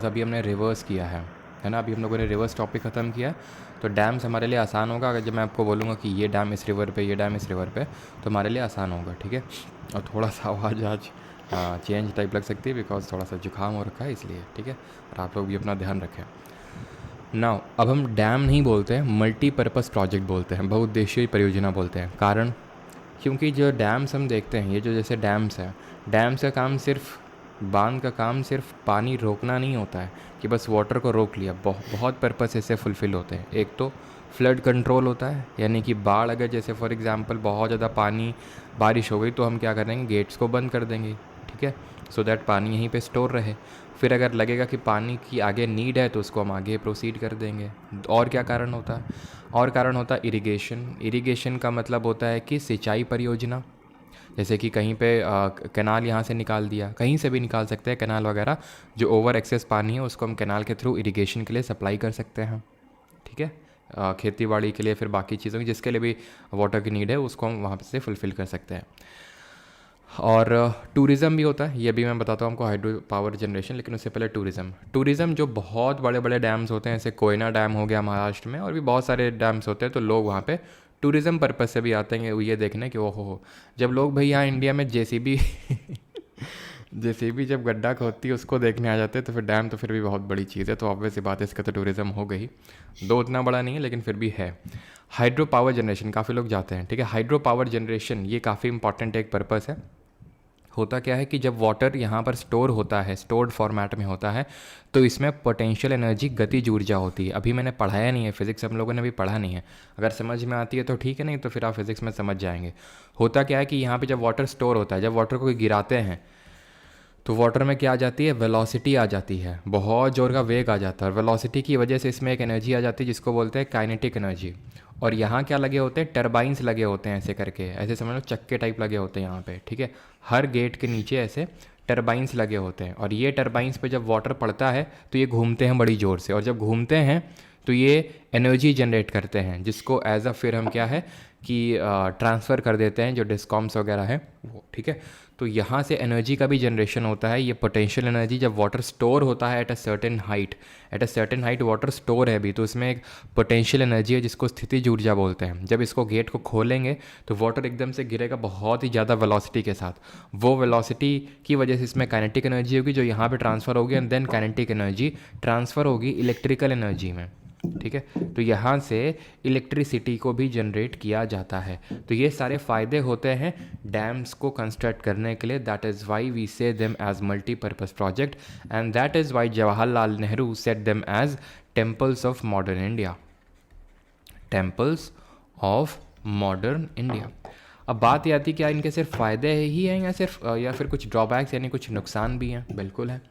अभी हमने रिवर्स किया है ना। अभी हम लोगों ने रिवर्स टॉपिक ख़त्म किया है, तो डैम्स हमारे लिए आसान होगा। अगर जब मैं आपको बोलूँगा कि ये डैम इस रिवर पे, ये डैम इस रिवर पे, तो हमारे लिए आसान होगा, ठीक है। और थोड़ा सा आवाज़ आज चेंज टाइप लग सकती है बिकॉज थोड़ा सा जुकाम हो रखा है इसलिए, ठीक है। और आप लोग भी अपना ध्यान रखें। नाउ अब हम डैम नहीं बोलते हैं, मल्टीपर्पज़ प्रोजेक्ट बोलते हैं, बहुउद्देशीय परियोजना बोलते हैं। कारण, क्योंकि जो डैम्स हम देखते हैं, ये जो जैसे डैम्स हैं, डैम्स का काम सिर्फ, बांध का काम सिर्फ पानी रोकना नहीं होता है कि बस वाटर को रोक लिया। बहुत पर्पस इससे फुलफ़िल होते हैं। एक तो फ्लड कंट्रोल होता है, यानी कि बाढ़ अगर जैसे फॉर एग्जांपल बहुत ज़्यादा पानी बारिश हो गई तो हम क्या करेंगे, गेट्स को बंद कर देंगे, ठीक है, सो दैट पानी यहीं पे स्टोर रहे। फिर अगर लगेगा कि पानी की आगे नीड है तो उसको हम आगे प्रोसीड कर देंगे। और क्या कारण होता है, और कारण होता है इरिगेशन। इरिगेशन का मतलब होता है कि सिंचाई परियोजना। जैसे कि कहीं पे कैनाल यहाँ से निकाल दिया, कहीं से भी निकाल सकते हैं कैनाल वगैरह, जो ओवर एक्सेस पानी है उसको हम कैनाल के थ्रू इरिगेशन के लिए सप्लाई कर सकते हैं, ठीक है। खेती बाड़ी के लिए, फिर बाकी चीज़ों की जिसके लिए भी वाटर की नीड है उसको हम वहाँ से फुलफ़िल कर सकते हैं। और टूरिज़्म भी होता है, ये भी मैं बताता हूँ आपको, हाइड्रो पावर जनरेशन। लेकिन उससे पहले टूरिज़्म जो बहुत बड़े बड़े डैम्स होते हैं, जैसे कोयना डैम हो गया महाराष्ट्र में, और भी बहुत सारे डैम्स होते हैं, तो लोग वहाँ पे टूरिज़्म पर्पज़ से भी आते हैं ये देखने कि ओहो हो। जब लोग भाई यहाँ इंडिया में जेसीबी जेसीबी जब गड्ढा खोदती है उसको देखने आ जाते हैं, तो फिर डैम तो फिर भी बहुत बड़ी चीज़ है, तो ऑब्वियस सी बात है इसका तो टूरिज़्म हो गई। दो उतना बड़ा नहीं है लेकिन फिर भी है। हाइड्रो पावर जनरेशन काफ़ी लोग जाते हैं, ठीक है। हाइड्रो पावर जनरेशन ये काफ़ी इंपॉर्टेंट एक पर्पज़ है। होता क्या है कि जब वाटर यहाँ पर स्टोर होता है, स्टोर्ड फॉर्मेट में होता है, तो इसमें पोटेंशियल एनर्जी, गतिज ऊर्जा होती है। अभी मैंने पढ़ाया नहीं है, फिजिक्स हम लोगों ने भी पढ़ा नहीं है। अगर समझ में आती है तो ठीक है, नहीं तो फिर आप फिजिक्स में समझ जाएंगे। होता क्या है कि यहाँ पे जब वाटर स्टोर होता है, जब वाटर को गिराते हैं तो वाटर में क्या आ जाती है, वेलोसिटी आ जाती है, बहुत ज़ोर का वेग आ जाता है। और वेलोसिटी की वजह से इसमें एक एनर्जी आ जाती है जिसको बोलते हैं काइनेटिक एनर्जी। और यहाँ क्या लगे होते हैं, टरबाइंस लगे होते हैं, ऐसे करके, ऐसे समझ लो चक्के टाइप लगे होते हैं यहाँ पे, ठीक है। हर गेट के नीचे ऐसे टरबाइंस लगे होते हैं, और ये टरबाइंस पे जब वाटर पड़ता है तो ये घूमते हैं बड़ी ज़ोर से, और जब घूमते हैं तो ये एनर्जी जनरेट करते हैं, जिसको एज अ फिर हम क्या है कि ट्रांसफ़र कर देते हैं जो डिस्कॉम्स वगैरह है वो, ठीक है। तो यहाँ से एनर्जी का भी जनरेशन होता है। ये पोटेंशियल एनर्जी जब वाटर स्टोर होता है at a certain height water store है अभी, तो इसमें एक पोटेंशियल एनर्जी है जिसको स्थितिज ऊर्जा बोलते हैं। जब इसको गेट को खोलेंगे तो वाटर एकदम से गिरेगा बहुत ही ज़्यादा वेलोसिटी के साथ। वो वेलोसिटी की वजह से इसमें काइनेटिक एनर्जी होगी जो यहाँ पे ट्रांसफ़र होगी, and then kinetic energy transfer होगी इलेक्ट्रिकल एनर्जी में, ठीक है। तो यहाँ से इलेक्ट्रिसिटी को भी जनरेट किया जाता है। तो ये सारे फ़ायदे होते हैं डैम्स को कंस्ट्रक्ट करने के लिए। That is why we say them as multipurpose project, and that is why Jawaharlal Nehru set them as temples of modern India. Temples of modern India. अब बात ये आती है क्या इनके सिर्फ फ़ायदे ही हैं या फिर कुछ ड्रॉबैक्स यानी कुछ नुकसान भी हैं। बिल्कुल है।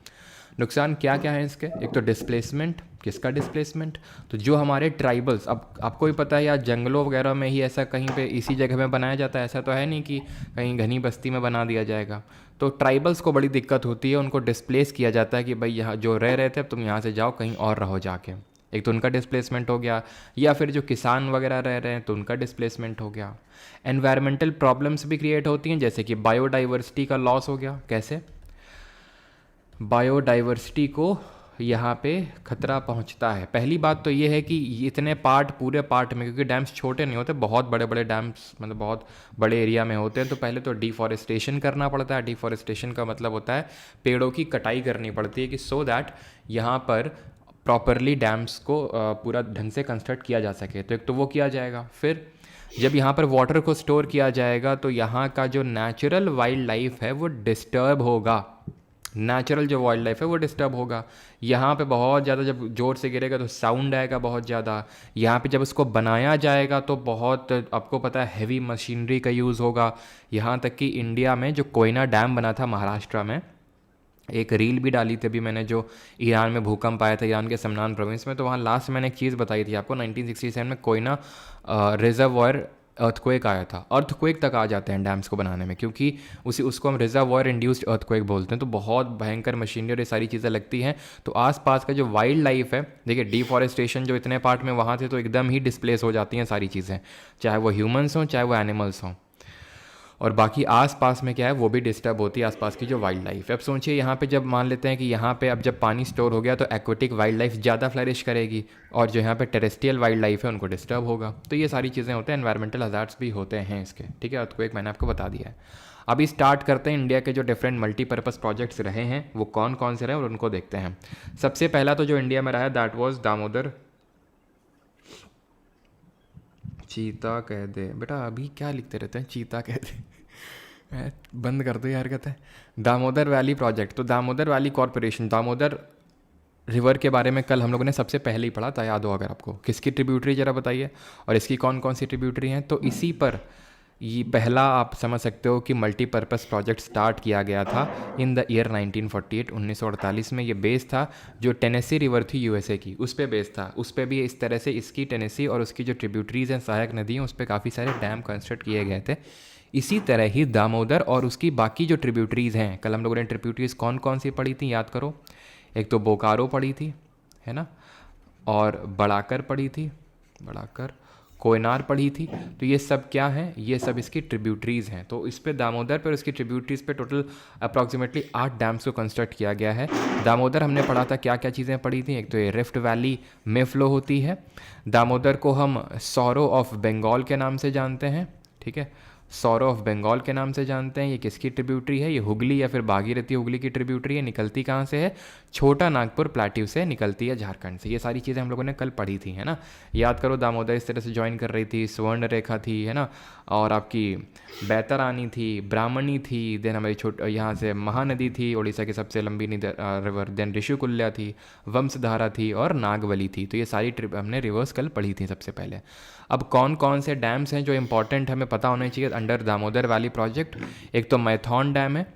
नुकसान क्या क्या है इसके, एक तो डिस्प्लेसमेंट। किसका डिस्प्लेसमेंट, तो जो हमारे ट्राइबल्स, अब आपको भी पता है यार, जंगलों वगैरह में ही ऐसा कहीं पे इसी जगह में बनाया जाता है, ऐसा तो है नहीं कि कहीं घनी बस्ती में बना दिया जाएगा। तो ट्राइबल्स को बड़ी दिक्कत होती है, उनको डिस्प्लेस किया जाता है कि भाई यहाँ जो रह रहे थे अब तुम यहाँ से जाओ कहीं और रहो जाके। एक तो उनका डिस्प्लेसमेंट हो गया, या फिर जो किसान वगैरह रह रहे हैं तो उनका डिस्प्लेसमेंट हो गया। एनवायरमेंटल प्रॉब्लम्स भी क्रिएट होती हैं, जैसे कि बायोडाइवर्सिटी का लॉस हो गया। कैसे, बायोडाइवर्सिटी को यहाँ पे खतरा पहुँचता है। पहली बात तो ये है कि इतने पार्ट, पूरे पार्ट में, क्योंकि डैम्स छोटे नहीं होते, बहुत बड़े बड़े डैम्स मतलब बहुत बड़े एरिया में होते हैं, तो पहले तो डिफॉरेस्टेशन करना पड़ता है। डिफॉरेस्टेशन का मतलब होता है पेड़ों की कटाई करनी पड़ती है कि सो दैट यहाँ पर प्रॉपरली डैम्स को पूरा ढंग से कंस्ट्रक्ट किया जा सके। तो एक तो वो किया जाएगा। फिर जब यहाँ पर वाटर को स्टोर किया जाएगा तो यहाँ का जो नेचुरल वाइल्ड लाइफ है वो डिस्टर्ब होगा। नेचुरल जो वाइल्ड लाइफ है वो डिस्टर्ब होगा। यहाँ पे बहुत ज़्यादा जब ज़ोर से गिरेगा तो साउंड आएगा बहुत ज़्यादा। यहाँ पे जब उसको बनाया जाएगा तो बहुत, आपको पता है, हैवी मशीनरी का यूज़ होगा। यहाँ तक कि इंडिया में जो कोयना डैम बना था महाराष्ट्र में, एक रील भी डाली थी अभी मैंने, जो ईरान में भूकंप आया था, ईरान के समनान प्रोविंस में, तो वहाँ लास्ट मैंने एक चीज़ बताई थी आपको, 1967 में कोयना रिजर्वॉयर अर्थक्वेक आया था। अर्थक्वेक तक आ जाते हैं डैम्स को बनाने में, क्योंकि उसको हम रिजर्वॉयर इंड्यूस्ड अर्थक्वेक बोलते हैं। तो बहुत भयंकर मशीनरी और ये सारी चीज़ें लगती हैं। तो आसपास का जो वाइल्ड लाइफ है, देखिए डिफॉरेस्टेशन जो इतने पार्ट में वहाँ थे तो एकदम ही डिस्प्लेस हो जाती हैं सारी चीज़ें, चाहे वो ह्यूमन्स हों चाहे वो एनिमल्स हों। और बाकी आसपास में क्या है वो भी डिस्टर्ब होती है, आसपास की जो वाइल्ड लाइफ है। अब सोचिए यहाँ पे जब मान लेते हैं कि यहाँ पे अब जब पानी स्टोर हो गया तो एक्वेटिक वाइल्ड लाइफ ज़्यादा फ्लरिश करेगी और जो यहाँ पे टेरेस्ट्रियल वाइल्ड लाइफ है उनको डिस्टर्ब होगा। तो ये सारी चीज़ें होते हैं, एनवायरमेंटल हज़ार्ड्स भी होते हैं इसके, ठीक है। अर्थक्वेक मैंने आपको बता दिया है। अभी स्टार्ट करते हैं इंडिया के जो डिफरेंट मल्टीपर्पज़ प्रोजेक्ट्स रहे हैं वो कौन कौन से रहे और उनको देखते हैं। सबसे पहला तो जो इंडिया में रहा है दैट वाज दामोदर, चीता कह दे बेटा, अभी क्या लिखते रहते हैं, चीता कह दे बंद कर दो यार, कहते हैं दामोदर वैली प्रोजेक्ट। तो Damodar valley corporation, Damodar river के बारे में कल हम लोगों ने सबसे पहले ही पढ़ा था, याद हो अगर आपको। किसकी ट्रिब्यूटरी ज़रा बताइए, और इसकी कौन कौन सी ट्रिब्यूटरी हैं। तो इसी पर ये पहला आप समझ सकते हो कि मल्टीपर्पज़ प्रोजेक्ट स्टार्ट किया गया था इन द ईयर 1948, 1948 में। ये बेस था जो टेनेसी रिवर थी यूएसए की, उस पर बेस था। उस पर भी इस तरह से इसकी टेनेसी और उसकी जो ट्रिब्यूटरीज़ हैं, सहायक नदी हैं, उस पर काफ़ी सारे डैम कंस्ट्रक्ट किए गए थे। इसी तरह ही दामोदर और उसकी बाकी जो ट्रिब्यूटरीज़ हैं, कल हम लोगों ने ट्रिब्यूटरीज़ कौन कौन सी पढ़ी थी याद करो। एक तो बोकारो पढ़ी थी, है ना, और बड़ाकर पढ़ी थी, बड़ाकर, कोयनार पढ़ी थी। तो ये सब क्या है, ये सब इसकी ट्रिब्यूटरीज़ हैं। तो इस पे दामोदर पर उसकी ट्रिब्यूटरीज़ पे टोटल अप्रॉक्सीमेटली 8 डैम्स को कंस्ट्रक्ट किया गया है। दामोदर हमने पढ़ा था, क्या क्या चीज़ें पढ़ी थी। एक तो ये रिफ्ट वैली में फ्लो होती है। दामोदर को हम सौरो ऑफ बंगाल के नाम से जानते हैं, ठीक है, सौरो ऑफ बंगाल के नाम से जानते हैं। ये किसकी ट्रिब्यूटरी है, ये हुगली या फिर भागीरथी हुगली की ट्रिब्यूटरी है। निकलती कहाँ से है, छोटा नागपुर प्लेट्यू से निकलती है, झारखंड से। ये सारी चीज़ें हम लोगों ने कल पढ़ी थी, है ना। याद करो, दामोदर इस तरह से ज्वाइन कर रही थी, स्वर्ण रेखा थी, है ना, और आपकी बैतरानी थी, ब्राह्मणी थी, देन हमारी यहाँ से महानदी थी, उड़ीसा की सबसे लंबी रिवर, देन ऋषिकुल्या थी, वंशधारा थी और नागवली थी। तो ये सारी ट्रिप हमने रिवर्स कल पढ़ी थी सबसे पहले। अब कौन कौन से डैम्स हैं जो इंपॉर्टेंट हमें पता होने चाहिए अंडर दामोदर वैली प्रोजेक्ट। एक तो मैथॉन डैम है,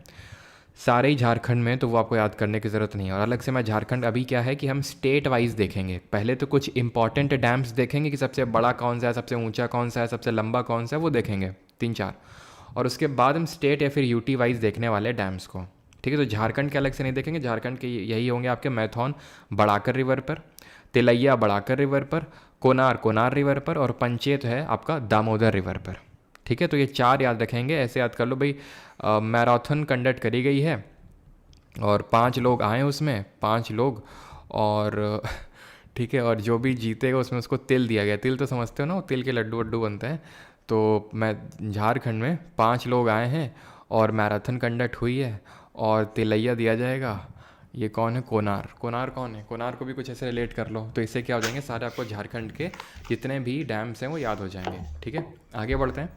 सारे ही झारखंड में, तो वो आपको याद करने की ज़रूरत नहीं है। और अलग से मैं झारखंड, अभी क्या है कि हम स्टेट वाइज देखेंगे। पहले तो कुछ इंपॉर्टेंट डैम्स देखेंगे कि सबसे बड़ा कौन सा है, सबसे ऊंचा कौन सा है, सबसे लंबा कौन सा है, वो देखेंगे 3-4। और उसके बाद हम स्टेट या फिर यूटी वाइज देखने वाले डैम्स को, ठीक है। तो झारखंड के अलग से नहीं देखेंगे, झारखंड के यही होंगे आपके मैथॉन बड़ाकर रिवर पर, तिलैया बड़ाकर रिवर पर, कोनार कोनार रिवर पर, और पंचेत है आपका दामोदर रिवर पर, ठीक है। तो ये 4 याद रखेंगे, ऐसे याद कर लो भाई। मैराथन कंडक्ट करी गई है और 5 लोग आए उसमें, 5 लोग, और ठीक है, और जो भी जीतेगा उसमें उसको तिल दिया गया। तिल तो समझते हो ना, तिल के लड्डू वड्डू बनते हैं। तो मैं झारखंड में 5 लोग आए हैं और मैराथन कंडक्ट हुई है और तिलैया दिया जाएगा। ये कौन है, कोनार। कोनार कौन है, कोनार को भी कुछ ऐसे रिलेट कर लो, तो इससे क्या हो जाएंगे, सारे आपको झारखंड के जितने भी डैम्स हैं वो याद हो जाएंगे, ठीक है। आगे बढ़ते हैं।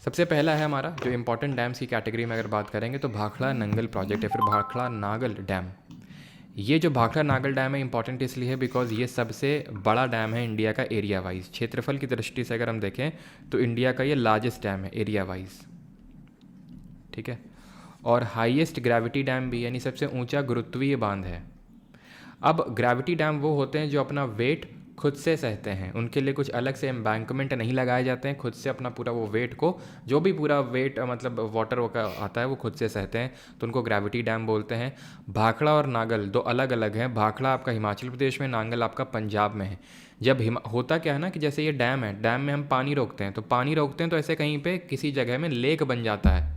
सबसे पहला है हमारा जो इंपॉर्टेंट डैम्स की कैटेगरी में अगर बात करेंगे तो भाखड़ा नंगल प्रोजेक्ट या फिर भाखड़ा नागल डैम। ये जो भाखड़ा नागल डैम है इंपॉर्टेंट इसलिए है बिकॉज ये सबसे बड़ा डैम है इंडिया का एरिया वाइज। क्षेत्रफल की दृष्टि से अगर हम देखें तो इंडिया का ये लार्जेस्ट डैम है एरिया वाइज, ठीक है। और हाईएस्ट ग्रेविटी डैम भी, यानी सबसे ऊंचा गुरुत्वीय बांध है। अब ग्रेविटी डैम वो होते हैं जो अपना वेट खुद से सहते हैं, उनके लिए कुछ अलग से एम्बैंकमेंट नहीं लगाए जाते हैं, खुद से अपना पूरा वो वेट को, जो भी पूरा वेट मतलब वाटर का आता है वो खुद से सहते हैं, तो उनको ग्रेविटी डैम बोलते हैं। भाखड़ा और नागल 2 अलग अलग हैं। भाखड़ा आपका हिमाचल प्रदेश में, नागल आपका पंजाब में है। जब होता क्या है ना कि जैसे ये डैम है, डैम में हम पानी रोकते हैं, तो पानी रोकते हैं तो ऐसे कहीं पे किसी जगह में लेक बन जाता है,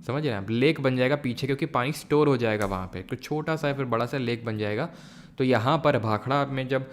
समझ रहे हैं आप, लेक बन जाएगा पीछे, क्योंकि पानी स्टोर हो जाएगा वहाँ पे, तो छोटा सा फिर बड़ा सा लेक बन जाएगा। तो यहाँ पर भाखड़ा में जब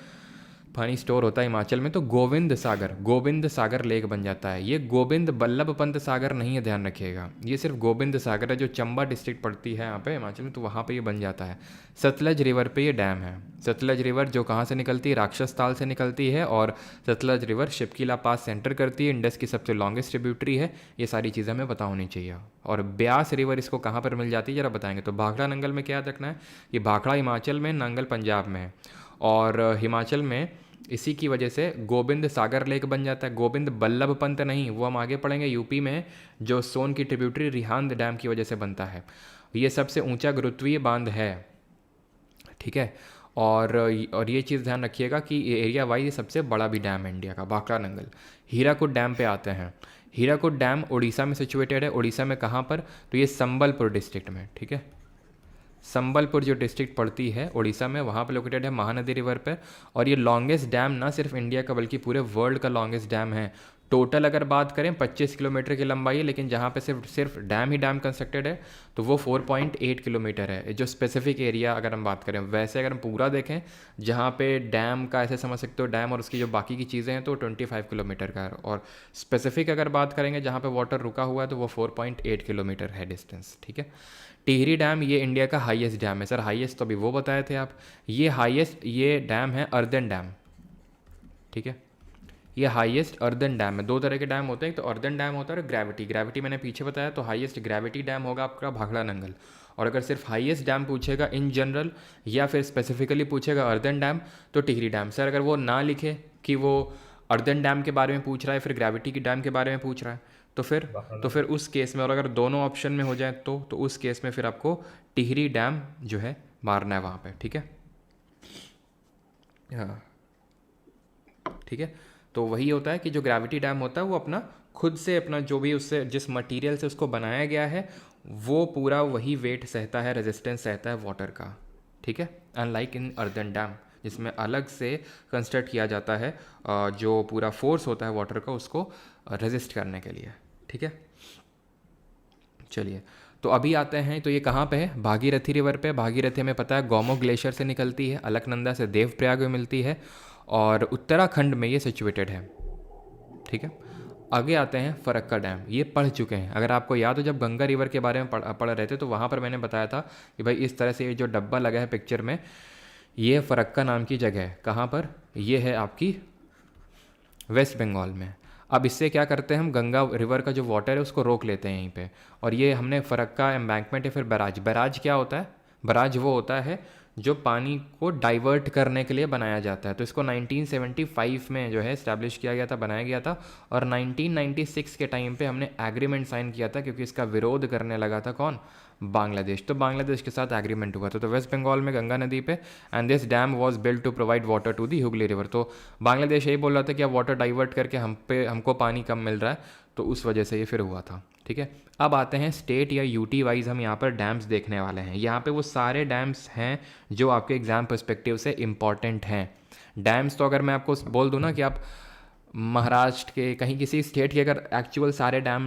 पानी स्टोर होता है हिमाचल में, तो गोविंद सागर लेक बन जाता है। ये गोविंद बल्लभ पंत सागर नहीं है, ध्यान रखिएगा, ये सिर्फ गोविंद सागर है, जो चंबा डिस्ट्रिक्ट पड़ती है यहाँ पे हिमाचल में, तो वहाँ पे ये बन जाता है। सतलज रिवर पे ये डैम है। सतलज रिवर जो कहाँ से निकलती है, राक्षस ताल से निकलती है, और सतलज रिवर शिपकीला पास सेंटर करती है, इंडस की सबसे लॉन्गेस्ट ट्रिब्यूटरी है। ये सारी चीज़ें हमें पता होनी चाहिए। और ब्यास रिवर इसको कहाँ पर मिल जाती है जरा बताएंगे। तो भाखड़ा नंगल में क्या याद रखना है, ये भाखड़ा हिमाचल में, नंगल पंजाब में है, और हिमाचल में इसी की वजह से गोविंद सागर लेक बन जाता है। गोविंद बल्लभ पंत नहीं, वो हम आगे पढ़ेंगे। यूपी में जो सोन की ट्रिब्यूटरी रिहांद डैम की वजह से बनता है। ये सबसे ऊंचा गुरुत्वीय बांध है, ठीक है। और ये चीज़ ध्यान रखिएगा कि एरिया वाइज ये सबसे बड़ा भी डैम है इंडिया का, भाखड़ा नंगल। हीराकुद डैम पे आते हैं। हीराकुद डैम उड़ीसा में सिचुएटेड है। उड़ीसा में कहाँ पर, तो ये संबलपुर डिस्ट्रिक्ट में, ठीक है। संबलपुर जो डिस्ट्रिक्ट पड़ती है उड़ीसा में, वहाँ पे लोकेटेड है, महानदी रिवर पर। और ये लॉन्गेस्ट डैम ना सिर्फ इंडिया का बल्कि पूरे वर्ल्ड का लॉन्गेस्ट डैम है। टोटल अगर बात करें 25 किलोमीटर की लंबाई है, लेकिन जहाँ पे सिर्फ सिर्फ डैम ही डैम कंस्ट्रक्टेड है तो वो 4.8 किलोमीटर है जो स्पेसिफिक एरिया अगर हम बात करें। वैसे अगर हम पूरा देखें जहाँ पे डैम का ऐसे समझ सकते हो डैम और उसकी जो बाकी की चीज़ें हैं तो 25 किलोमीटर का है, और स्पेसिफिक अगर बात करेंगे जहाँ पे वाटर रुका हुआ है तो वो 4.8 किलोमीटर है डिस्टेंस, ठीक है। टिहरी डैम ये इंडिया का हाईएस्ट डैम है सर। हाईएस्ट तो अभी वो बताए थे आप, ये हाईएस्ट ये डैम है अर्दन डैम, ठीक है। ये हाईएस्ट अर्दन डैम है। दो तरह के डैम होते हैं, एक तो अर्दन डैम होता है और ग्रेविटी। ग्रेविटी मैंने पीछे बताया, तो हाईएस्ट ग्रेविटी डैम होगा आपका भाखड़ा नंगल। और अगर सिर्फ हाईएस्ट डैम पूछेगा इन जनरल या फिर स्पेसिफिकली पूछेगा अर्दन डैम तो टिहरी डैम। सर अगर वो ना लिखे कि वो अर्दन डैम के बारे में पूछ रहा है फिर ग्रेविटी की डैम के बारे में पूछ रहा है तो फिर उस केस में, और अगर दोनों ऑप्शन में हो जाए तो उस केस में फिर आपको टिहरी डैम जो है मारना है वहाँ पे, ठीक है। हाँ ठीक है। तो वही होता है कि जो ग्रेविटी डैम होता है वो अपना खुद से अपना जो भी उससे जिस मटेरियल से उसको बनाया गया है वो पूरा वही वेट सहता है, रेजिस्टेंस सहता है वाटर का, ठीक है। अनलाइक इन अर्दन डैम जिसमें अलग से कंस्ट्रक्ट किया जाता है जो पूरा फोर्स होता है वाटर का उसको रेजिस्ट करने के लिए, ठीक है। चलिए तो अभी आते हैं, तो ये कहाँ पे है? भागीरथी रिवर पे। भागीरथी हमें पता है गौमो ग्लेशियर से निकलती है, अलकनंदा से देवप्रयाग में मिलती है और उत्तराखंड में ये सिचुएटेड है, ठीक है। आगे आते हैं फरक्का डैम, ये पढ़ चुके हैं अगर आपको याद हो, जब गंगा रिवर के बारे में पढ़ रहे थे तो वहाँ पर मैंने बताया था कि भाई इस तरह से ये जो डब्बा लगा है पिक्चर में ये फरक्का नाम की जगह है। कहाँ पर? ये है आपकी वेस्ट बंगाल में। अब इससे क्या करते हैं हम, गंगा रिवर का जो वाटर है उसको रोक लेते हैं यहीं पे, और ये हमने फरक्का एम्बैंकमेंट या फिर बैराज। बैराज क्या होता है? बैराज वो होता है जो पानी को डाइवर्ट करने के लिए बनाया जाता है। तो इसको 1975 में जो है इस्टेब्लिश किया गया था, बनाया गया था, और 1996 के टाइम पे हमने एग्रीमेंट साइन किया था क्योंकि इसका विरोध करने लगा था कौन? बांग्लादेश। तो बांग्लादेश के साथ एग्रीमेंट हुआ था तो वेस्ट बंगाल में गंगा नदी पे, and this dam was built to provide water to the Hooghly river. तो बांग्लादेश यही बोल रहा था कि अब वाटर डाइवर्ट करके हमको पानी कम मिल रहा है, तो उस वजह से ये फिर हुआ था, ठीक है। अब आते हैं स्टेट या यूटी वाइज हम यहाँ पर डैम्स देखने वाले हैं। यहाँ पे वो सारे डैम्स हैं जो आपके एग्जाम पर्सपेक्टिव से इम्पॉर्टेंट हैं। डैम्स तो अगर मैं आपको बोल दूँ ना कि आप महाराष्ट्र के कहीं किसी स्टेट के अगर एक्चुअल सारे डैम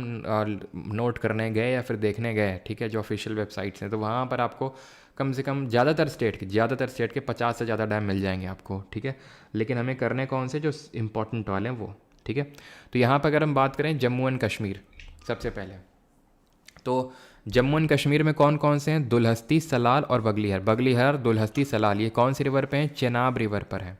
नोट करने गए या फिर देखने गए, ठीक है, जो ऑफिशियल वेबसाइट्स हैं, तो वहाँ पर आपको कम से कम ज़्यादातर स्टेट के 50 से ज़्यादा डैम मिल जाएंगे आपको, ठीक है। लेकिन हमें करने कौन से जो इम्पोर्टेंट वाले हैं वो, ठीक है। तो यहाँ पर अगर हम बात करें जम्मू एंड कश्मीर, सबसे पहले तो जम्मू एंड कश्मीर में कौन कौन से हैं? दुलहस्ती, सलाल और बगलीहर। बगलीहर, दुलहस्ती, सलाल, ये कौन सी रिवर पे हैं? चेनाब रिवर पर है,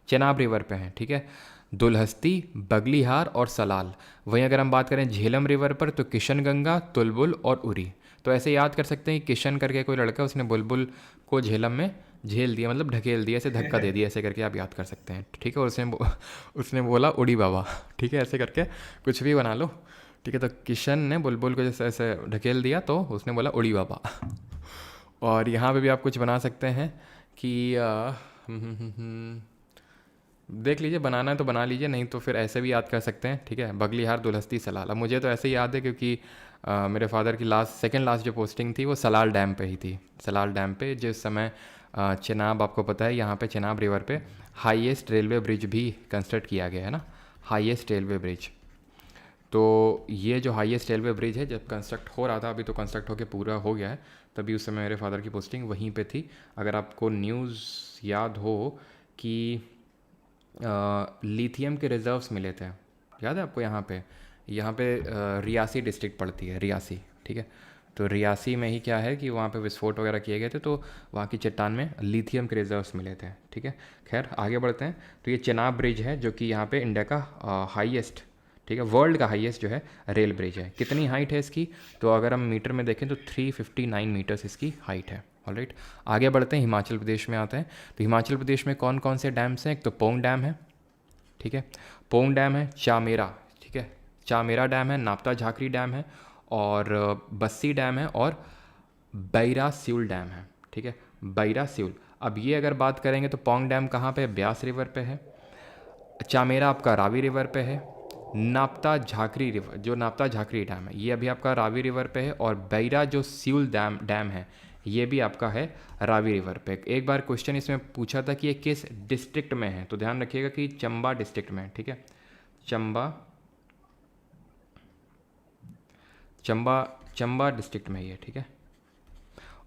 चेनाब रिवर पे हैं, ठीक है। दुलहस्ती, बगलीहार और सलाल। वहीं अगर हम बात करें झेलम रिवर पर तो किशनगंगा, तुलबुल और उरी। तो ऐसे याद कर सकते हैं किशन करके कोई लड़का, उसने बुलबुल को झेलम में झेल दिया, मतलब ढकेल दिया, ऐसे धक्का दे दिया, ऐसे करके आप याद कर सकते हैं, ठीक है। और उसने बोला उड़ी बाबा, ठीक है, ऐसे करके कुछ भी बना लो, ठीक है। तो किशन ने बुलबुल को जैसे ऐसे ढकेल दिया तो उसने बोला उड़ी बाबा। और यहाँ पे भी आप कुछ बना सकते हैं कि देख लीजिए, बनाना है तो बना लीजिए, नहीं तो फिर ऐसे भी याद कर सकते हैं, ठीक है। बगलीहार, दुलहस्ती, सलाल। अब मुझे तो ऐसे ही याद है क्योंकि मेरे फादर की सेकंड लास्ट जो पोस्टिंग थी वो सलाल डैम पे ही थी। सलाल डैम पे जिस समय चेनाब, आपको पता है यहाँ पे चेनाब रिवर पे हाईएस्ट रेलवे ब्रिज भी कंस्ट्रक्ट किया गया है ना, हाईएस्ट रेलवे ब्रिज। तो ये जो हाईएस्ट रेलवे ब्रिज है जब कंस्ट्रक्ट हो रहा था, अभी तो कंस्ट्रक्ट होकर पूरा हो गया है, तभी उस समय मेरे फादर की पोस्टिंग वहीं पे थी। अगर आपको न्यूज़ याद हो कि लिथियम के रिजर्व्स मिले थे, याद है आपको? यहाँ पे रियासी डिस्ट्रिक्ट पड़ती है, रियासी, ठीक है। तो रियासी में ही क्या है कि वहाँ पे विस्फोट वगैरह किए गए थे, तो वहाँ की चट्टान में लिथियम के रिजर्व्स मिले थे, ठीक है। खैर आगे बढ़ते हैं। तो ये चेनाब ब्रिज है जो कि यहाँ पे इंडिया का हाईएस्ट, ठीक है, वर्ल्ड का हाईएस्ट जो है रेल ब्रिज है। कितनी हाइट है इसकी? तो अगर हम मीटर में देखें तो 359 मीटर्स इसकी हाइट है। ऑलराइट, आगे बढ़ते हैं, हिमाचल प्रदेश में आते हैं। तो हिमाचल प्रदेश में कौन कौन से डैम्स हैं? एक तो पोंग डैम है, ठीक है, पोंग डैम है, चामेरा, ठीक है, चामेरा डैम है, नापता झाकरी डैम है, और बस्सी डैम है, और बैरा स्यूल डैम है, ठीक है, बैरा स्यूल। अब ये अगर बात करेंगे तो पोंग डैम कहाँ पे? ब्यास रिवर पे है। चामेरा आपका रावी रिवर पे है। नापता झाकरी रिवर, जो नापता झाकरी डैम है, ये अभी आपका रावी रिवर पे है। और बैरा जो स्यूल डैम है, ये भी आपका है रावी रिवर पे। एक बार क्वेश्चन इसमें पूछा था कि ये किस डिस्ट्रिक्ट में है, तो ध्यान रखिएगा कि चंबा डिस्ट्रिक्ट में, ठीक है, चंबा चंबा डिस्ट्रिक्ट में ही है, ठीक है।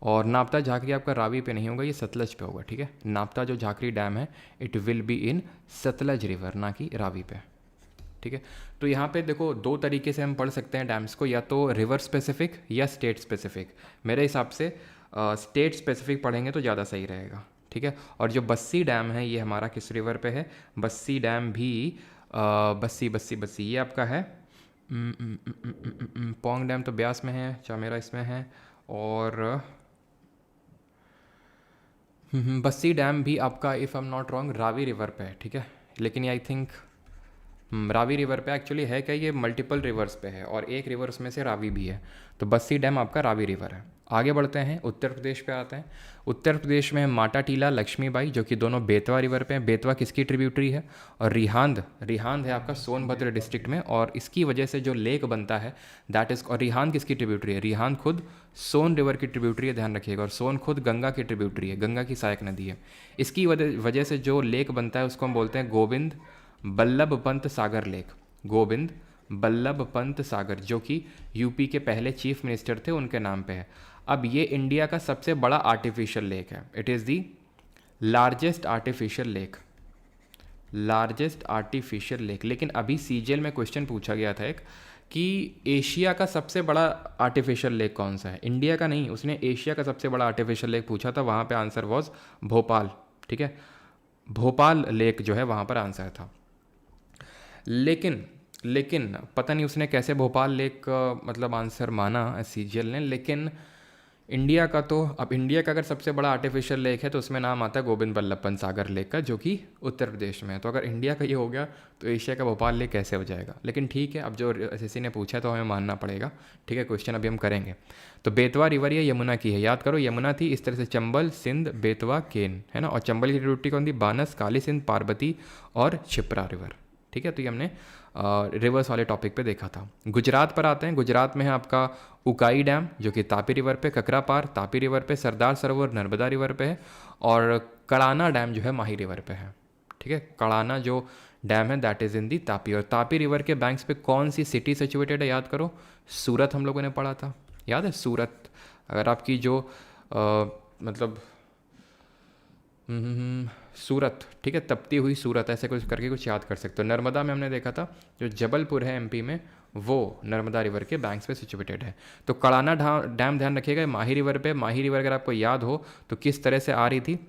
और नापता झाकरी आपका रावी पे नहीं होगा, ये सतलज पे होगा, ठीक है। नापता जो झाकरी डैम है it will be in Sutlej river, ना कि रावी पे, ठीक है। तो यहाँ पे देखो दो तरीके से हम पढ़ सकते हैं डैम्स को, या तो रिवर स्पेसिफिक या स्टेट स्पेसिफिक। मेरे हिसाब से स्टेट स्पेसिफिक पढ़ेंगे तो ज़्यादा सही रहेगा, ठीक है। और जो बस्सी डैम है ये हमारा किस रिवर पे है? बस्सी डैम भी बस्सी ये आपका है पोंग डैम तो ब्यास में है, चामेरा इसमें है, और बस्सी डैम भी आपका if I am not wrong Ravi river पे है, ठीक है। लेकिन ये आई थिंक रावी रिवर पे एक्चुअली है क्या, ये मल्टीपल रिवर्स पे है और एक रिवर्स में से रावी भी है, तो बस्सी डैम आपका रावी रिवर है। आगे बढ़ते हैं, उत्तर प्रदेश पे आते हैं। उत्तर प्रदेश में है माटा टीला, लक्ष्मीबाई, जो कि दोनों बेतवा रिवर पे हैं। बेतवा किसकी ट्रिब्यूटरी है? और रिहांद है आपका सोनभद्र डिस्ट्रिक्ट में, और इसकी वजह से जो लेक बनता है दैट इज, और रिहांद किसकी ट्रिब्यूटरी है? रिहांद खुद सोन रिवर की ट्रिब्यूटरी है, ध्यान रखिएगा, और सोन खुद गंगा की ट्रिब्यूटरी है, गंगा की सहायक नदी है। इसकी वजह से जो लेक बनता है उसको हम बोलते हैं गोविंद बल्लभ पंत सागर लेक। गोविंद बल्लभ पंत सागर, जो कि यूपी के पहले चीफ मिनिस्टर थे, उनके नाम पे है। अब ये इंडिया का सबसे बड़ा आर्टिफिशियल लेक है, it is the largest artificial lake. लेकिन अभी सीजीएल में क्वेश्चन पूछा गया था एक कि एशिया का सबसे बड़ा आर्टिफिशियल लेक कौन सा है? इंडिया का नहीं, उसने एशिया का सबसे बड़ा आर्टिफिशियल लेक पूछा था, वहाँ पे आंसर वॉज भोपाल, ठीक है। भोपाल लेक जो है वहाँ पर आंसर था। लेकिन पता नहीं उसने कैसे भोपाल लेक का मतलब आंसर माना सीजीएल ने, लेकिन इंडिया का तो, अब इंडिया का अगर सबसे बड़ा आर्टिफिशियल लेक है तो उसमें नाम आता है गोविंद बल्लभ पंत सागर लेक का, जो कि उत्तर प्रदेश में है। तो अगर इंडिया का ये हो गया तो एशिया का भोपाल लेक कैसे हो जाएगा? लेकिन ठीक है, अब जो एसएससी ने पूछा तो हमें मानना पड़ेगा, ठीक है। क्वेश्चन अभी हम करेंगे। तो बेतवा रिवर ये यमुना की है, याद करो यमुना थी, इस तरह से चंबल, सिंध, बेतवा, केन, है ना। और चंबल की ट्रिब्यूटरी कौन थी? बानस, काली सिंध, पार्वती और क्षिप्रा रिवर, ठीक है। तो ये हमने रिवर्स वाले टॉपिक पे देखा था। गुजरात पर आते हैं। गुजरात में है आपका उकाई डैम, जो कि तापी रिवर पे, ककरापार तापी रिवर पे, सरदार सरोवर नर्मदा रिवर पे है, और कड़ाना डैम जो है माही रिवर पे है, ठीक है। कड़ाना जो डैम है दैट इज़ इन दी तापी। और तापी रिवर के बैंक्स पे कौन सी सिटी सिचुएटेड है? याद करो, सूरत हम लोगों ने पढ़ा था, याद है सूरत। अगर आपकी जो मतलब सूरत, ठीक है, तपती हुई सूरत, ऐसे कुछ करके कुछ याद कर सकते हो। नर्मदा में हमने देखा था जो जबलपुर है एमपी में, वो नर्मदा रिवर के बैंक्स पे सिचुएटेड है। तो कड़ाना डैम ध्यान रखिएगा माही रिवर पे। माही रिवर अगर आपको याद हो तो किस तरह से आ रही थी,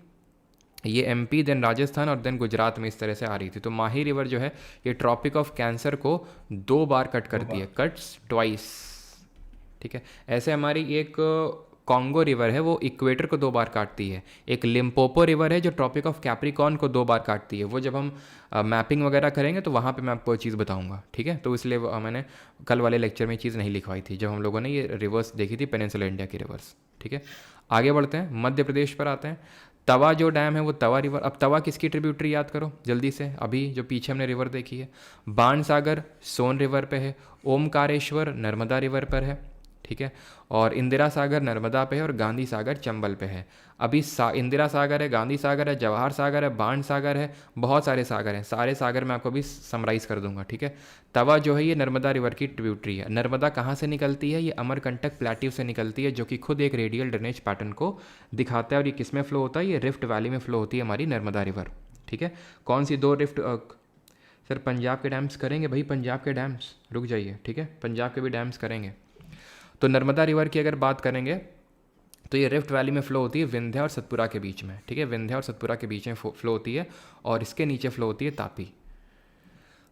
ये एमपी देन राजस्थान और देन गुजरात में इस तरह से आ रही थी। तो माही रिवर जो है ये ट्रॉपिक ऑफ कैंसर को 2 बार कट करती है, कट्स ट्वाइस, ठीक है। ऐसे हमारी एक कॉन्गो रिवर है, वो इक्वेटर को 2 बार काटती है। एक लिम्पोपो रिवर है जो ट्रॉपिक ऑफ कैप्रिकॉर्न को 2 बार काटती है। वो जब हम मैपिंग वगैरह करेंगे तो वहाँ पे मैं आपको चीज़ बताऊंगा, ठीक है। तो इसलिए मैंने कल वाले लेक्चर में चीज़ नहीं लिखवाई थी जब हम लोगों ने ये रिवर्स देखी थी, पेनिनसुला इंडिया की रिवर्स, ठीक है। आगे बढ़ते हैं, मध्य प्रदेश पर आते हैं। तवा जो डैम है वो तवा रिवर। अब तवा किसकी ट्रिब्यूटरी याद करो जल्दी से, अभी जो पीछे हमने रिवर देखी है। बाणसागर सोन रिवर पे है, ओमकारेश्वर नर्मदा रिवर पर है, ठीक है। और इंदिरा सागर नर्मदा पे है, और गांधी सागर चंबल पे है। अभी इंदिरा सागर है, गांधी सागर है, जवाहर सागर है, बाण सागर है, बहुत सारे सागर हैं। सारे सागर मैं आपको भी समराइज़ कर दूंगा, ठीक है। तवा जो है ये नर्मदा रिवर की ट्रिब्यूटरी है। नर्मदा कहाँ से निकलती है? ये अमरकंटक प्लेट्यू से निकलती है, जो कि खुद एक रेडियल ड्रेनेज पैटर्न को दिखाता है। और ये किस में फ्लो होता है? ये रिफ्ट वैली में फ्लो होती है हमारी नर्मदा रिवर, ठीक है। कौन सी 2 रिफ्ट सर पंजाब के डैम्स करेंगे भाई, पंजाब के डैम्स, रुक जाइए, ठीक है, पंजाब के भी डैम्स करेंगे। तो नर्मदा रिवर की अगर बात करेंगे तो ये रिफ्ट वैली में फ़्लो होती है विंध्या और सतपुरा के बीच में, ठीक है। विंध्या और सतपुरा के बीच में फ़्लो होती है, और इसके नीचे फ़्लो होती है तापी।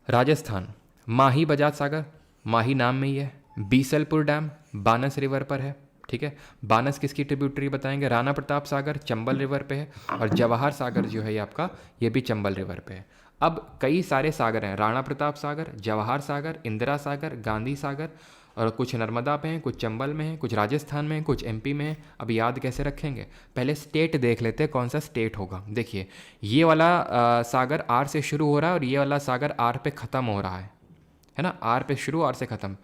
राजस्थान, माही बजाज सागर, माही नाम में ही है। बीसलपुर डैम बानस रिवर पर है, ठीक है। बानस किसकी ट्रिब्यूटरी बताएंगे? राणा प्रताप सागर चंबल रिवर पे है, और जवाहर सागर जो है ये आपका, ये भी चंबल रिवर पे है। अब कई सारे सागर हैं, राणा प्रताप सागर, जवाहर सागर, इंदिरा सागर, गांधी सागर, और कुछ नर्मदा पे हैं, कुछ चंबल में हैं, कुछ राजस्थान में हैं, कुछ एमपी में हैं। अब याद कैसे रखेंगे? पहले स्टेट देख लेते हैं कौन सा स्टेट होगा। देखिए ये वाला सागर आर से शुरू हो रहा है, और ये वाला सागर आर पे ख़त्म हो रहा है ना। आर पे शुरू, आर से ख़त्म,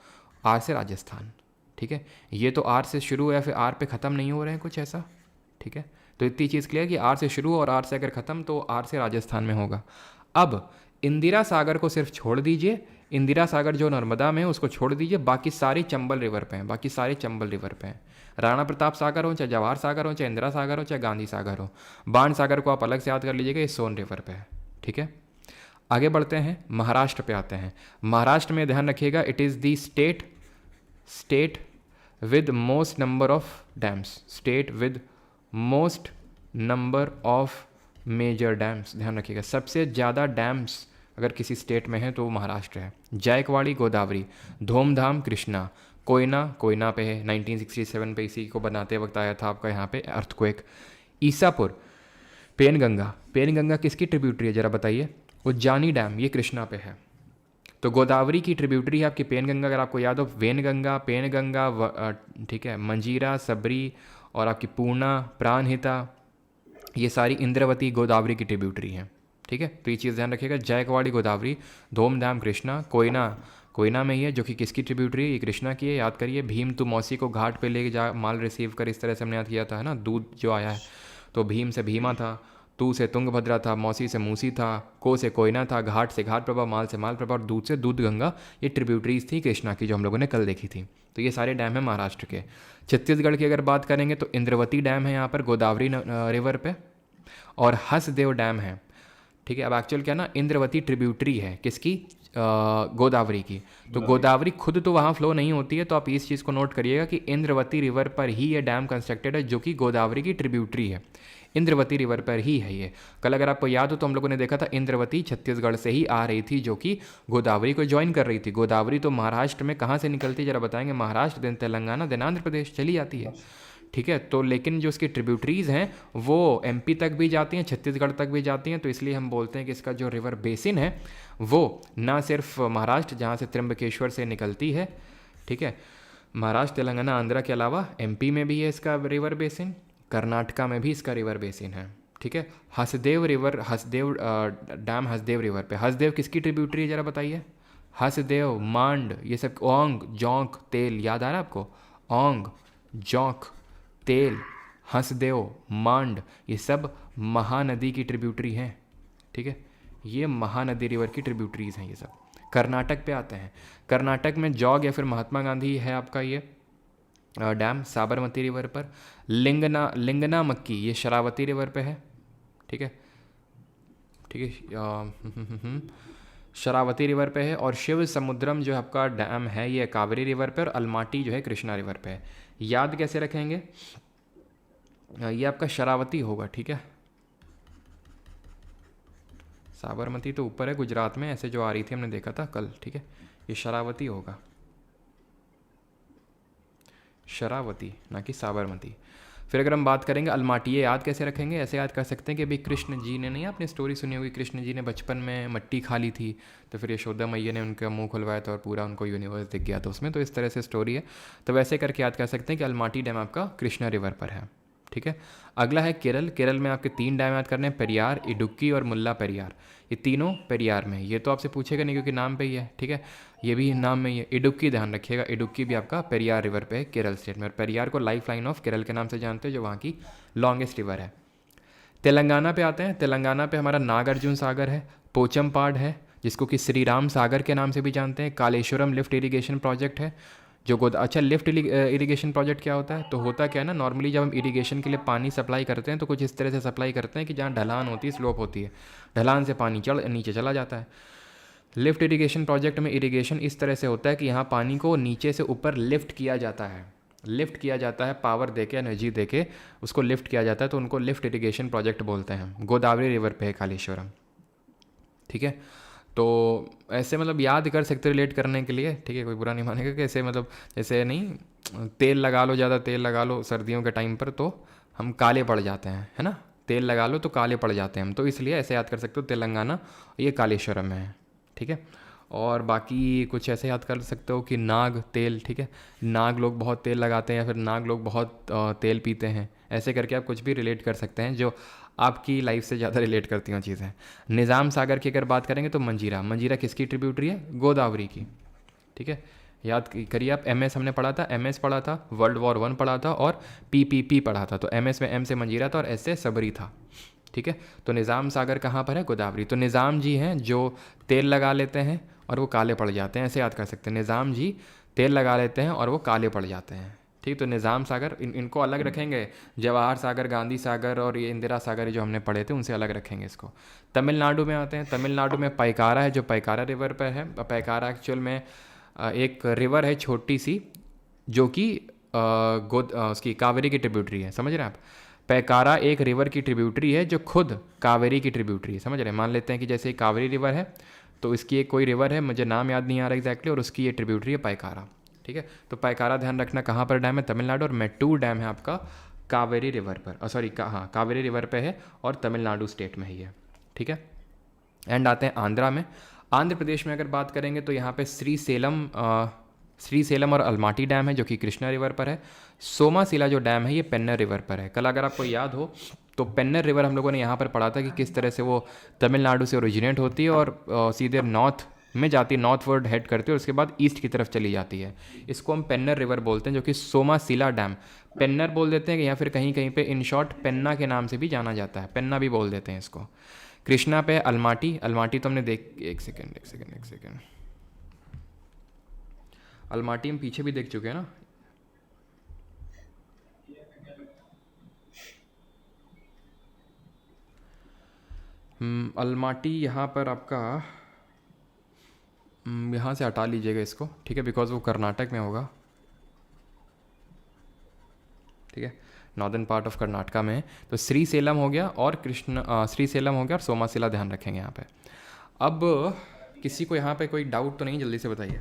आर से राजस्थान, ठीक है। ये तो आर से शुरू है, फिर आर पे ख़त्म नहीं हो रहे हैं, कुछ ऐसा, ठीक है। तो इतनी चीज़ क्लियर कि आर से शुरू और आर से अगर ख़त्म तो आर से राजस्थान में होगा। अब इंदिरा सागर को सिर्फ छोड़ दीजिए, इंदिरा सागर जो नर्मदा में है उसको छोड़ दीजिए, बाकी सारी चंबल रिवर पे हैं, बाकी सारे चंबल रिवर पे हैं। राणा प्रताप सागर हो, चाहे जवाहर सागर हो, चाहे इंदिरा सागर हो, चाहे गांधी सागर हो। बाण सागर को आप अलग से याद कर लीजिएगा, ये सोन रिवर पे है। ठीक है, आगे बढ़ते हैं, महाराष्ट्र पे आते हैं। महाराष्ट्र में ध्यान रखिएगा, it is the state with most number of dams, state with most number of major dams. ध्यान रखिएगा, सबसे ज़्यादा डैम्स अगर किसी स्टेट में है तो वो महाराष्ट्र है। जायकवाड़ी गोदावरी, धूमधाम कृष्णा, कोयना पे है, 1967 पे इसी को बनाते वक्त आया था आपका यहाँ पे अर्थक्वेक। ईसापुर, पेनगंगा किसकी ट्रिब्यूटरी है जरा बताइए? उज्जानी डैम, ये कृष्णा पे है। तो गोदावरी की ट्रिब्यूटरी है आपकी पेनगंगा, अगर आपको याद हो, पेनगंगा, ठीक है, मंजीरा, सबरी और आपकी पूर्णा, प्राणहिता, ये सारी इंद्रावती गोदावरी की ट्रिब्यूटरी हैं। ठीक है, तो ये चीज़ ध्यान रखिएगा। जायकवाड़ी गोदावरी, धूमधाम कृष्णा, कोयना में ही है, जो कि किसकी ट्रिब्यूटरी है? ये कृष्णा की है, याद करिए। भीम तू मौसी को घाट पे लेके जा, माल रिसीव कर, इस तरह से हमने याद किया था, है ना, दूध जो आया है। तो भीम से भीमा था, तू से तुंगभद्रा था, मौसी से मूसी था, को से कोयना था, घाट से घाट प्रभा, माल से माल प्रभा और दूध से दूध गंगा, ये ट्रिब्यूटरीज थी कृष्णा की, जो हम लोगों ने कल देखी थी। तो ये सारे डैम हैं महाराष्ट्र के। छत्तीसगढ़ की अगर बात करेंगे तो इंद्रावती डैम है यहाँ पर गोदावरी रिवर पे, और हसदेव डैम है। ठीक है, अब एक्चुअल क्या ना, इंद्रावती ट्रिब्यूटरी है किसकी? गोदावरी की। तो गोदावरी खुद तो वहाँ फ्लो नहीं होती है, तो आप इस चीज़ को नोट करिएगा कि इंद्रावती रिवर पर ही ये डैम कंस्ट्रक्टेड है, जो कि गोदावरी की ट्रिब्यूटरी है। इंद्रावती रिवर पर ही है ये। कल अगर आपको याद हो तो हम लोगों ने देखा था इंद्रावती छत्तीसगढ़ से ही आ रही थी, जो कि गोदावरी को ज्वाइन कर रही थी। गोदावरी तो महाराष्ट्र में कहाँ से निकलती है जरा बताएंगे? महाराष्ट्र, देन तेलंगाना, देन आंध्र प्रदेश चली जाती है। ठीक है, तो लेकिन जो इसकी ट्रिब्यूटरीज हैं वो एमपी तक भी जाती हैं, छत्तीसगढ़ तक भी जाती हैं। तो इसलिए हम बोलते हैं कि इसका जो रिवर बेसिन है वो ना सिर्फ महाराष्ट्र, जहाँ से त्र्यंबकेश्वर से निकलती है, ठीक है, महाराष्ट्र, तेलंगाना, आंध्रा के अलावा एमपी में भी है इसका रिवर बेसिन, कर्नाटका में भी इसका रिवर बेसिन है। ठीक है, हसदेव डैम हसदेव रिवर पे। हसदेव किसकी ट्रिब्यूटरी है जरा बताइए? हसदेव, मांड, ये सब, ओंग, जौंक, तेल, याद आ रहा है आपको? ओंग, जौंक, तेल, हसदेव, मांड, ये सब महानदी की ट्रिब्यूटरी हैं। ठीक है, ये महानदी रिवर की ट्रिब्यूटरीज हैं ये सब। कर्नाटक पे आते हैं। कर्नाटक में जौग या फिर महात्मा गांधी है आपका ये डैम साबरमती रिवर पर। लिंगना मक्की, ये शरावती रिवर पे है। ठीक है, शरावती रिवर पे है। और शिव समुद्रम जो आपका डैम है ये कावेरी रिवर पे, और अलमाटी जो है कृष्णा रिवर पे है। याद कैसे रखेंगे? ये आपका शरावती होगा। ठीक है, साबरमती तो ऊपर है गुजरात में, ऐसे जो आ रही थी हमने देखा था कल। ठीक है, ये शरावती होगा, शरावती, ना कि साबरमती। फिर अगर हम बात करेंगे अलमाटी, ये याद कैसे रखेंगे? ऐसे याद कर सकते हैं कि अभी कृष्ण जी ने, नहीं आपने स्टोरी सुनी होगी, कृष्ण जी ने बचपन में मट्टी खा ली थी, तो फिर यशोदा मैया ने उनका मुंह खुलवाया था और पूरा उनको यूनिवर्स दिख गया था उसमें। तो इस तरह से स्टोरी है, तो वैसे करके याद कर सकते हैं कि अलमाटी डैम आपका कृष्णा रिवर पर है। ठीक है, अगला है केरल। केरल में आपके 3 डैम याद करने हैं, पेरियार, इडुक्की और मुल्ला पेरियार। ये तीनों पेरियार में, ये तो आपसे पूछेगा नहीं क्योंकि नाम पे ही है। ठीक है, ये भी नाम में ही है। इडुक्की ध्यान रखिएगा, इडुक्की भी आपका पेरियार रिवर पे है केरल स्टेट में, और पेरियार को लाइफ लाइन ऑफ केरल के नाम से जानते हैं, जो वहाँ की लॉन्गेस्ट रिवर है। तेलंगाना पे आते हैं। तेलंगाना पे हमारा नागार्जुन सागर है, पोचमपाड है, जिसको कि श्री राम सागर के नाम से भी जानते हैं, कालेश्वरम लिफ्ट इरीगेशन प्रोजेक्ट है जो अच्छा, लिफ्ट इरीगेशन प्रोजेक्ट क्या होता है? तो होता क्या है ना, नॉर्मली जब हम इरीगेशन के लिए पानी सप्लाई करते हैं तो कुछ इस तरह से सप्लाई करते हैं कि जहाँ ढलान होती है, स्लोप होती है, ढलान से पानी नीचे चला जाता है। लिफ्ट इरीगेशन प्रोजेक्ट में इरीगेशन इस तरह से होता है कि यहाँ पानी को नीचे से ऊपर लिफ्ट किया जाता है, पावर देके, एनर्जी देके उसको लिफ्ट किया जाता है, तो उनको लिफ्ट इरीगेशन प्रोजेक्ट बोलते हैं। गोदावरी रिवर पे है कालेश्वरम। ठीक है, तो ऐसे मतलब याद कर सकते रिलेट करने के लिए। ठीक है, कोई बुरा नहीं मानेगा कि ऐसे मतलब जैसे नहीं, तेल लगा लो, ज़्यादा तेल लगा लो सर्दियों के टाइम पर तो हम काले पड़ जाते हैं, है ना, तेल लगा लो तो काले पड़ जाते हैं हम, तो इसलिए ऐसे याद कर सकते हो तेलंगाना, ये कालेश्वरम में है। ठीक है, और बाकी कुछ ऐसे याद कर सकते हो कि नाग तेल। ठीक है, नाग लोग बहुत तेल लगाते हैं या फिर नाग लोग बहुत तेल पीते हैं, ऐसे करके आप कुछ भी रिलेट कर सकते हैं जो आपकी लाइफ से ज़्यादा रिलेट करती हैं चीज़ें। निज़ाम सागर की अगर बात करेंगे तो मंजीरा किसकी ट्रिब्यूटरी है? गोदावरी की। ठीक है, याद करिए आप, MS हमने पढ़ा था, MS पढ़ा था, वर्ल्ड वॉर 1 पढ़ा था और PPP पढ़ा था। तो MS में M से मंजीरा था और S से सबरी था। ठीक है। तो निज़ाम सागर कहाँ पर है? गोदावरी। तो निज़ाम जी हैं जो तेल लगा लेते हैं और वो काले पड़ जाते हैं, ऐसे याद कर सकते हैं, निज़ाम जी तेल लगा लेते हैं और वो काले पड़ जाते हैं, ठीक। तो निज़ाम सागर इनको अलग रखेंगे, जवाहर सागर, गांधी सागर और ये इंदिरा सागर जो हमने पढ़े थे उनसे अलग रखेंगे इसको। तमिलनाडु में आते हैं, तमिलनाडु में पैकारा है जो पैकारा रिवर पर है। पैकारा एक्चुअल में एक रिवर है छोटी सी जो कि उसकी कावेरी की ट्रिब्यूटरी है, समझ रहे हैं आप। पैकारा एक रिवर की ट्रिब्यूटरी है जो खुद कावेरी की ट्रिब्यूटरी है, समझ रहे हैं। मान लेते हैं कि जैसे कावेरी रिवर है तो इसकी एक कोई रिवर है, मुझे नाम याद नहीं आ रहा एग्जैक्टली, और उसकी ये ट्रिब्यूटरी है पैकारा, ठीक है। तो पैकारा ध्यान रखना कहाँ पर डैम है? तमिलनाडु। और मेट्टूर डैम है आपका कावेरी रिवर पर, सॉरी हाँ कावेरी रिवर पे है और तमिलनाडु स्टेट में ही है, ठीक है। एंड आते हैं आंध्रा में। आंध्र प्रदेश में अगर बात करेंगे तो यहाँ पे श्रीसेलम और अलमाटी डैम है जो कि कृष्णा रिवर पर है। सोमासिला जो डैम है ये पेन्नर रिवर पर है। कल अगर आपको याद हो तो पेन्नर रिवर हम लोगों ने यहाँ पर पढ़ा था कि किस तरह से वो तमिलनाडु से ओरिजिनेट होती है और सीधे नॉर्थ में जाती है, नॉर्थ वर्ड हेड करती है और उसके बाद ईस्ट की तरफ चली जाती है। इसको हम पेन्नर रिवर बोलते हैं, जो कि सोमासिला डैम, पेन्नर बोल देते हैं या फिर कहीं कहीं पे इन शॉर्ट पेन्ना के नाम से भी जाना जाता है, पेन्ना भी बोल देते हैं इसको। कृष्णा पे अलमाटी, अलमाटी तो हमने एक सेकेंड, अलमाटी हम पीछे भी देख चुके हैं ना। अलमाटी यहाँ पर आपका यहाँ से हटा लीजिएगा इसको, ठीक है, बिकॉज वो कर्नाटक में होगा, ठीक है, नॉर्दर्न पार्ट ऑफ कर्नाटका में है। तो श्रीसेलम हो गया और श्रीसेलम हो गया और सोमासिला ध्यान रखेंगे यहाँ पे। अब किसी को यहाँ पे कोई डाउट तो नहीं? जल्दी से बताइए।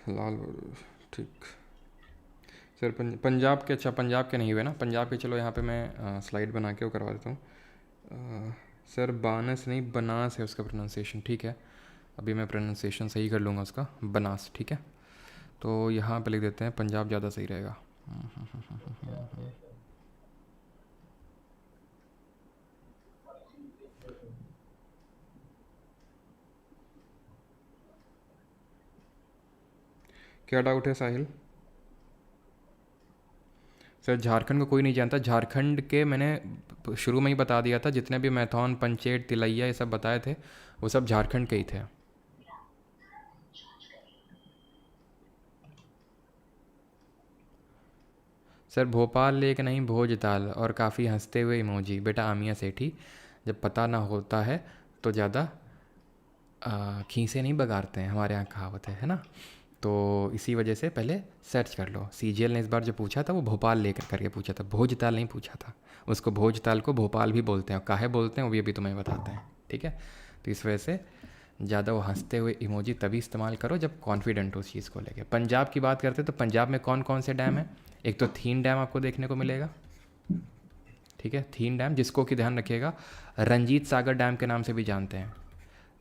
लाल, ठीक सर। पंजाब के, अच्छा पंजाब के नहीं हुए ना, पंजाब के चलो यहाँ पे मैं स्लाइड बना के वो करवा देता हूँ। सर बानस नहीं, बनास है उसका प्रोनाउंसिएशन, ठीक है। अभी मैं प्रोनाउंसिएशन सही कर लूँगा उसका, बनास, ठीक है। तो यहाँ पे लिख देते हैं पंजाब, ज़्यादा सही रहेगा। क्या डाउट है साहिल? सर झारखंड को कोई नहीं जानता। झारखंड के मैंने शुरू में ही बता दिया था, जितने भी मैथौन, पंचेट, तिलैया ये सब बताए थे वो सब झारखंड के ही थे। सर भोपाल लेक नहीं, भोजताल, और काफ़ी हंसते हुए इमोजी। बेटा आमिया सेठी, जब पता ना होता है तो ज़्यादा खीसे नहीं बगाड़ते हैं, हमारे यहाँ कहावत है ना। तो इसी वजह से पहले सर्च कर लो। सीजीएल ने इस बार जो पूछा था वो भोपाल लेकर करके पूछा था, भोजताल नहीं पूछा था। उसको भोजताल को भोपाल भी बोलते हैं, और काहे बोलते हैं वो भी अभी तुम्हें बताते हैं, ठीक है। तो इस वजह से ज़्यादा वो हंसते हुए इमोजी तभी इस्तेमाल करो जब कॉन्फिडेंट हो उस चीज़ को लेके। पंजाब की बात करते तो पंजाब में कौन कौन से डैम है? एक तो थीन डैम आपको देखने को मिलेगा, ठीक है, थीन डैम, जिसको कि ध्यान रखिएगा रंजीत सागर डैम के नाम से भी जानते हैं,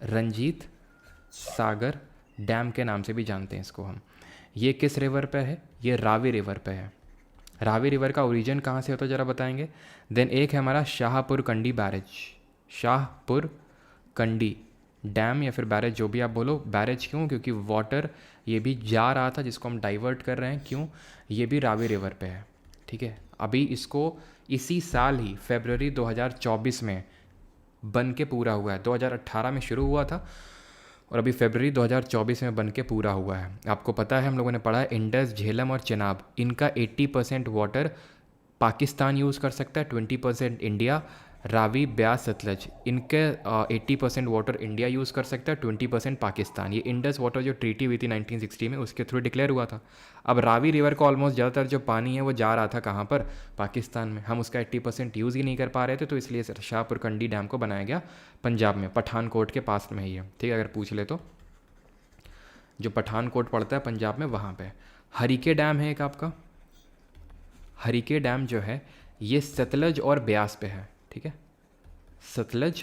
रंजीत सागर डैम के नाम से भी जानते हैं इसको हम। ये किस रिवर पे है? ये रावी रिवर पे है। रावी रिवर का ओरिजिन कहाँ से होता है ज़रा बताएंगे। देन एक है हमारा शाहपुर कंडी बैरेज, शाहपुर कंडी डैम या फिर बैरेज, जो भी आप बोलो। बैरेज क्यों? क्योंकि वाटर ये भी जा रहा था जिसको हम डाइवर्ट कर रहे हैं, क्यों? ये भी रावी रिवर पे है, ठीक है। अभी इसको इसी साल ही फरवरी 2024 में बन के पूरा हुआ है। 2018 में शुरू हुआ था और अभी फरवरी 2024 में बन के पूरा हुआ है। आपको पता है हम लोगों ने पढ़ा है इंडस, झेलम और चेनाब, इनका 80% वाटर पाकिस्तान यूज़ कर सकता है, 20% इंडिया। रावी, ब्यास, सतलज, इनके 80% वाटर इंडिया यूज़ कर सकता है, 20% पाकिस्तान। ये इंडस वाटर जो ट्रीटी हुई थी 1960 में उसके थ्रू डिक्लेयर हुआ था। अब रावी रिवर का ऑलमोस्ट ज़्यादातर जो पानी है वो जा रहा था कहाँ पर? पाकिस्तान में। हम उसका 80% यूज़ ही नहीं कर पा रहे थे, तो इसलिए शाहपुर कंडी डैम को बनाया गया पंजाब में, पठानकोट के पास में ही है, ठीक है। अगर पूछ ले तो जो पठानकोट पड़ता है पंजाब में वहाँ पे। हरिके डैम है एक आपका, हरिके डैम जो है ये सतलज और ब्यास पे है, ठीक है, सतलज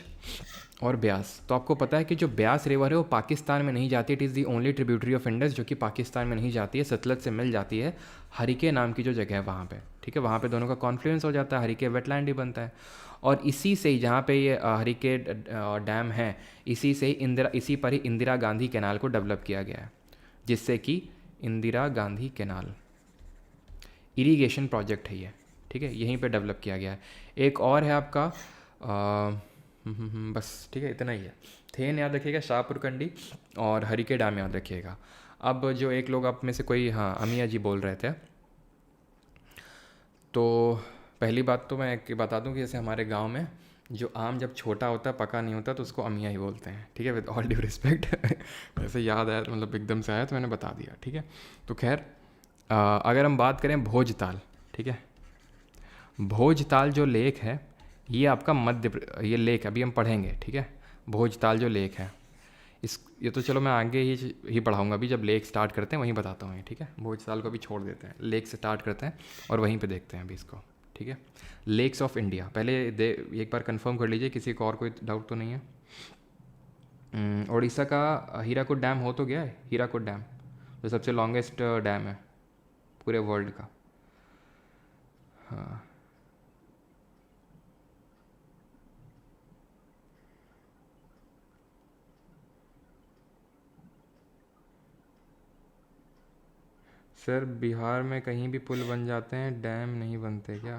और ब्यास। तो आपको पता है कि जो ब्यास रिवर है वो पाकिस्तान में नहीं जाती, it is the only tributary of Indus जो कि पाकिस्तान में नहीं जाती है, सतलज से मिल जाती है हरिके नाम की जो जगह है वहाँ पे, ठीक है। वहाँ पे दोनों का कॉन्फ्लुएंस हो जाता है, हरिके वेटलैंड ही बनता है। और इसी से ही जहाँ पे ये हरिके डैम है, इसी पर ही इंदिरा गांधी कैनाल को डेवलप किया गया है, जिससे कि Indira Gandhi canal irrigation project है ये, ठीक है, यहीं पे डेवलप किया गया है। एक और है आपका बस ठीक है, इतना ही है। थेन याद रखिएगा, शाहपुर कंडी और हरिके डैम याद रखिएगा। अब जो एक लोग आप में से कोई, हाँ अमिया जी बोल रहे थे, तो पहली बात तो मैं एक बता दूं कि जैसे हमारे गांव में जो आम जब छोटा होता है, पका नहीं होता, तो उसको अमिया ही बोलते हैं, ठीक है, विद ऑल ड्यू रिस्पेक्ट। ऐसे याद आया तो मतलब एकदम से आया तो मैंने बता दिया, ठीक है। तो खैर अगर हम बात करें भोजताल, ठीक है, भोजताल जो लेक है ये आपका ये लेक अभी हम पढ़ेंगे, ठीक है। भोजताल जो लेक है, ये तो चलो मैं आगे ही पढ़ाऊँगा, अभी जब लेक स्टार्ट करते हैं वहीं बताता हूँ, ठीक है। भोजताल को अभी छोड़ देते हैं, लेक से स्टार्ट करते हैं और वहीं पे देखते हैं अभी इसको, ठीक है। लेक्स ऑफ इंडिया पहले एक बार कंफर्म कर लीजिए, किसी को और कोई डाउट तो नहीं है। उड़ीसा का हीराकुद डैम हो तो गया है, हीराकुद डैम जो सबसे लॉन्गेस्ट डैम है पूरे वर्ल्ड का। हाँ सर, बिहार में कहीं भी पुल बन जाते हैं, डैम नहीं बनते क्या?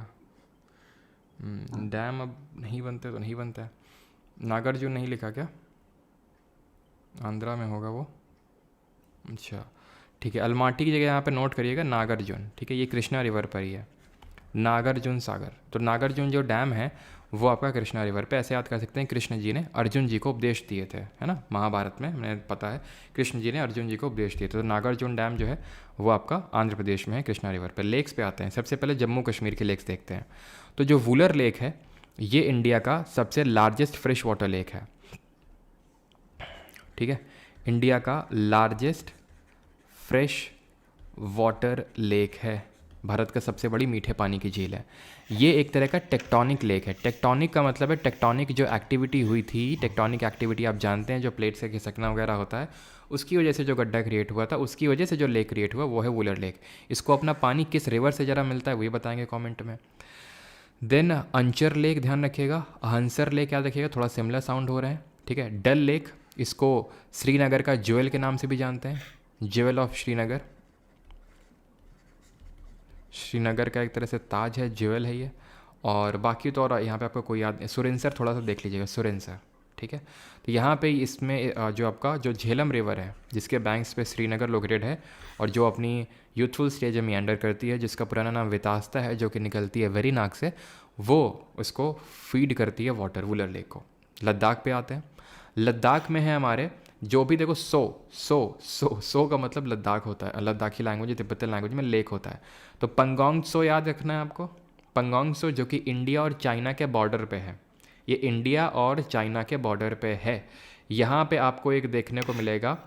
डैम अब नहीं बनते तो नहीं बनता है। नागार्जुन नहीं लिखा क्या? आंध्रा में होगा वो। अच्छा ठीक है, अलमाटी की जगह यहाँ पे नोट करिएगा नागार्जुन, ठीक है, ये कृष्णा रिवर पर ही है, नागार्जुन सागर। तो नागार्जुन जो डैम है वो आपका कृष्णा रिवर पे, ऐसे याद कर सकते हैं, कृष्ण जी ने अर्जुन जी को उपदेश दिए थे, है ना, महाभारत में हमें पता है कृष्ण जी ने अर्जुन जी को उपदेश दिए थे। तो नागार्जुन डैम जो है वो आपका आंध्र प्रदेश में है, कृष्णा रिवर पे। लेक्स पे आते हैं, सबसे पहले जम्मू कश्मीर के लेक्स देखते हैं। तो जो वुलर लेक है ये इंडिया का सबसे लार्जेस्ट फ्रेश वाटर लेक है, ठीक है, इंडिया का लार्जेस्ट फ्रेश वाटर लेक है, भारत का सबसे बड़ी मीठे पानी की झील है। ये एक तरह का टेक्टोनिक लेक है। टेक्टोनिक का मतलब है टेक्टोनिक जो एक्टिविटी हुई थी, टेक्टोनिक एक्टिविटी आप जानते हैं, जो प्लेट से खिसकना वगैरह होता है, उसकी वजह से जो गड्ढा क्रिएट हुआ था, उसकी वजह से जो लेक क्रिएट हुआ वो है वुलर लेक। इसको अपना पानी किस रिवर से ज़रा मिलता है वो बताएंगे कॉमेंट में। देन अंचर लेक ध्यान रखिएगा, हंसर लेक याद रखिएगा, थोड़ा सिमिलर साउंड हो रहा है, ठीक है। डल लेक, इसको श्रीनगर का ज्वेल के नाम से भी जानते हैं, ज्वेल ऑफ श्रीनगर, श्रीनगर का एक तरह से ताज है, ज्वेल है ये। और बाकी तो और यहाँ पे आपको कोई याद नहीं, सुरेंसर थोड़ा सा देख लीजिएगा, सुरेंसर, ठीक है। तो यहाँ पे इसमें जो आपका जो झेलम रिवर है जिसके बैंक्स पे श्रीनगर लोकेटेड है, और जो अपनी यूथफुल स्टेज में मीएंडर करती है, जिसका पुराना नाम वितास्ता है, जो कि निकलती है वेरीनाग से, वो उसको फीड करती है वाटर वुलर लेक को। लद्दाख पे आते हैं, लद्दाख में है हमारे जो भी देखो सो का मतलब लद्दाख होता है, लद्दाखी लैंग्वेज, तिब्बती लैंग्वेज में लेक होता है। तो पंगोंग सो याद रखना है आपको, पंगोंग सो जो कि इंडिया और चाइना के बॉर्डर पे है, ये इंडिया और चाइना के बॉर्डर पे है। यहाँ पे आपको एक देखने को मिलेगा,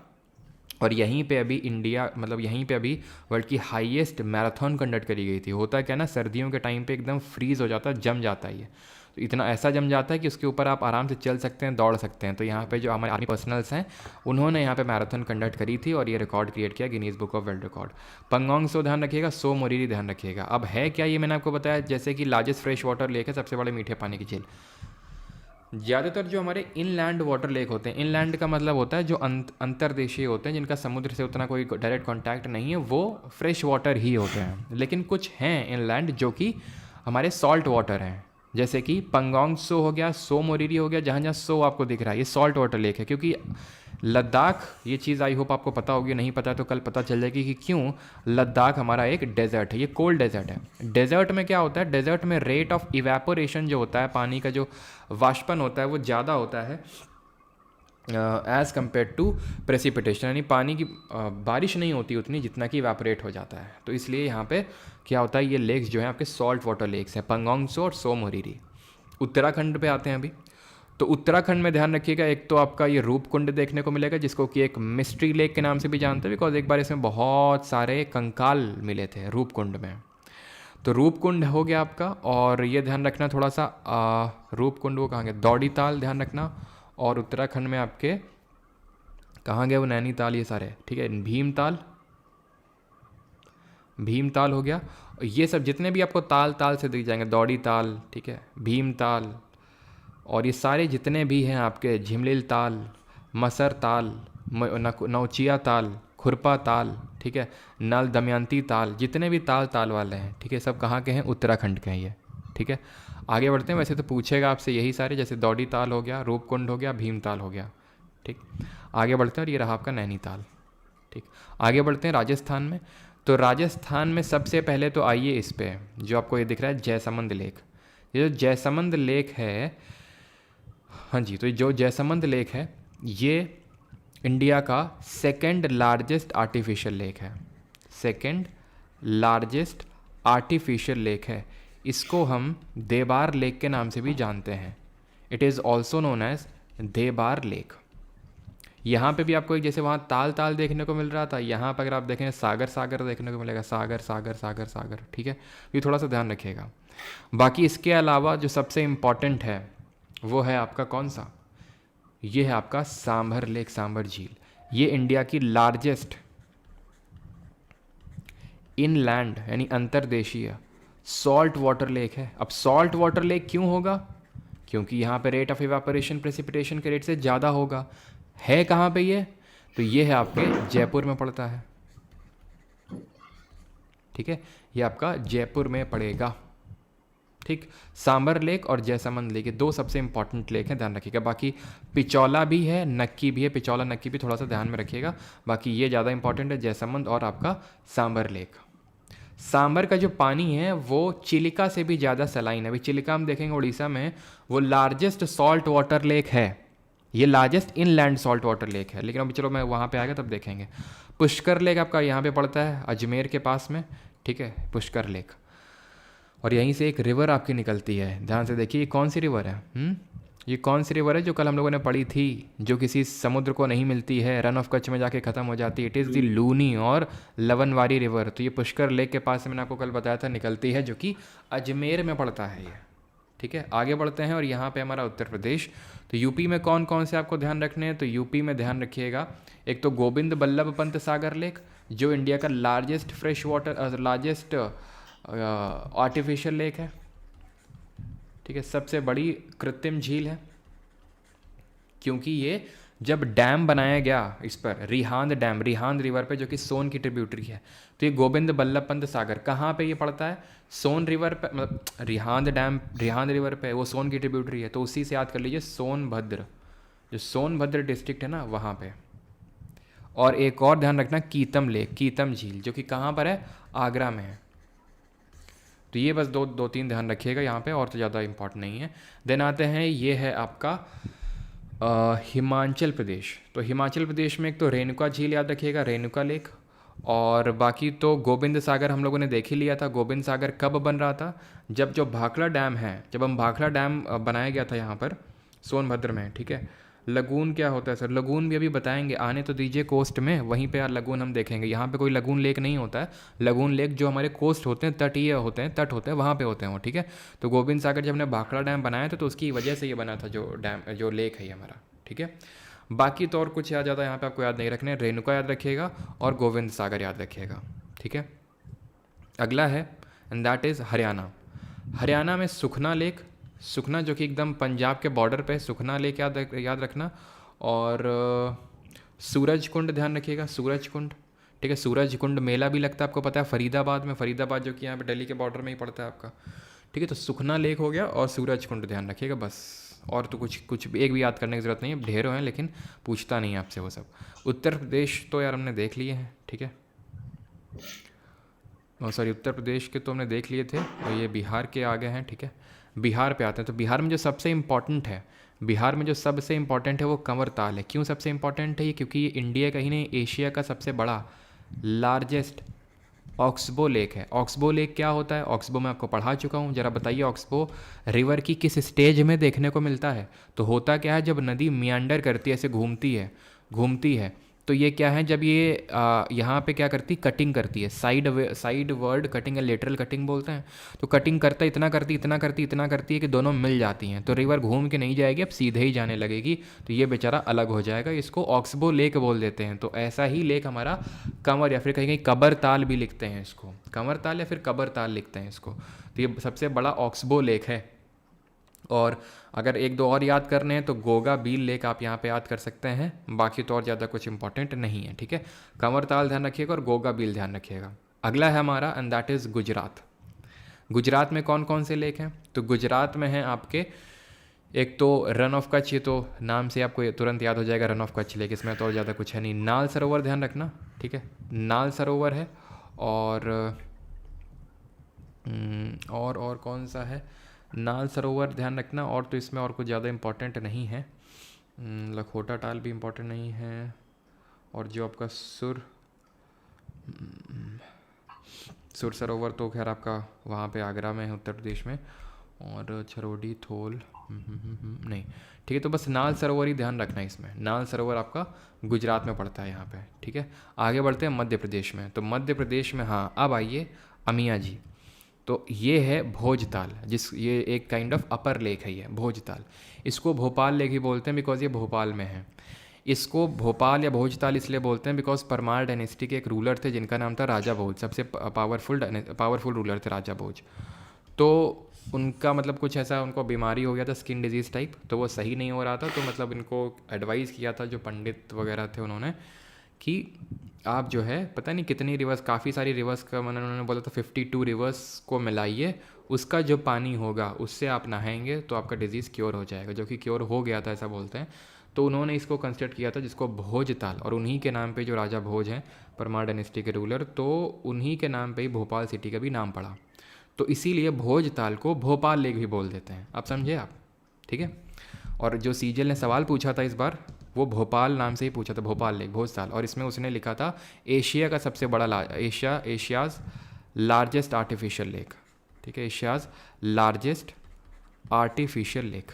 और यहीं पे अभी इंडिया मतलब यहीं पे अभी वर्ल्ड की हाईएस्ट मैराथन कंडक्ट करी गई थी। होता है क्या ना, सर्दियों के टाइम पे एकदम फ्रीज़ हो जाता है, जम जाता है ये, तो इतना ऐसा जम जाता है कि उसके ऊपर आप आराम से चल सकते हैं, दौड़ सकते हैं। तो यहाँ पे जो हमारे आर्मी पर्सनल्स हैं उन्होंने यहाँ पे मैराथन कंडक्ट करी थी और ये रिकॉर्ड क्रिएट किया Guinness book of world record. Pangong Tso ध्यान रखिएगा, सो मोरीरी ध्यान रखिएगा। अब है क्या ये, मैंने आपको बताया जैसे कि लार्जेस्ट फ्रेश वाटर लेक है, सबसे बड़े मीठे पानी की झील। ज़्यादातर जो हमारे इनलैंड वाटर लेक होते हैं, इनलैंड का मतलब होता है जो अंतर्देशीय होते हैं, जिनका समुद्र से उतना कोई डायरेक्ट कांटेक्ट नहीं है, वो फ्रेश वाटर ही होते हैं। लेकिन कुछ हैं इनलैंड जो कि हमारे सॉल्ट वाटर हैं, जैसे कि पंगोंग सो हो गया, सो मोरीरी हो गया, जहाँ जहाँ सो आपको दिख रहा है ये सॉल्ट वाटर लेक है। क्योंकि लद्दाख, ये चीज़ आई होप आपको पता होगी, नहीं पता तो कल पता चल जाएगी कि क्यों लद्दाख हमारा एक डेजर्ट है, ये कोल्ड डेजर्ट है। डेजर्ट में क्या होता है, डेजर्ट में रेट ऑफ इवेपोरेशन जो होता है, पानी का जो वाष्पन होता है वो ज़्यादा होता है एज़ कम्पेयर टू प्रेसिपिटेशन, यानी पानी की बारिश नहीं होती उतनी जितना कि इवेपोरेट हो जाता है। तो इसलिए यहाँ पे क्या होता है, ये लेक्स जो हैं आपके सॉल्ट वाटर लेक्स हैं, पंगोंग सो और सो मोरीरी। उत्तराखंड पे आते हैं अभी, तो उत्तराखंड में ध्यान रखिएगा, एक तो आपका ये रूपकुंड देखने को मिलेगा, जिसको कि एक मिस्ट्री लेक के नाम से भी जानते हैं, बिकॉज एक बार इसमें बहुत सारे कंकाल मिले थे रूपकुंड में। तो रूपकुंड हो गया आपका, और ये ध्यान रखना थोड़ा सा, रूपकुंड वो कहाँ गया, दौड़ी ताल ध्यान रखना। और उत्तराखंड में आपके कहाँ गए वो, नैनीताल, ये सारे, ठीक है, भीमताल, भीमताल हो गया। ये सब जितने भी आपको ताल ताल से दिख जाएंगे, दौड़ी ताल, ठीक है, भीमताल, और ये सारे जितने भी हैं आपके झिमलिल ताल, मसर ताल, नौचिया ताल, खुरपा ताल, ठीक है, नल दमयंती ताल, जितने भी ताल ताल वाले हैं, ठीक है, सब कहाँ के हैं? उत्तराखंड के हैं ये, ठीक है। आगे बढ़ते हैं। वैसे तो पूछेगा आपसे यही सारे, जैसे दौड़ी ताल हो गया, रूपकुंड हो गया, भीमताल हो गया, ठीक। आगे बढ़ते हैं और ये रहा आपका नैनीताल, ठीक। आगे बढ़ते हैं राजस्थान में। तो राजस्थान में सबसे पहले तो आइए इस पे, जो आपको ये दिख रहा है जयसमंद लेक। ये जो जयसमंद लेक है, हाँ जी, तो जो जयसमंद लेक है ये इंडिया का सेकंड लार्जेस्ट आर्टिफिशियल लेक है, सेकंड लार्जेस्ट आर्टिफिशियल लेक है। इसको हम देबार लेक के नाम से भी जानते हैं। It is also known as Dhebar lake. यहाँ पे भी आपको एक, जैसे वहाँ ताल ताल देखने को मिल रहा था, यहाँ पर अगर आप देखें सागर सागर देखने को मिलेगा, सागर सागर सागर सागर, ठीक है। ये थोड़ा सा ध्यान रखिएगा। बाकी इसके अलावा जो सबसे इम्पॉर्टेंट है वो है आपका कौन सा? ये है आपका सांभर लेक, सांभर झील। ये इंडिया की लार्जेस्ट इनलैंड यानी अंतर्देशीय सॉल्ट वाटर लेक है। अब सॉल्ट वाटर लेक क्यों होगा? क्योंकि यहाँ पे रेट ऑफ इवापोरेशन प्रेसिपिटेशन के रेट से ज़्यादा होगा। है कहाँ पे ये? तो ये है आपके जयपुर में पड़ता है, ठीक है, ये आपका जयपुर में पड़ेगा, ठीक। सांबर लेक और जयसमंद लेक, ये दो सबसे इंपॉर्टेंट लेक हैं, ध्यान रखिएगा। बाकी पिचौला भी है, नक्की भी है, पिचौला नक्की भी थोड़ा सा ध्यान में रखिएगा। बाकी ये ज़्यादा इंपॉर्टेंट है, जयसमंद और आपका सांबर लेक। सांबर का जो पानी है वो चिलिका से भी ज़्यादा सलाइन है। अभी चिलिका हम देखेंगे उड़ीसा में, वो लार्जेस्ट सॉल्ट वाटर लेक है, ये largest inland salt water lake है। लेकिन अभी चलो मैं वहाँ पे आएगा तब देखेंगे। पुष्कर लेक आपका यहाँ पे पड़ता है अजमेर के पास में, ठीक है, पुष्कर लेक। और यहीं से एक रिवर आपकी निकलती है, ध्यान से देखिए ये कौन सी रिवर है? ये कौन सी रिवर है जो कल हम लोगों ने पढ़ी थी, जो किसी समुद्र को नहीं मिलती है, रन ऑफ कच्छ में जाके ख़त्म हो जाती है? इट इज़ द लूनी और लवनवारी रिवर। तो ये पुष्कर लेक के पास से मैंने आपको कल बताया था निकलती है, जो कि अजमेर में पड़ता है ये, ठीक है। आगे बढ़ते हैं और यहाँ पे हमारा उत्तर प्रदेश। तो यूपी में कौन कौन से आपको ध्यान रखने हैं? तो यूपी में ध्यान रखिएगा, एक तो गोविंद बल्लभ पंत सागर लेक, जो इंडिया का largest fresh water largest artificial lake है, ठीक है, सबसे बड़ी कृत्रिम झील है। क्योंकि ये जब डैम बनाया गया इस पर, रिहांद डैम, रिहांद रिवर पे, जो कि सोन की ट्रिब्यूटरी है, तो ये गोविंद बल्लभ पंत सागर कहाँ पे ये पड़ता है? सोन रिवर पे, मतलब रिहांद डैम रिहांद रिवर पे, वो सोन की ट्रिब्यूटरी है, तो उसी से याद कर लीजिए सोनभद्र, जो सोनभद्र डिस्ट्रिक्ट है ना वहाँ पे। और एक और ध्यान रखना, कीतम लेक, कीतम झील, जो कि कहाँ पर है? आगरा में है। तो ये बस दो तीन ध्यान रखिएगा यहाँ पे, और तो ज़्यादा इंपॉर्टेंट नहीं है। देन आते हैं, ये है आपका हिमाचल प्रदेश। तो हिमाचल प्रदेश में एक तो रेणुका झील याद रखिएगा, रेणुका लेक। और बाकी तो गोविंद सागर हम लोगों ने देख ही लिया था। गोविंद सागर कब बन रहा था? जब जो भाखड़ा डैम है, जब हम भाखड़ा डैम बनाया गया था यहाँ पर सोनभद्र में, ठीक है। लगून क्या होता है सर? लगून भी अभी बताएंगे, आने तो दीजिए कोस्ट में, वहीं पे लगून हम देखेंगे। यहाँ पे कोई लगून लेक नहीं होता है। लगून लेक जो हमारे कोस्ट होते हैं, तटीय होते हैं, तट होते हैं, वहाँ पे होते हैं वो, ठीक है। तो गोविंद सागर जब हमने भाखड़ा डैम बनाया था तो उसकी वजह से ये बना था जो डैम, जो लेक है ये हमारा, ठीक है। बाकी तो और कुछ याद ज़्यादा यहाँ पे आपको याद नहीं रखने, रेणुका याद रखिएगा और गोविंद सागर याद रखिएगा, ठीक है। अगला है and that is Haryana. Haryana में सुखना लेक, सुखना जो कि एकदम पंजाब के बॉर्डर पे, सुखना लेक याद रखना। और सूरज कुंड ध्यान रखिएगा, सूरज कुंड, ठीक है। सूरज कुंड मेला भी लगता है, आपको पता है, फरीदाबाद में, फरीदाबाद जो कि यहाँ पे दिल्ली के बॉर्डर में ही पड़ता है आपका, ठीक है। तो सुखना लेक हो गया और सूरज कुंड ध्यान रखिएगा बस। और तो कुछ एक भी याद करने की ज़रूरत नहीं है, ढेरों हैं लेकिन पूछता नहीं है आपसे वो सब। उत्तर प्रदेश तो यार हमने देख लिए हैं, ठीक है। सॉरी, उत्तर प्रदेश के तो हमने देख लिए थे, और ये बिहार के आगे हैं, ठीक है। बिहार पे आते हैं। तो बिहार में जो सबसे इम्पॉर्टेंट है, बिहार में जो सबसे इम्पॉर्टेंट है वो कंवर ताल है। क्यों सबसे इम्पॉर्टेंट है ये? क्योंकि ये इंडिया का ही नहीं, एशिया का सबसे बड़ा लार्जेस्ट ऑक्सबो लेक है। ऑक्सबो लेक क्या होता है? ऑक्सबो मैं आपको पढ़ा चुका हूँ, ज़रा बताइए ऑक्सबो रिवर की किस स्टेज में देखने को मिलता है? तो होता क्या है, जब नदी मियांडर करती है, ऐसे घूमती है, तो ये क्या है, जब ये यहाँ पे क्या करती, कटिंग करती है, साइड वर्ड कटिंग या लेटरल कटिंग बोलते हैं। तो कटिंग करता इतना करती है कि दोनों मिल जाती हैं, तो रिवर घूम के नहीं जाएगी, अब सीधे ही जाने लगेगी, तो ये बेचारा अलग हो जाएगा। इसको ऑक्सबो लेक बोल देते हैं। तो ऐसा ही लेक हमारा कंवर, या फिर कहीं कहीं कबर ताल भी लिखते हैं इसको, कंवर ताल या फिर कबर ताल लिखते हैं इसको। तो ये सबसे बड़ा ऑक्सबो लेक है और अगर एक दो और याद करने हैं तो गोगा बील लेक आप यहाँ पे याद कर सकते हैं, बाकी तो और ज़्यादा कुछ इंपॉर्टेंट नहीं है, ठीक है। कंवरताल ध्यान रखिएगा और गोगा बील ध्यान रखिएगा। अगला है हमारा and that is Gujarat. Gujarat में कौन कौन से लेक हैं? तो गुजरात में हैं आपके, एक तो रन ऑफ कच्छ, ये तो नाम से आपको तुरंत याद हो जाएगा, रन ऑफ कच्छ लेक, इसमें तो और ज़्यादा कुछ है नहीं। नाल सरोवर ध्यान रखना, ठीक है, नाल सरोवर है। और और कौन सा है? नाल सरोवर ध्यान रखना। और तो इसमें और कुछ ज़्यादा इम्पोर्टेंट नहीं है। लखोटा टाल भी इम्पोर्टेंट नहीं है। और जो आपका सुर सरोवर तो खैर आपका वहाँ पे आगरा में है, उत्तर प्रदेश में। और छरोडी थोल नहीं, ठीक है। तो बस नाल सरोवर ही ध्यान रखना है इसमें, नाल सरोवर आपका गुजरात में पड़ता है यहाँ पे, ठीक है। आगे बढ़ते हैं मध्य प्रदेश में। तो मध्य प्रदेश में, हाँ, अब आइए अमिया जी। तो ये है भोजताल, ये एक काइंड ऑफ अपर लेक है, ये भोजताल। इसको भोपाल लेक ही बोलते हैं बिकॉज ये भोपाल में है। इसको भोपाल या भोजताल इसलिए बोलते हैं बिकॉज परमार डायनेस्टी के एक रूलर थे जिनका नाम था राजा भोज, सबसे पावरफुल रूलर थे राजा भोज। तो उनका मतलब कुछ ऐसा उनको बीमारी हो गया था, स्किन डिजीज़ टाइप, तो वो सही नहीं हो रहा था। तो मतलब इनको एडवाइस किया था जो पंडित वगैरह थे उन्होंने, कि आप जो है पता नहीं कितनी रिवर्स, काफ़ी सारी रिवर्स का मतलब उन्होंने बोला था 52 रिवर्स को मिलाइए, उसका जो पानी होगा उससे आप नहाएंगे तो आपका डिजीज़ क्योर हो जाएगा, जो कि क्योर हो गया था ऐसा बोलते हैं। तो उन्होंने इसको कंसिडर किया था जिसको भोजताल, और उन्हीं के नाम पे जो राजा भोज हैं परमार डायनेस्टी के रूलर, तो उन्हीं के नाम पे ही भोपाल सिटी का भी नाम पड़ा। तो इसीलिए भोजताल को भोपाल लेक भी बोल देते हैं। आप समझे आप, ठीक है। और जो सीजल ने सवाल पूछा था इस बार, वो भोपाल नाम से ही पूछा था, भोपाल लेक, भोजताल। और इसमें उसने लिखा था एशिया का सबसे बड़ा एशियाज़ लार्जेस्ट आर्टिफिशियल लेक, ठीक है, एशियाज़ लार्जेस्ट आर्टिफिशियल लेक।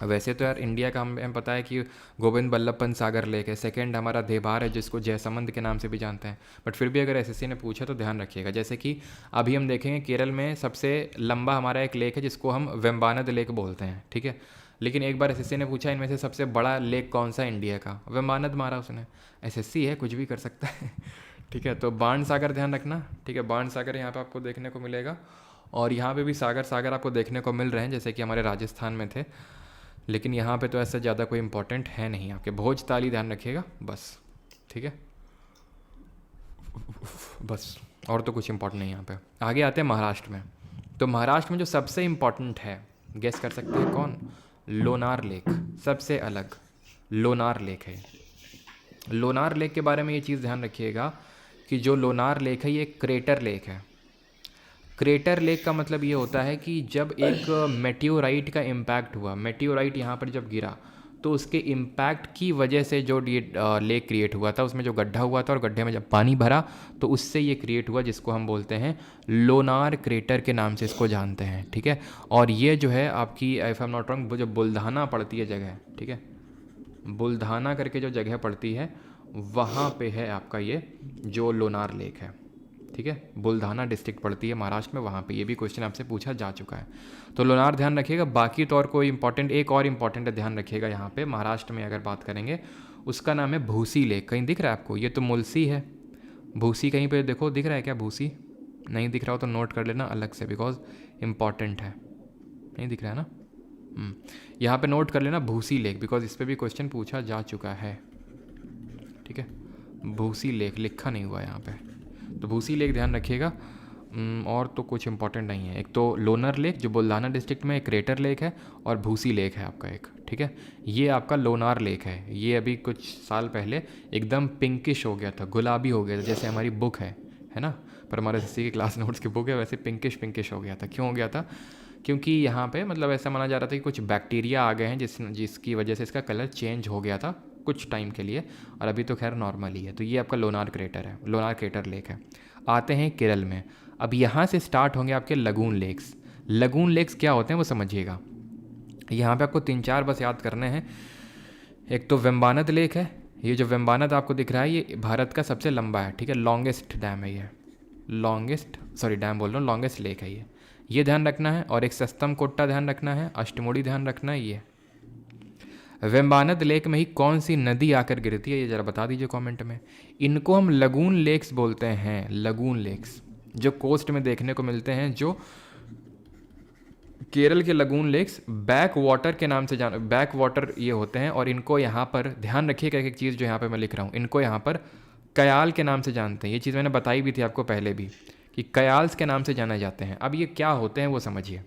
वैसे तो यार इंडिया का हमें पता है कि गोविंद बल्लभ पंत सागर लेक है, सेकंड हमारा देभार है जिसको जयसमंद के नाम से भी जानते हैं। बट फिर भी अगर एसएससी ने पूछा तो ध्यान रखिएगा। जैसे कि अभी हम देखेंगे केरल में सबसे लंबा हमारा एक लेक है जिसको हम वेम्बानद लेक बोलते हैं, ठीक है। लेकिन एक बार एसएससी ने पूछा इनमें से सबसे बड़ा लेक कौन सा इंडिया का, वेम्बानद मारा उसने। एसएससी है, कुछ भी कर सकता है ठीक है। तो बाण सागर ध्यान रखना, ठीक है, बाण सागर यहाँ पर आपको देखने को मिलेगा। और यहाँ पे भी सागर आपको देखने को मिल रहे हैं जैसे कि हमारे राजस्थान में थे, लेकिन यहाँ पे तो ऐसा ज़्यादा कोई इंपॉर्टेंट है नहीं। आपके भोजताल ही ध्यान रखिएगा बस, ठीक है, बस, और तो कुछ इंपॉर्टेंट नहीं यहाँ पे। आगे आते हैं महाराष्ट्र में। तो महाराष्ट्र में जो सबसे इम्पॉर्टेंट है, गेस कर सकते हैं कौन? लोनार लेक, सबसे अलग लोनार लेक है। लोनार लेक के बारे में ये चीज़ ध्यान रखिएगा कि जो लोनार लेक है ये क्रेटर लेक है। क्रेटर लेक का मतलब ये होता है कि जब एक मेटियोराइट का इम्पैक्ट हुआ, मेटियोराइट यहाँ पर जब गिरा तो उसके इम्पैक्ट की वजह से जो लेक क्रिएट हुआ था, उसमें जो गड्ढा हुआ था और गड्ढे में जब पानी भरा तो उससे ये क्रिएट हुआ, जिसको हम बोलते हैं लोनार क्रेटर के नाम से इसको जानते हैं, ठीक है। और ये जो है आपकी, if I am not wrong, जो बुल्धाना पड़ती है जगह, ठीक है, बुल्धाना करके जो जगह पड़ती है वहाँ पे है आपका ये जो लोनार लेक है, ठीक है। बुल्धाना डिस्ट्रिक्ट पड़ती है महाराष्ट्र में, वहाँ पे ये भी क्वेश्चन आपसे पूछा जा चुका है। तो लोनार ध्यान रखिएगा। बाकी तो और कोई इंपॉर्टेंट, एक और इम्पॉर्टेंट ध्यान रखिएगा यहाँ पे महाराष्ट्र में अगर बात करेंगे, उसका नाम है भूसी लेक। कहीं दिख रहा है आपको? ये तो मुलसी है, भूसी कहीं पे देखो दिख रहा है क्या? भूसी नहीं दिख रहा हो तो नोट कर लेना अलग से, बिकॉज इम्पॉर्टेंट है। नहीं दिख रहा है ना? यहाँ पे नोट कर लेना भूसी लेक, बिकॉज इस पर भी क्वेश्चन पूछा जा चुका है, ठीक है। भूसी लेक लिखा नहीं हुआ यहाँ पे, तो भूसी लेक ध्यान रखिएगा। और तो कुछ इंपॉर्टेंट नहीं है। एक तो लोनर लेक जो बुल्धाना डिस्ट्रिक्ट में एक क्रेटर लेक है, और भूसी लेक है आपका एक, ठीक है। ये आपका लोनार लेक है। ये अभी कुछ साल पहले एकदम पिंकिश हो गया था, गुलाबी हो गया था, जैसे हमारी बुक है ना, पर हमारे एसएससी की क्लास नोट्स की बुक है, वैसे पिंकिश हो गया था। क्यों हो गया था? क्योंकि यहाँ पे मतलब ऐसा माना जा रहा था कि कुछ बैक्टीरिया आ गए हैं जिसकी वजह से इसका कलर चेंज हो गया था कुछ टाइम के लिए, और अभी तो खैर नॉर्मल ही है। तो ये आपका लोनार क्रेटर है, लोनार क्रेटर लेक है। आते हैं केरल में। अब यहाँ से स्टार्ट होंगे आपके लगून लेक्स। लगून लेक्स क्या होते हैं वो समझिएगा। यहाँ पे आपको 3-4 बस याद करने हैं। एक तो वेम्बानद लेक है, ये जो वेम्बानद आपको दिख रहा है ये भारत का सबसे लंबा है, ठीक है, लॉन्गेस्ट डैम है ये, लॉन्गेस्ट लेक है ये ध्यान रखना है। और एक सस्तम कोट्टा ध्यान रखना है, अष्टमुड़ी ध्यान रखना है। ये वेम्बानद लेक में ही कौन सी नदी आकर गिरती है ये ज़रा बता दीजिए कमेंट में। इनको हम लगून लेक्स बोलते हैं, लगून लेक्स, जो कोस्ट में देखने को मिलते हैं, जो केरल के लगून लेक्स बैक वाटर के नाम से बैक वाटर ये होते हैं, और इनको यहाँ पर ध्यान रखिएगा एक एक चीज़ जो यहाँ पे मैं लिख रहा हूँ, इनको यहाँ पर कयाल के नाम से जानते हैं। ये चीज़ मैंने बताई भी थी आपको पहले भी कि कयाल्स के नाम से जाने जाते हैं। अब ये क्या होते हैं वो समझिए।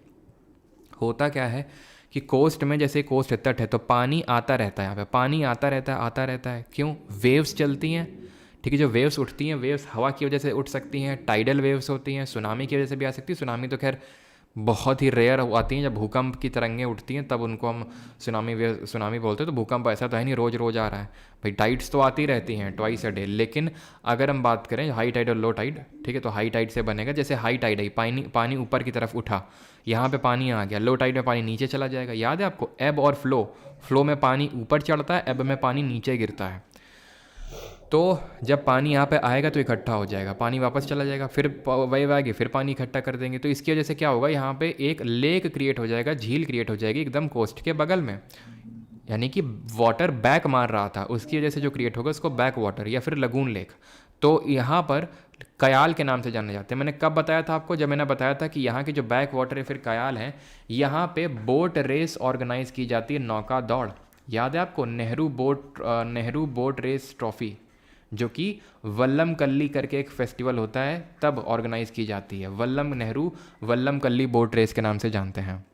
होता क्या है कि कोस्ट में, जैसे कोस्ट है, तट है, तो पानी आता रहता है, यहाँ पे पानी आता रहता है। क्यों? वेव्स चलती हैं, ठीक है। जो वेव्स उठती हैं, वेव्स हवा की वजह से उठ सकती हैं, टाइडल वेव्स होती हैं, सुनामी की वजह से भी आ सकती है। सुनामी तो खैर बहुत ही रेयर आती हैं, जब भूकंप की तरंगें उठती हैं तब उनको हम सुनामी बोलते हैं। तो भूकंप ऐसा तो है नहीं रोज़ रोज़ आ रहा है भाई, टाइड्स तो आती रहती हैं ट्वाइस अ डे। लेकिन अगर हम बात करें हाई टाइड और लो टाइड, ठीक है, तो हाई टाइड से बनेगा, जैसे हाई टाइड आई, पानी ऊपर की तरफ उठा, यहाँ पे पानी आ गया। लो टाइड में पानी नीचे चला जाएगा। याद है आपको एब और फ्लो में पानी ऊपर चढ़ता है, एब में पानी नीचे गिरता है। तो जब पानी यहाँ पे आएगा तो इकट्ठा हो जाएगा, पानी वापस चला जाएगा, फिर वेव आएगी, फिर पानी इकट्ठा कर देंगे। तो इसकी वजह से क्या होगा, यहाँ पे एक लेक क्रिएट हो जाएगा, झील क्रिएट हो जाएगी एकदम कोस्ट के बगल में। यानी कि वाटर बैक मार रहा था, उसकी वजह से जो क्रिएट होगा उसको बैक वाटर या फिर लगून लेक। तो यहाँ पर कयाल के नाम से जाने जाते हैं। मैंने कब बताया था आपको? जब मैंने बताया था कि यहाँ के जो बैक वाटर है फिर कयाल हैं, यहाँ पे बोट रेस ऑर्गेनाइज की जाती है, नौका दौड़। याद है आपको? नेहरू बोट रेस ट्रॉफी, जो कि वल्लम कल्ली करके एक फेस्टिवल होता है तब ऑर्गेनाइज की जाती है। वल्लम कल्ली बोट रेस के नाम से जानते हैं।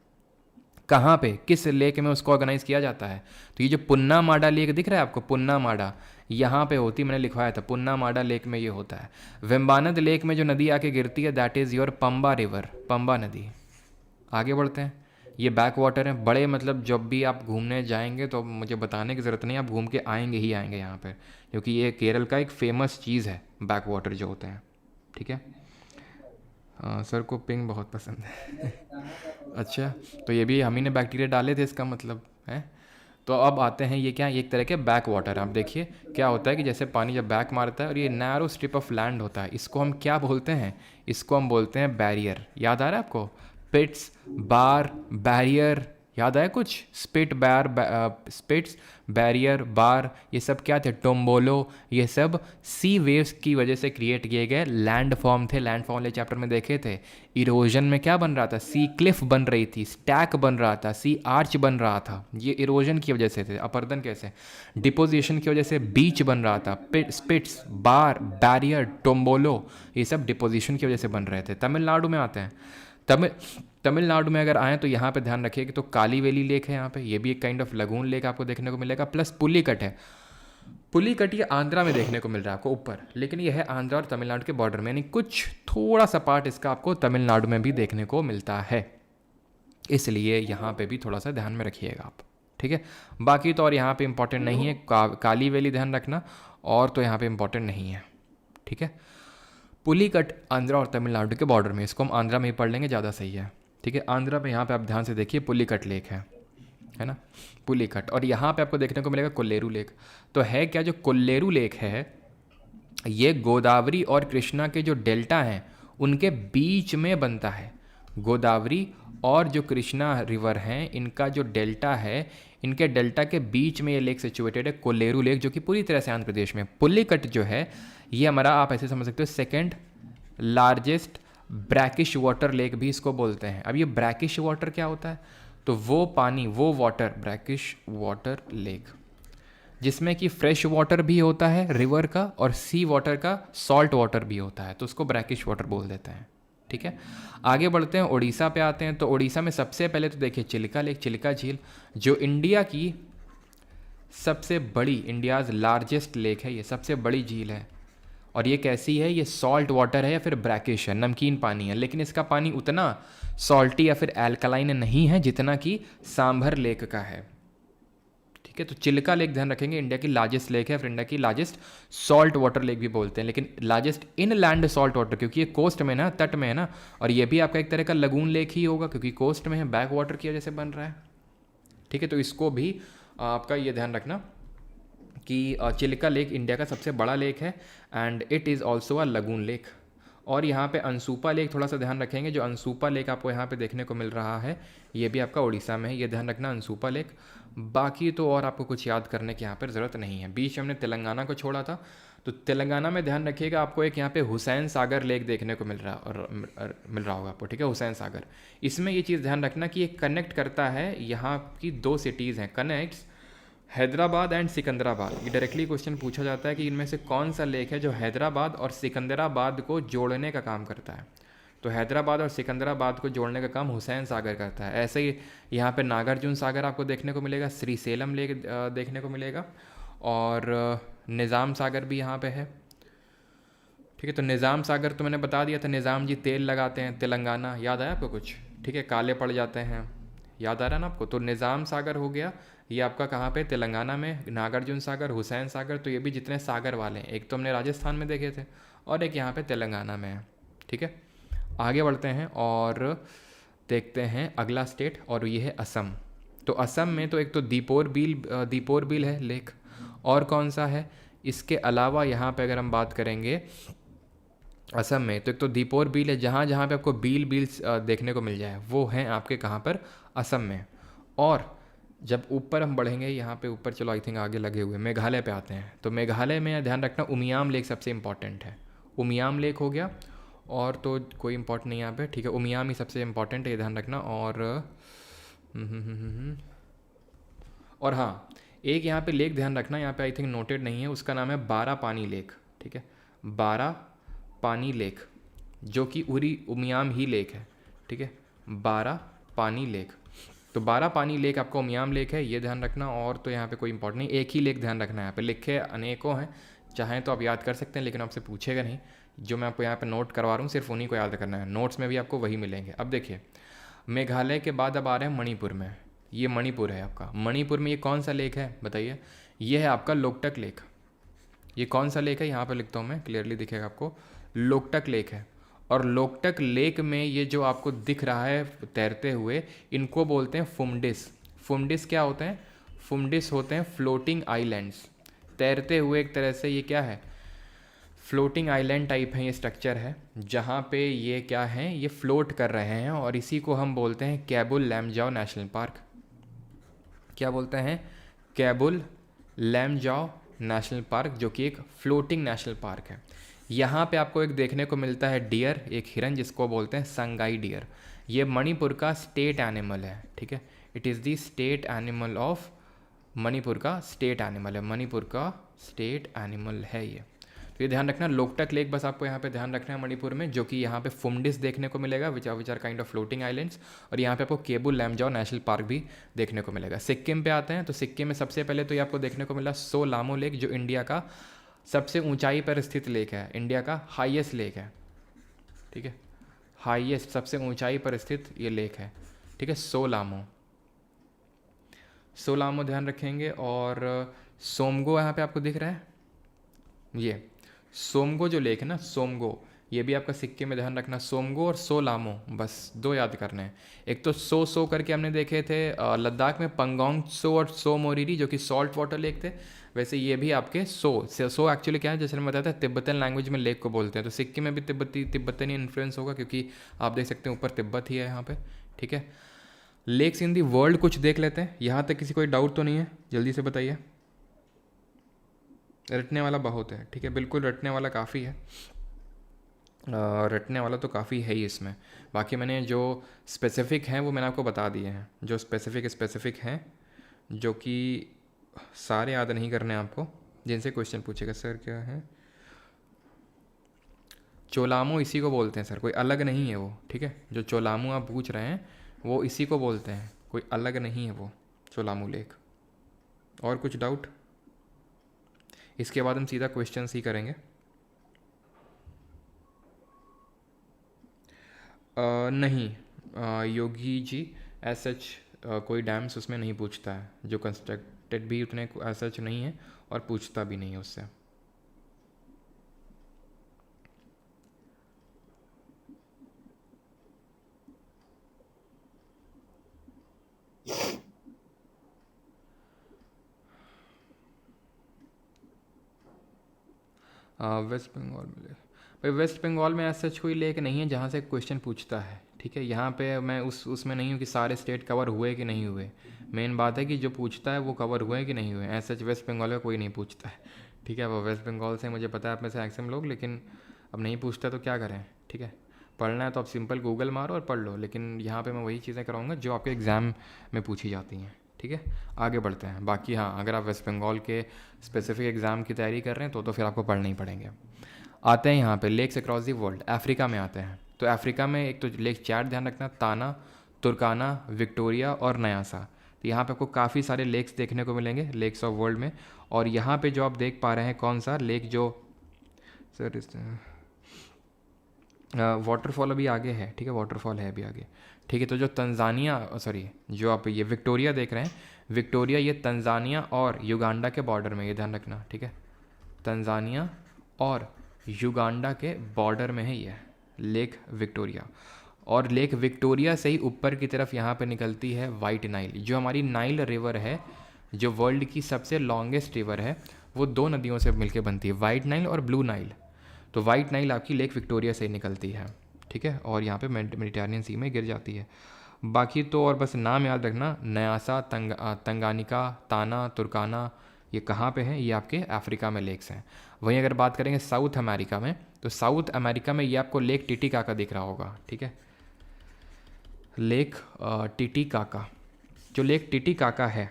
कहाँ पे, किस लेक में उसको ऑर्गेनाइज किया जाता है? तो ये जो पुन्ना माडा लेक दिख रहा है आपको, पुन्ना माडा, यहाँ पे होती, मैंने लिखवाया था, पुन्ना माडा लेक में ये होता है। वेम्बानद लेक में जो नदी आके गिरती है that is your Pamba river, Pamba नदी। आगे बढ़ते हैं। ये बैक वाटर हैं बड़े, मतलब जब भी आप घूमने जाएंगे तो मुझे बताने की ज़रूरत नहीं, आप घूम के आएंगे ही आएंगे यहाँ पर, क्योंकि ये केरल का एक फेमस चीज़ है बैक वाटर जो होते हैं, ठीक है। सर को पिंग बहुत पसंद है अच्छा, तो ये भी हम ही ने बैक्टीरिया डाले थे इसका मतलब है। तो अब आते हैं, ये क्या, एक तरह के बैक वाटर। आप देखिए क्या होता है कि जैसे पानी जब बैक मारता है और ये नैरो स्ट्रिप ऑफ लैंड होता है, इसको हम क्या बोलते हैं? इसको हम बोलते हैं बैरियर। याद आ रहा है आपको? पिट्स, बार, बैरियर, याद आया कुछ? स्पिट्स, बैरियर, बार, ये सब क्या थे? टोम्बोलो। ये सब सी वेव्स की वजह से क्रिएट किए गए लैंड फॉर्म थे। लैंड फॉर्म वाले चैप्टर में देखे थे। इरोजन में क्या बन रहा था? सी क्लिफ बन रही थी, स्टैक बन रहा था, सी आर्च बन रहा था। ये इरोजन की वजह से थे। अपर्दन कैसे? डिपोजिशन की वजह से बीच बन रहा था। स्पिट्स, बार, बैरियर, टोम्बोलो, ये सब डिपोजिशन की वजह से बन रहे थे। तमिलनाडु में आते हैं। तमिलनाडु में अगर आएँ तो यहाँ पे ध्यान रखिए कि तो कालीवेली लेक है यहाँ पे, ये भी एक काइंड ऑफ लगून लेक आपको देखने को मिलेगा। प्लस पुलिकट है। पुलिकट ये आंध्रा में देखने को मिल रहा है आपको ऊपर, लेकिन ये है आंध्रा और तमिलनाडु के बॉर्डर में, यानी कुछ थोड़ा सा पार्ट इसका आपको तमिलनाडु में भी देखने को मिलता है। इसलिए यहाँ पे भी थोड़ा सा ध्यान में रखिएगा आप, ठीक है। बाकी तो और यहाँ पे इंपॉर्टेंट नहीं है, कालीवेली ध्यान रखना, और तो यहाँ पे इंपॉर्टेंट नहीं है, ठीक है। पुलिकट आंध्रा और तमिलनाडु के बॉर्डर में, इसको हम आंध्रा में ही पढ़ लेंगे, ज़्यादा सही है, ठीक है। आंध्रा में यहाँ पे आप ध्यान से देखिए पुलिकट लेक है ना, पुलिकट। और यहाँ पे आपको देखने को मिलेगा कोल्लेरू लेक। तो है क्या, जो कोल्लेरू लेक है ये गोदावरी और कृष्णा के जो डेल्टा हैं उनके बीच में बनता है। गोदावरी और जो कृष्णा रिवर हैं इनका जो डेल्टा है, इनके डेल्टा के बीच में ये लेक सिचुएटेड है, कोल्लेरू लेक, जो कि पूरी तरह से आंध्र प्रदेश में। पुलिकट जो है ये हमारा, आप ऐसे समझ सकते हो, second largest brackish water lake भी इसको बोलते हैं। अब ये ब्रैकिश वाटर क्या होता है? तो वो पानी, वो वाटर, ब्रैकिश वाटर लेक, जिसमें कि फ्रेश वाटर भी होता है रिवर का और सी वाटर का सॉल्ट वाटर भी होता है, तो उसको ब्रैकिश वाटर बोल देते हैं, ठीक है। आगे बढ़ते हैं, उड़ीसा पे आते हैं। तो उड़ीसा में सबसे पहले तो देखिए चिल्का लेक, चिल्का झील, जो इंडिया की सबसे बड़ी, इंडियाज़ लार्जेस्ट लेक है, ये सबसे बड़ी झील है। और ये कैसी है? ये सॉल्ट वाटर है या फिर ब्रैकिश है, नमकीन पानी है, लेकिन इसका पानी उतना सॉल्टी या फिर एल्कलाइन नहीं है जितना कि सांभर लेक का है, ठीक है। तो चिल्का लेक ध्यान रखेंगे, इंडिया की लार्जेस्ट लेक है, फिर इंडिया की लार्जेस्ट सॉल्ट वाटर लेक भी बोलते हैं, लेकिन largest in land salt water, क्योंकि ये कोस्ट में ना, तट में है ना। और ये भी आपका एक तरह का लगून लेक ही होगा क्योंकि कोस्ट में है, बैक वाटर की वजह से बन रहा है, ठीक है। तो इसको भी आपका ये ध्यान रखना कि चिल्का लेक इंडिया का सबसे बड़ा लेक है and it is also a lagoon lake. और यहाँ पे अनसुपा लेक थोड़ा सा ध्यान रखेंगे, जो अनसुपा लेक आपको यहाँ पे देखने को मिल रहा है ये भी आपका उड़ीसा में है, ये ध्यान रखना, अनसुपा लेक। बाकी तो और आपको कुछ याद करने की यहाँ पर ज़रूरत नहीं है। बीच हमने तेलंगाना को छोड़ा था, तो तेलंगाना में ध्यान रखिएगा, आपको एक यहाँ पे हुसैन सागर लेक देखने को मिल रहा होगा आपको, ठीक है, हुसैन सागर। इसमें ये चीज़ ध्यान रखना कि ये कनेक्ट करता है, यहाँ की 2 सिटीज़ हैं, कनेक्ट्स हैदराबाद एंड सिकंदराबाद। ये डायरेक्टली क्वेश्चन पूछा जाता है कि इनमें से कौन सा लेक है जो हैदराबाद और सिकंदराबाद को जोड़ने का काम करता है। तो हैदराबाद और सिकंदराबाद को जोड़ने का काम हुसैन सागर करता है। ऐसे ही यहाँ पे नागार्जुन सागर आपको देखने को मिलेगा, श्रीसेलम लेक देखने को मिलेगा, और निज़ाम सागर भी यहाँ पे है, ठीक है। तो निज़ाम सागर तो मैंने बता दिया था, निज़ाम जी तेल लगाते हैं, तेलंगाना, याद आया आपको कुछ, ठीक है, काले पड़ जाते हैं, याद आ रहा है ना आपको। तो निज़ाम सागर हो गया, ये आपका कहाँ पे, तेलंगाना में। नागार्जुन सागर, हुसैन सागर, तो ये भी जितने सागर वाले हैं, एक तो हमने राजस्थान में देखे थे और एक यहाँ पे तेलंगाना में है, ठीक है। आगे बढ़ते हैं और देखते हैं अगला स्टेट, और ये है असम। तो असम में तो एक तो दीपोर बिल है लेक, और कौन सा है इसके अलावा यहाँ पे अगर हम बात करेंगे असम में, तो एक तो दीपोर बिल है, जहाँ जहाँ पे आपको बील देखने को मिल जाए वो हैं आपके कहाँ पर, असम में। और जब ऊपर हम बढ़ेंगे, यहाँ पे ऊपर चलो आई थिंक आगे लगे हुए, मेघालय पे आते हैं। तो मेघालय में ध्यान रखना उमियाम लेक सबसे इंपॉर्टेंट है, उमियाम लेक हो गया, और तो कोई इंपॉर्टेंट नहीं यहाँ पे, ठीक है, उमियाम ही सबसे इंपॉर्टेंट है, ये ध्यान रखना। और हाँ, एक यहाँ पे लेक ध्यान रखना, यहाँ पे आई थिंक नोटेड नहीं है, उसका नाम है बारा पानी लेक, ठीक है, बारा पानी लेक, जो कि उरी उमियाम ही लेक है, ठीक है, बारा पानी लेक। तो बारा पानी लेक आपका उमियाम लेक है, ये ध्यान रखना। और तो यहाँ पे कोई इंपॉर्टेंट नहीं, एक ही लेक ध्यान रखना है, यहाँ पे लिखे अनेकों हैं, चाहें तो आप याद कर सकते हैं, लेकिन आपसे पूछेगा नहीं। जो मैं आपको यहाँ पे नोट करवा रहा हूँ सिर्फ उन्हीं को याद करना है, नोट्स में भी आपको वही मिलेंगे। अब देखिए, मेघालय के बाद अब आ रहे हैं मणिपुर में, ये मणिपुर है आपका। मणिपुर में ये कौन सा लेक है बताइए, ये है आपका लोकटक लेक। ये कौन सा लेक है, यहाँ पर लिखता हूँ मैं, क्लियरली दिखेगा आपको, लोकटक लेक है। और लोकटक लेक में ये जो आपको दिख रहा है तैरते हुए, इनको बोलते हैं फुमडिस। फुमडिस क्या होते हैं, फुमडिस होते हैं फ्लोटिंग आइलैंड्स, तैरते हुए एक तरह से ये क्या है, फ्लोटिंग आइलैंड टाइप है, ये स्ट्रक्चर है जहाँ पे ये क्या है, ये फ्लोट कर रहे हैं, और इसी को हम बोलते हैं कैबुल लैमजाओ नेशनल पार्क। क्या बोलते हैं, कैबुल लैमजाओ नेशनल पार्क, जो कि एक फ्लोटिंग नेशनल पार्क है। यहाँ पे आपको एक देखने को मिलता है डियर, एक हिरन, जिसको बोलते हैं संगाई डियर। ये मणिपुर का स्टेट एनिमल है, ठीक है, it is the state animal of Manipur का स्टेट एनिमल है, मणिपुर का स्टेट एनिमल है ये। तो ये ध्यान रखना, लोकटक लेक बस आपको यहाँ पे ध्यान रखना है मणिपुर में, जो कि यहाँ पे फुमडिस देखने को मिलेगा, which are kind of floating islands. और यहाँ पे आपको केबुल लैमजाओ नेशनल पार्क भी देखने को मिलेगा। सिक्किम पे आते हैं, तो सिक्किम में सबसे पहले तो ये आपको देखने को मिला सो लामो लेक, जो इंडिया का सबसे ऊंचाई पर स्थित लेक है, इंडिया का हाईएस्ट लेक है, ठीक है, हाईएस्ट सबसे ऊंचाई पर स्थित ये लेक है, ठीक है, सोलामो। सोलामो ध्यान रखेंगे। और सोमगो यहाँ पे आपको दिख रहा है, ये सोमगो जो लेक है ना, सोमगो, ये भी आपका सिक्किम में ध्यान रखना। सोमगो और सोलामो, बस 2 याद करने हैं। एक तो सो करके हमने देखे थे लद्दाख में, पंगोंग सो और सो मोरिरी, जो कि सॉल्ट वाटर लेक थे। वैसे ये भी आपके सो एक्चुअली क्या है, जैसे मैं बताया था, तिब्बतन लैंग्वेज में लेक को बोलते हैं। तो सिक्किम में भी तिब्बतनी इन्फ्लुएंस होगा, क्योंकि आप देख सकते हैं ऊपर तिब्बत ही है यहाँ पे, ठीक है। लेक्स इन दी वर्ल्ड कुछ देख लेते हैं, यहाँ तक किसी कोई डाउट तो नहीं है, जल्दी से बताइए। रटने वाला बहुत है, ठीक है, बिल्कुल रटने वाला काफ़ी है, रटने वाला तो काफ़ी है ही इसमें। बाकी मैंने जो स्पेसिफिक हैं वो मैंने आपको बता दिए हैं, जो स्पेसिफिक हैं, जो कि सारे याद नहीं करने आपको, जिनसे क्वेश्चन पूछेगा सर क्या है, चोलामो इसी को बोलते हैं सर, कोई अलग नहीं है वो, ठीक है। जो चोलामो आप पूछ रहे हैं वो इसी को बोलते हैं, कोई अलग नहीं है वो चोलामो लेक। और कुछ डाउट, इसके बाद हम सीधा क्वेश्चंस ही करेंगे। नहीं योगी जी, एज सच कोई डैम्स उसमें नहीं पूछता है, जो कंस्ट्रक्टेड भी उतने एज सच नहीं है, और पूछता भी नहीं है उससे। वेस्ट बंगाल में, भाई वेस्ट बंगाल में ऐसा कोई लेक नहीं है जहाँ से क्वेश्चन पूछता है, ठीक है। यहाँ पे मैं उसमें नहीं हूँ कि सारे स्टेट कवर हुए कि नहीं हुए, मेन बात है कि जो पूछता है वो कवर हुए कि नहीं हुए। ऐसा वेस्ट बंगाल का कोई नहीं पूछता है, ठीक है। वो वेस्ट बंगाल से, मुझे पता है आप में से मैक्सिमम लोग, लेकिन अब नहीं पूछता तो क्या करें, ठीक है। पढ़ना है तो आप सिंपल गूगल मारो और पढ़ लो, लेकिन यहाँ पे मैं वही चीज़ें कराऊंगा जो आपके एग्ज़ाम में पूछी जाती हैं, ठीक है। आगे बढ़ते हैं। बाकी हाँ, अगर आप वेस्ट बंगाल के स्पेसिफिक एग्ज़ाम की तैयारी कर रहे हैं तो फिर आपको पढ़ने ही पड़ेंगे। आते हैं यहाँ पे lakes across the world, Africa में आते हैं। तो अफ्रीका में एक तो लेक 4 ध्यान रखना, ताना, तुर्काना, विक्टोरिया और नयासा। तो यहाँ पे आपको काफ़ी सारे लेक्स देखने को मिलेंगे लेक्स ऑफ वर्ल्ड में। और यहाँ पे जो आप देख पा रहे हैं कौन सा लेक, जो सर इस वाटरफॉल अभी आगे है, ठीक है, वाटरफॉल है अभी आगे, ठीक है। तो जो तंजानिया, सॉरी, जो आप ये विक्टोरिया देख रहे हैं, विक्टोरिया ये तंजानिया और युगांडा के बॉर्डर में, ये ध्यान रखना, ठीक है। तंजानिया और युगांडा के बॉर्डर में है ये लेक विक्टोरिया। और लेक विक्टोरिया से ही ऊपर की तरफ यहाँ पे निकलती है वाइट नाइल। जो हमारी नाइल रिवर है, जो वर्ल्ड की सबसे लॉन्गेस्ट रिवर है, वो 2 नदियों से मिलकर बनती है, वाइट नाइल और ब्लू नाइल। तो वाइट नाइल आपकी लेक विक्टोरिया से ही निकलती है, ठीक है, और यहाँ पे मेडिटेरेनियन सी में गिर जाती है। बाकी तो और बस नाम याद रखना, नयासा, तंगानिका, ताना, तुर्काना, ये कहाँ पे हैं, ये आपके अफ्रीका में लेक्स हैं। वहीं अगर बात करेंगे साउथ अमेरिका में, तो साउथ अमेरिका में ये आपको लेक टिटिकाका दिख रहा होगा, ठीक है, लेक टिटिकाका। जो लेक टिटिकाका है,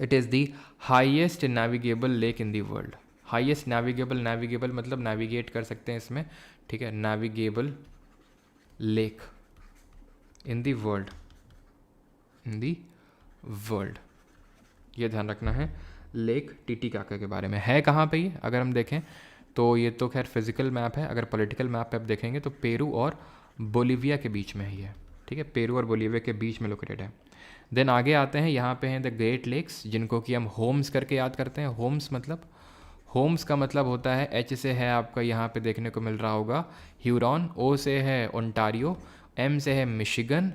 it is the highest navigable lake in the world. Highest navigable मतलब नेविगेट कर सकते हैं इसमें, ठीक है, navigable lake in the world, in the world, ये ध्यान रखना है। लेक टिटिकाका के बारे में है कहाँ पे ये, अगर हम देखें तो ये तो खैर फिजिकल मैप है, अगर पॉलिटिकल मैप पे आप देखेंगे तो पेरू और बोलीविया के बीच में है ये, ठीक है, पेरू और बोलीविया के बीच में लोकेटेड है। देन आगे आते हैं, यहाँ पे हैं द ग्रेट लेक्स, जिनको कि हम होम्स करके याद करते हैं। होम्स का मतलब होता है, एच से है आपका यहाँ पे देखने को मिल रहा होगा ह्यूरॉन, ओ से है ओंटारियो, एम से है मिशिगन,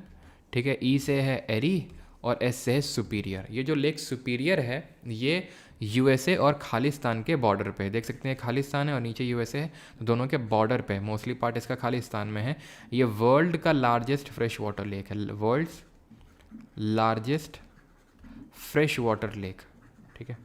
ठीक है, ई से है एरी और एस से है सुपीरियर। ये जो लेक सुपीरियर है ये यूएसए और खालिस्तान के बॉर्डर पे, देख सकते हैं खालिस्तान है और नीचे यूएसए है, तो दोनों के बॉर्डर पे, मोस्टली पार्ट इसका खालिस्तान में है। ये वर्ल्ड का लार्जेस्ट फ्रेश वाटर लेक है, world's largest fresh water lake, ठीक है,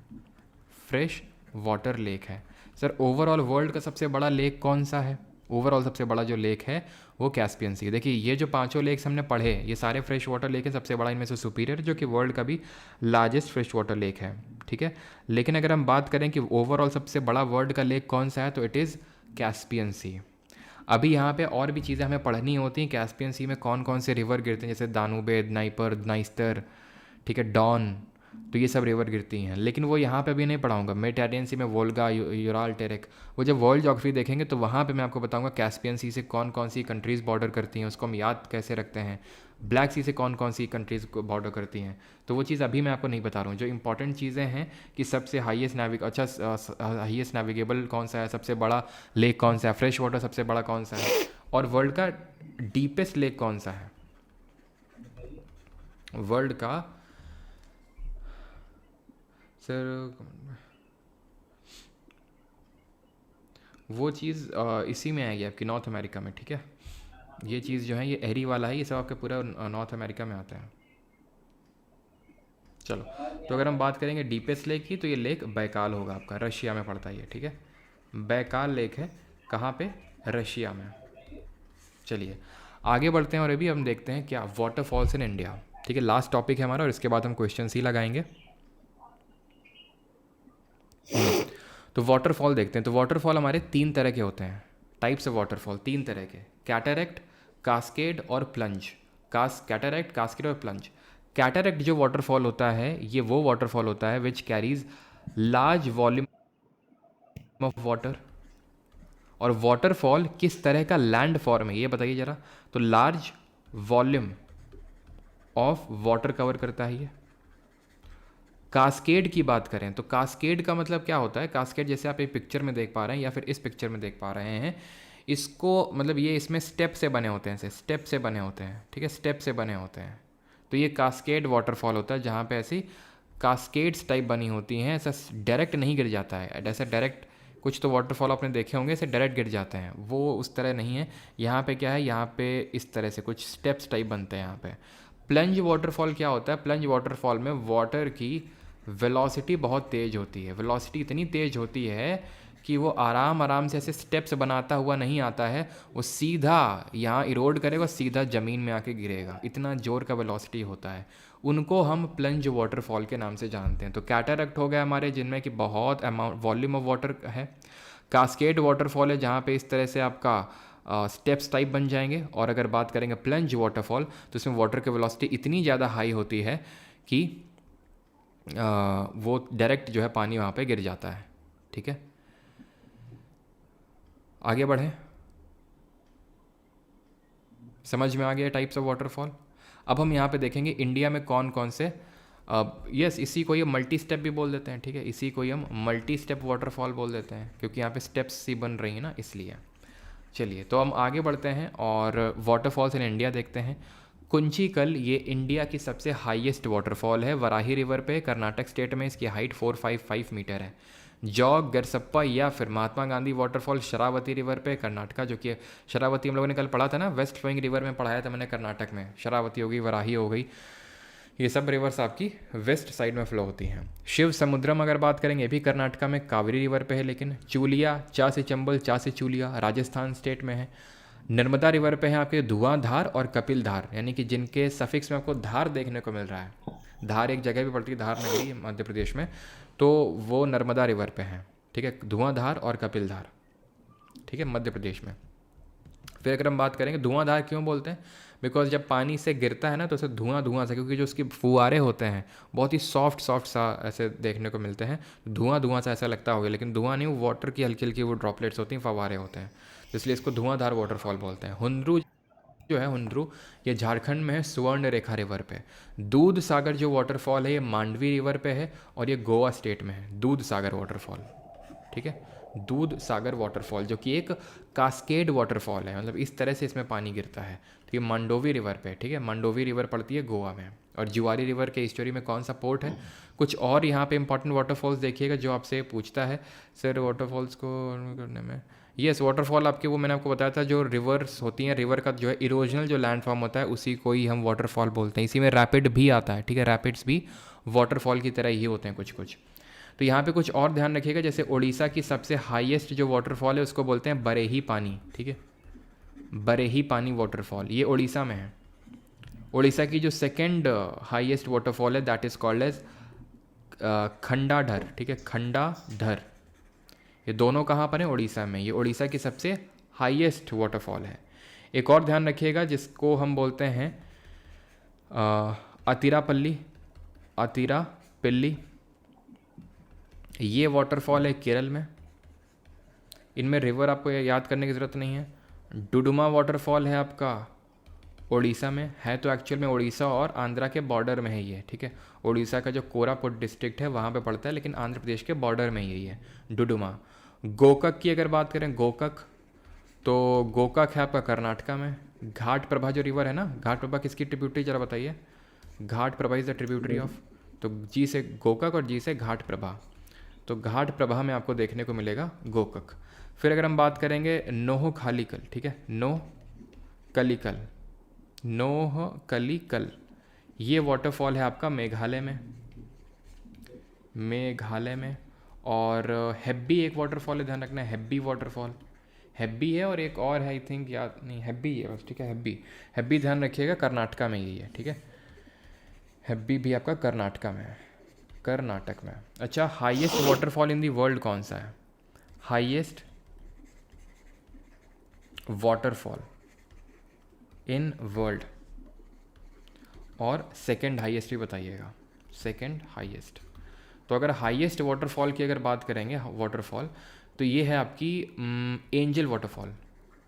फ्रेश वाटर लेक है। सर ओवरऑल वर्ल्ड का सबसे बड़ा लेक कौन सा है? ओवरऑल सबसे बड़ा जो लेक है वो कैस्पियन सी है। देखिए ये जो 5 लेक्स हमने पढ़े, ये सारे फ्रेश वाटर लेक हैं, सबसे बड़ा इनमें से सुपीरियर, जो कि वर्ल्ड का भी लार्जेस्ट फ्रेश वाटर लेक है, ठीक है। लेकिन अगर हम बात करें कि ओवरऑल सबसे बड़ा वर्ल्ड का लेक कौन सा है, तो इट इज़ कैस्पियन सी। अभी यहाँ पे और भी चीज़ें हमें पढ़नी होती हैं। कैस्पियन सी में कौन कौन से रिवर गिरते हैं, जैसे दानूबे, दनाइपर, दनाइस्तर, ठीक है, डॉन, तो ये सब रिवर गिरती हैं, लेकिन वो यहाँ पे भी नहीं पढ़ाऊंगा। मेडिटेरेनियन सी में वोल्गा, यूराल, टेरेक, वो जब वर्ल्ड ज्योग्राफी देखेंगे तो वहाँ पे मैं आपको बताऊंगा कैस्पियन सी से कौन कौन सी कंट्रीज़ बॉर्डर करती हैं, उसको हम याद कैसे रखते हैं। ब्लैक सी से कौन कौन सी कंट्रीज़ को बॉर्डर करती हैं, तो वो चीज़ अभी मैं आपको नहीं बता रहा हूँ। जो इंपॉर्टेंट चीज़ें हैं कि सबसे हाईएस्ट हाईएस्ट नेविगेबल कौन सा है, सबसे बड़ा लेक कौन सा है, फ्रेश वाटर सबसे बड़ा कौन सा है, और वर्ल्ड का डीपेस्ट लेक कौन सा है, वर्ल्ड का सर वो चीज़ इसी में आएगी आपकी नॉर्थ अमेरिका में, ठीक है। ये चीज़ जो है ये एरी वाला है, ये सब आपके पूरा नॉर्थ अमेरिका में आता है। चलो, तो अगर हम बात करेंगे डीपेस्ट लेक की, तो ये लेक बैकाल होगा आपका, रशिया में पड़ता है ये, ठीक है, बैकाल लेक है, कहाँ पे, रशिया में। चलिए आगे बढ़ते हैं और अभी हम देखते हैं क्या वाटरफॉल्स इन इंडिया, ठीक है, लास्ट टॉपिक है हमारा, और इसके बाद हम क्वेश्चन ही लगाएंगे। तो वाटरफॉल देखते हैं। तो वाटरफॉल हमारे 3 तरह के होते हैं, टाइप्स ऑफ वाटरफॉल 3 तरह के, कैटरैक्ट, कास्केड और प्लंज। कैटरैक्ट, कास्केड और प्लंज। कैटरैक्ट जो वाटरफॉल होता है, ये वो वाटरफॉल होता है which carries large volume of water. और वाटरफॉल किस तरह का लैंड फॉर्म है ये बताइए ज़रा। तो large volume of water cover करता है ये। कास्केड की बात करें तो कास्केड का मतलब क्या होता है, कास्केड जैसे आप एक पिक्चर में देख पा रहे हैं या फिर इस पिक्चर में देख पा रहे हैं, इसको मतलब ये इसमें स्टेप से बने होते हैं, स्टेप से बने होते हैं, ठीक है, स्टेप से बने होते हैं। तो ये कास्केड वाटरफॉल होता है जहाँ पे ऐसी कास्केड्स टाइप बनी होती हैं, ऐसा डायरेक्ट नहीं गिर जाता है। ऐसा डायरेक्ट कुछ तो वाटरफॉल आपने देखे होंगे ऐसे डायरेक्ट गिर जाते हैं, वो उस तरह नहीं है। यहाँ पे क्या है, यहाँ पे इस तरह से कुछ स्टेप्स टाइप बनते हैं यहाँ पे। प्लंज वाटरफॉल क्या होता है, प्लंज वाटरफॉल में वाटर की वेलोसिटी बहुत तेज़ होती है, वेलोसिटी इतनी तेज़ होती है कि वो आराम आराम से ऐसे स्टेप्स बनाता हुआ नहीं आता है, वो सीधा यहाँ इरोड करेगा, सीधा ज़मीन में आके गिरेगा, इतना ज़ोर का वेलोसिटी होता है। उनको हम प्लंज वाटरफॉल के नाम से जानते हैं। तो कैटरैक्ट हो गया हमारे, जिनमें कि बहुत अमाउंट वॉल्यूम ऑफ वाटर है। कास्केड वाटरफॉल है जहाँ पे इस तरह से आपका स्टेप्स टाइप बन जाएंगे। और अगर बात करेंगे प्लंज वाटरफॉल, तो इसमें वाटर की वेलोसिटी इतनी ज़्यादा हाई होती है कि वो डायरेक्ट जो है पानी वहाँ पे गिर जाता है। ठीक है, आगे बढ़ें। समझ में आ गया टाइप्स ऑफ वाटरफॉल। अब हम यहाँ पे देखेंगे इंडिया में कौन कौन से यस इसी को ये मल्टी स्टेप भी बोल देते हैं। ठीक है, इसी को ही हम मल्टी स्टेप वाटरफॉल बोल देते हैं, क्योंकि यहाँ पे स्टेप्स सी बन रही हैं ना, इसलिए। चलिए तो हम आगे बढ़ते हैं और वाटरफॉल्स इन इंडिया देखते हैं। कुंचिकल ये इंडिया की सबसे हाईएस्ट वाटरफॉल है, वराही रिवर पे, कर्नाटक स्टेट में। इसकी हाइट 455 मीटर है। जॉग, गरसप्पा या फिर महात्मा गांधी वाटरफॉल शरावती रिवर पे, कर्नाटका, जो कि शरावती हम लोगों ने कल पढ़ा था ना, वेस्ट फ्लोइंग रिवर में पढ़ाया था मैंने कर्नाटक में। शरावती हो गई, वराही हो गई, ये सब रिवर्स आपकी वेस्ट साइड में फ्लो होती हैं। शिव समुद्रम अगर बात करेंगे, ये भी कर्नाटका में कावेरी रिवर पे है। लेकिन चूलिया, चा से चंबल, चा से चूलिया, राजस्थान स्टेट में है। नर्मदा रिवर पे है आपके धुआंधार और कपिल धार, यानी कि जिनके सफिक्स में आपको धार देखने को मिल रहा है। धार एक जगह भी पड़ती है, धार नगरी मध्य प्रदेश में, तो वो नर्मदा रिवर पे है। ठीक है, धुआंधार और कपिल धार, ठीक है, मध्य प्रदेश में। फिर अगर हम बात करेंगे धुआंधार क्यों बोलते हैं, बिकॉज जब पानी से गिरता है ना तो उसे धुआं धुआं सा, क्योंकि जो उसकी फुहारे होते हैं बहुत ही सॉफ्ट सॉफ्ट सा ऐसे देखने को मिलते हैं, धुआं धुआं सा ऐसा लगता होगा, लेकिन धुआं नहीं, वो वाटर की हल्की हल्की वो ड्रॉपलेट्स होती हैं, फवारे होते हैं, तो इसलिए इसको धुआंधार वाटरफॉल बोलते हैं। हुंद्रू जो है, हुंद्रू ये झारखंड में है, सुवर्ण रेखा रिवर पे। दूध सागर जो वाटरफॉल है ये मांडवी रिवर पे है और ये गोवा स्टेट में है, दूध सागर वाटरफॉल। ठीक है, दूध सागर वाटरफॉल जो कि एक कास्केड वाटरफॉल है, मतलब इस तरह से इसमें पानी गिरता है। तो ये मंडोवी रिवर पे, ठीक है, मंडोवी रिवर पड़ती है गोवा में। और जुआरी रिवर के हिस्टोरी में कौन सा पोर्ट है। कुछ और यहाँ पे इंपॉर्टेंट वाटरफॉल्स देखिएगा जो आपसे पूछता है सर वाटरफॉल्स को करने में। यस, वाटरफॉल आपके वो मैंने आपको बताया था, जो रिवर्स होती हैं, रिवर का जो है इरोजनल जो लैंड फॉर्म होता है उसी को ही हम वाटरफॉल बोलते हैं। इसी में रैपिड भी आता है। ठीक है, रैपिड्स भी वाटरफॉल की तरह ही होते हैं कुछ कुछ। तो यहाँ पे कुछ और ध्यान रखिएगा, जैसे उड़ीसा की सबसे हाईएस्ट जो वाटरफॉल है उसको बोलते हैं बरेही पानी। ठीक है, बरेही पानी वाटरफॉल, ये उड़ीसा में है। उड़ीसा की जो सेकेंड हाईएस्ट वाटरफॉल है दैट इज़ कॉल्ड एज खंडाधर। ठीक है, खंडाधर, ये दोनों कहाँ पर हैं, उड़ीसा में। ये उड़ीसा की सबसे हाईएस्ट वाटरफॉल है। एक और ध्यान रखिएगा जिसको हम बोलते हैं अतिरापल्ली, अतिरापल्ली, ये वाटरफॉल है केरल में। इनमें रिवर आपको याद करने की ज़रूरत नहीं है। डुडुमा वाटरफॉल है आपका उड़ीसा में, है तो एक्चुअल में उड़ीसा और आंध्रा के बॉर्डर में है ये। ठीक है, उड़ीसा का जो कोरापुट डिस्ट्रिक्ट है वहाँ पे पड़ता है, लेकिन आंध्र प्रदेश के बॉर्डर में यही है डुडुमा। गोकक की अगर बात करें, गोकक, तो गोकक है आपका कर्नाटका में। घाट प्रभा जो रिवर है ना, घाट प्रभा किसकी ट्रिब्यूटरी जरा बताइए। Ghataprabha is the tributary of, तो जी से गोकक और जी से घाट प्रभा, तो घाट प्रभा में आपको देखने को मिलेगा गोकक। फिर अगर हम बात करेंगे नोह खालीकल, ठीक है, नोह कलिकल, नोह कलिकल, ये वाटरफॉल है आपका मेघालय में, मेघालय में। और हेब्बी एक वाटरफॉल है, ध्यान रखना है, हेब्बी वाटरफॉल, हेब्बी है और एक और है आई थिंक, याद नहीं, हेब्बी है बस। ठीक है, हेब्बी, हेब्बी ध्यान रखिएगा, कर्नाटका में यही है। ठीक है, हेब्बी भी आपका कर्नाटका में है, कर्नाटक में। अच्छा, highest waterfall in the world कौन सा है, हाईएस्ट वाटरफॉल इन वर्ल्ड, और सेकंड हाईएस्ट भी बताइएगा, सेकंड हाईएस्ट। तो अगर हाईएस्ट वाटरफॉल की अगर बात करेंगे, वाटरफॉल, तो ये है आपकी एंजल वाटरफॉल।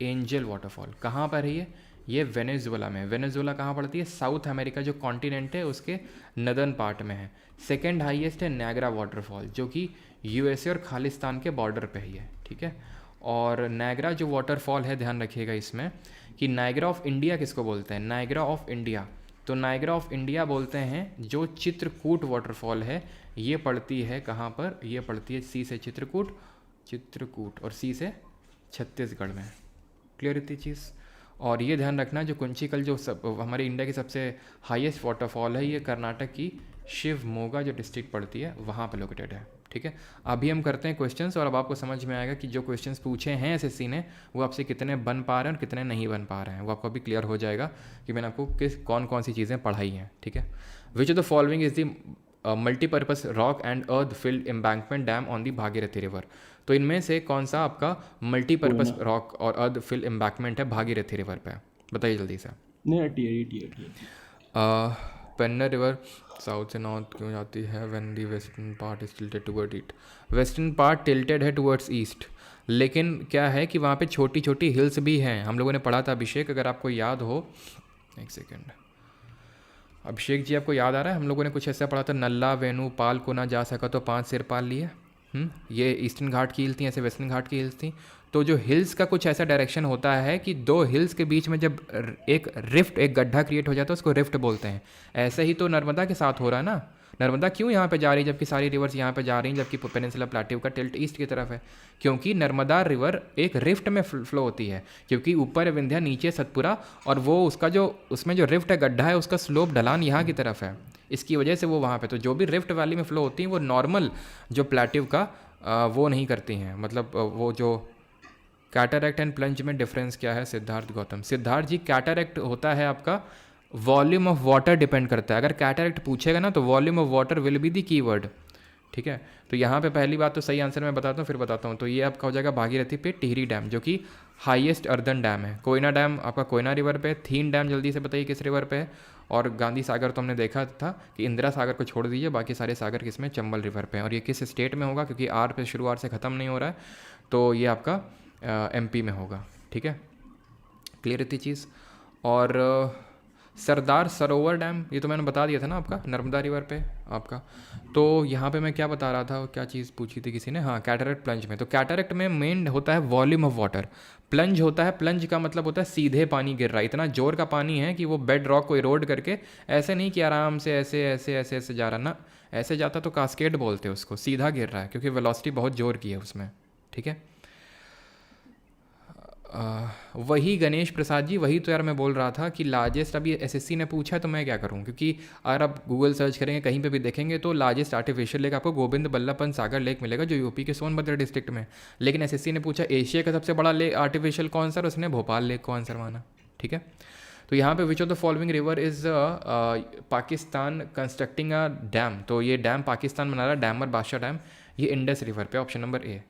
एंजल वाटरफॉल कहाँ पर है ये वेनेजुएला में। वेनेजुएला कहाँ पड़ती है, साउथ अमेरिका जो कॉन्टिनेंट है उसके नदर्न पार्ट में है। सेकंड हाईएस्ट है नायग्रा वाटरफॉल जो कि यूएसए और खालिस्तान के बॉर्डर पे ही है। ठीक है, और नायग्रा जो वाटरफॉल है, ध्यान रखिएगा इसमें कि नायग्रा ऑफ इंडिया किसको बोलते हैं, नायग्रा ऑफ इंडिया, तो नायग्रा ऑफ इंडिया बोलते हैं जो चित्रकूट वाटरफॉल है, ये पड़ती है कहाँ पर, ये पड़ती है सी से चित्रकूट, चित्रकूट, और सी से छत्तीसगढ़ में। क्लियर इतनी चीज़। और ये ध्यान रखना जो कुंचिकल जो हमारे इंडिया की सबसे हाईएस्ट वाटरफॉल है, ये कर्नाटक की शिवमोगा जो डिस्ट्रिक्ट पड़ती है वहाँ पर लोकेटेड है। ठीक है, अभी हम करते हैं क्वेश्चंस और अब आपको समझ में आएगा कि जो क्वेश्चंस पूछे हैं एसएससी ने वो आपसे कितने बन पा रहे हैं और कितने नहीं बन पा रहे हैं, वो आपको अभी क्लियर हो जाएगा कि मैंने आपको कौन कौन सी चीज़ें पढ़ाई हैं। ठीक है, विच of the following is the multipurpose rock and earth field embankment dam on the Bhagirathi river. तो इनमें से कौन सा आपका मल्टीपर्पज रॉक और अर्थ फिल्ड एम्बैंकमेंट है भागीरथी रिवर पे, बताइए जल्दी से। नहीं, टी पेन्नर रिवर साउथ से नॉर्थ क्यों जाती है when the western part is tilted toward east? Western part tilted है टुवर्ड्स ईस्ट, लेकिन क्या है कि वहाँ पे छोटी छोटी हिल्स भी हैं। हम लोगों ने पढ़ा था अभिषेक, अगर आपको याद हो, एक सेकेंड अभिषेक जी आपको याद आ रहा है, हम लोगों ने कुछ ऐसा पढ़ा था, नल्ला वेणु पाल को ना जा सका तो 5 सिर पाल लिए। ये ईस्टर्न घाट की हिल थी, ऐसे वेस्टर्न घाट की हिल्स थी। तो जो हिल्स का कुछ ऐसा डायरेक्शन होता है कि दो हिल्स के बीच में जब एक रिफ्ट, एक गड्ढा क्रिएट हो जाता है उसको रिफ्ट बोलते हैं। ऐसे ही तो नर्मदा के साथ हो रहा है ना। नर्मदा क्यों यहाँ पे जा रही है जबकि सारी रिवर्स यहाँ पे जा रही हैं, जबकि पेनिनसुला प्लेट्यू का टिल्ट ईस्ट की तरफ है? क्योंकि नर्मदा रिवर एक रिफ्ट में फ्लो होती है, क्योंकि ऊपर विंध्या नीचे सतपुरा, और वो उसका जो उसमें जो रिफ्ट है, गड्ढा है, उसका स्लोप ढलान यहाँ की तरफ है, इसकी वजह से वो वहाँ पे। तो जो भी रिफ्ट वैली में फ्लो होती हैं वो नॉर्मल जो प्लेट्यू का वो नहीं करती हैं। मतलब वो जो कैटरैक्ट एंड प्लंज में डिफरेंस क्या है सिद्धार्थ गौतम? सिद्धार्थ जी, कैटरैक्ट होता है आपका वॉल्यूम ऑफ वाटर डिपेंड करता है। अगर कैटरैक्ट पूछेगा ना तो volume of water will be the keyword. ठीक है, तो यहाँ पे पहली बात तो सही आंसर मैं बताता हूँ, फिर बताता हूँ। तो ये आपका हो जाएगा भागीरथी पे टिहरी डैम, जो कि हाईएस्ट अर्दन डैम है। कोयना डैम आपका कोयना रिवर पे। थीन डैम जल्दी से बताइए किस रिवर पे है? और गांधी सागर तो हमने देखा था कि इंदिरा सागर को छोड़ दीजिए, बाकी सारे सागर किस में? चंबल रिवर पे। और ये किस स्टेट में होगा? क्योंकि आर पे शुरू, आर से ख़त्म नहीं हो रहा है, तो ये आपका एमपी में होगा। ठीक है, क्लियर इतनी चीज़। और सरदार सरोवर डैम, ये तो मैंने बता दिया था ना आपका, नर्मदा रिवर पे आपका। तो यहाँ पे मैं क्या बता रहा था, क्या चीज़ पूछी थी किसी ने? हाँ, कैटरैक्ट प्लंज में। तो कैटरैक्ट में मेन होता है वॉल्यूम ऑफ वाटर, प्लंज होता है, प्लंज का मतलब होता है सीधे पानी गिर रहा है, इतना जोर का पानी है कि वो बेड रॉक को इरोड करके, ऐसे नहीं कि आराम से ऐसे ऐसे ऐसे ऐसे जा रहा ना, ऐसे जाता तो कास्केड बोलते हैं उसको, सीधा गिर रहा है क्योंकि वेलोसिटी बहुत जोर की है उसमें। ठीक है, वही गणेश प्रसाद जी, वही तो यार मैं बोल रहा था कि लार्जेस्ट, अभी एसएससी ने पूछा है तो मैं क्या करूं, क्योंकि अगर आप गूगल सर्च करेंगे कहीं पे भी देखेंगे तो लार्जेस्ट आर्टिफिशियल लेक आपको गोविंद बल्लभ पंत सागर लेक मिलेगा, जो यूपी के सोनभद्र डिस्ट्रिक्ट में। लेकिन एसएससी ने पूछा एशिया का सबसे बड़ा लेक आर्टिफिशियल कौन सा, उसने भोपाल लेक को आंसर माना। ठीक है, तो यहाँ पे विच of the following river is Pakistan constructing a dam? तो ये डैम पाकिस्तान बना रहा है, डैमर बादशाह डैम, ये इंडस रिवर पे, ऑप्शन नंबर ए।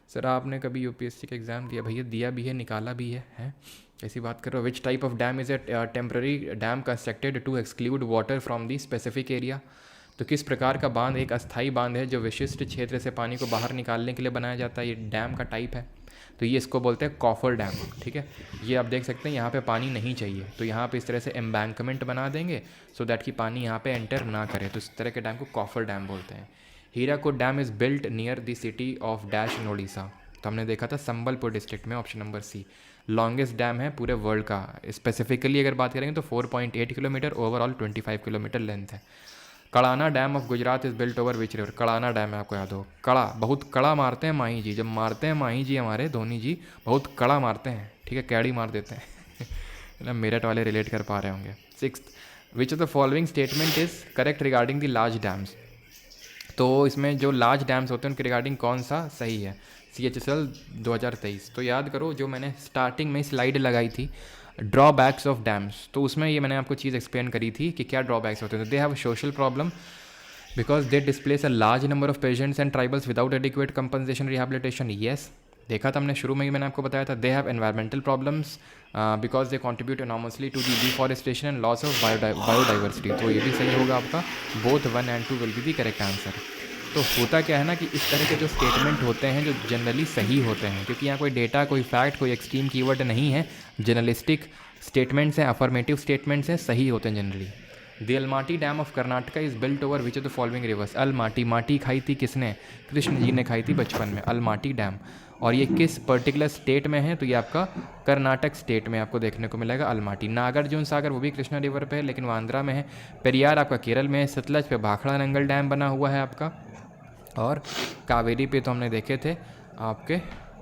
सर आपने कभी यूपीएससी का एग्ज़ाम दिया? भैया दिया भी है, निकाला भी है, हैं? ऐसी बात कर रहे हो। Which type of dam is a temporary dam constructed to exclude water from the specific area? तो किस प्रकार का बांध एक अस्थाई बांध है जो विशिष्ट क्षेत्र से पानी को बाहर निकालने के लिए बनाया जाता है? ये डैम का टाइप है, तो ये इसको बोलते हैं कॉफर डैम। ठीक है, ये आप देख सकते हैं यहाँ पे पानी नहीं चाहिए, तो यहाँ पे इस तरह से एम्बैंकमेंट बना देंगे सो दैट कि पानी यहाँ पे एंटर ना करे, तो इस तरह के डैम को कॉफर डैम बोलते हैं। Hirakud dam is built near the city of dash in Odisha, तो हमने देखा था संबलपुर डिस्ट्रिक्ट में, option number C. Longest dam है पूरे वर्ल्ड का, स्पेसिफिकली अगर बात करेंगे तो 4.8 किलोमीटर, ओवरऑल 25 किलोमीटर लेंथ है। Kadana dam of Gujarat is built over which river? Kadana dam है, आपको याद हो, कड़ा, बहुत कड़ा मारते हैं माही जी, जब मारते हैं माही जी हमारे धोनी जी बहुत कड़ा मारते हैं। ठीक है, कैड़ी मार देते हैं ना, मेरठ वाले रिलेट कर पा रहे होंगे। 6th, which of the following statement is correct regarding the large dams? तो इसमें जो लार्ज डैम्स होते हैं उनके रिगार्डिंग कौन सा सही है? CHSL 2023। तो याद करो जो मैंने स्टार्टिंग में स्लाइड लगाई थी ड्रॉबैक्स ऑफ डैम्स, तो उसमें ये मैंने आपको चीज़ एक्सप्लेन करी थी कि क्या ड्रॉबैक्स होते हैं। They have social problem because they displace a large number of patients and tribals without adequate compensation rehabilitation. Yes, देखा था हमने शुरू में ही, मैंने आपको बताया था। They have environmental problems because they contribute enormously to the deforestation and loss of biodiversity. तो ये भी सही होगा आपका, both 1 and 2 will be the correct answer. तो होता क्या है ना कि इस तरह के जो स्टेटमेंट होते हैं जो जनरली सही होते हैं, क्योंकि यहाँ कोई डेटा, कोई फैक्ट, कोई एक्सट्रीम कीवर्ड नहीं है, जनरलिस्टिक स्टेटमेंट्स हैं, अफर्मेटिव स्टेटमेंट्स हैं, सही होते हैं generally. The Almaty dam of Karnataka is built over which of the following rivers? Almaty, माटी खाई थी किसने? कृष्ण जी ने खाई थी बचपन में, अलमाटी डैम। और ये किस पर्टिकुलर स्टेट में है? तो ये आपका कर्नाटक स्टेट में आपको देखने को मिलेगा अलमाटी। नागार्जुन सागर वो भी कृष्णा रिवर पे है लेकिन वो आंध्रा में है। पेरियार आपका केरल में है। सतलज पे भाखड़ा नंगल डैम बना हुआ है आपका। और कावेरी पे तो हमने देखे थे आपके